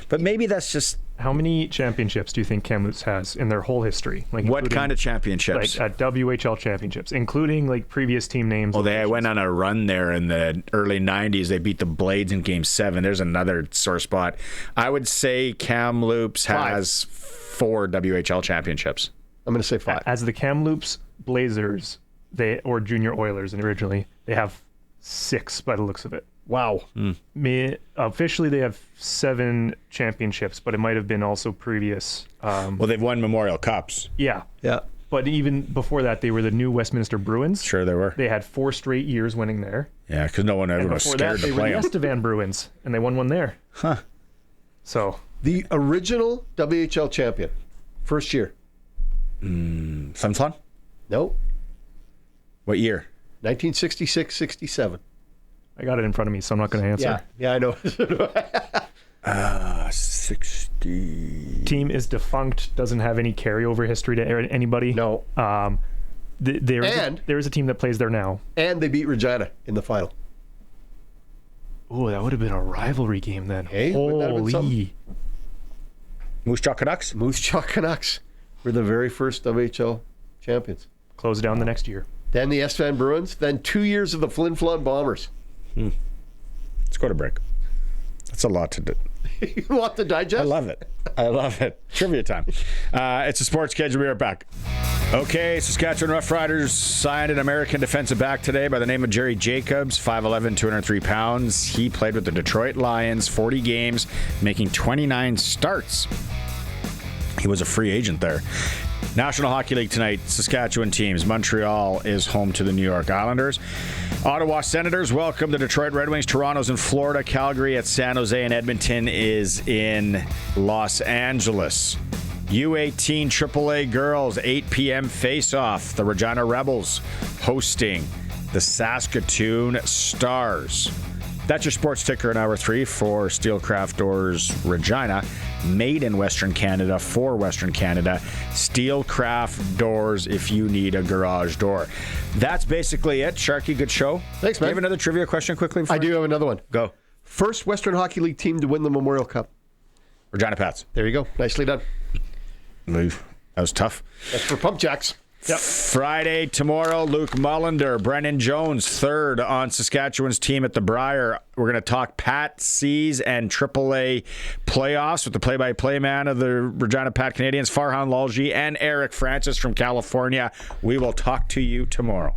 But maybe that's just... How many championships do you think Kamloops has in their whole history? What kind of championships? WHL championships, including previous team names. Well, they went on a run there in the early 90s. They beat the Blades in Game 7. There's another sore spot. I would say Kamloops has 4 WHL championships. I'm going to say 5. As the Kamloops Blazers, or Junior Oilers originally, they have 6 by the looks of it. Wow. Officially, they have 7 championships, but it might have been also previous. Well, they've won Memorial Cups. Yeah. Yeah. But even before that, they were the New Westminster Bruins. Sure, they were. They had 4 straight years winning there. Yeah, because no one ever was scared to play them. Before that, they were the Estevan Bruins, and they won one there. Huh. So. The original WHL champion. First year. Sun? No. What year? 1966-67. I got it in front of me, so I'm not going to answer. Yeah, I know. 60. Team is defunct, doesn't have any carryover history to anybody. No. There is a team that plays there now. And they beat Regina in the final. Oh, that would have been a rivalry game then. Hey, wouldn't that have been something? Moose Jaw Canucks? Moose Jaw Canucks were the very first WHL champions. Closed down the next year. Then the Estevan Bruins. Then 2 years of the Flin Flon Bombers. Let's go to break. That's a lot to do. You want to digest? I love it. Trivia time. It's a SportsCage. We'll be right back. Okay, Saskatchewan Roughriders signed an American defensive back today by the name of Jerry Jacobs, 5'11", 203 pounds. He played with the Detroit Lions, 40 games, making 29 starts. He was a free agent there. National Hockey League tonight, Saskatchewan teams. Montreal is home to the New York Islanders. Ottawa Senators welcome the Detroit Red Wings. Toronto's in Florida. Calgary at San Jose, and Edmonton is in Los Angeles. U18 AAA girls, 8 p.m. face-off. The Regina Rebels hosting the Saskatoon Stars. That's your sports ticker in Hour 3 for Steelcraft Doors Regina. Made in Western Canada for Western Canada. Steelcraft Doors if you need a garage door. That's basically it. Sharky, good show. Thanks, man. Do you have another trivia question quickly? I do have another one. Go. First Western Hockey League team to win the Memorial Cup. Regina Pats. There you go. Nicely done. That was tough. That's for Pump Jacks. Yep. Friday, tomorrow, Luke Mullender, Brennan Jones, third on Saskatchewan's team at the Briar. We're going to talk Pat C's and AAA playoffs with the play-by-play man of the Regina Pat Canadians, Farhan Lalji, and Eric Francis from California. We will talk to you tomorrow.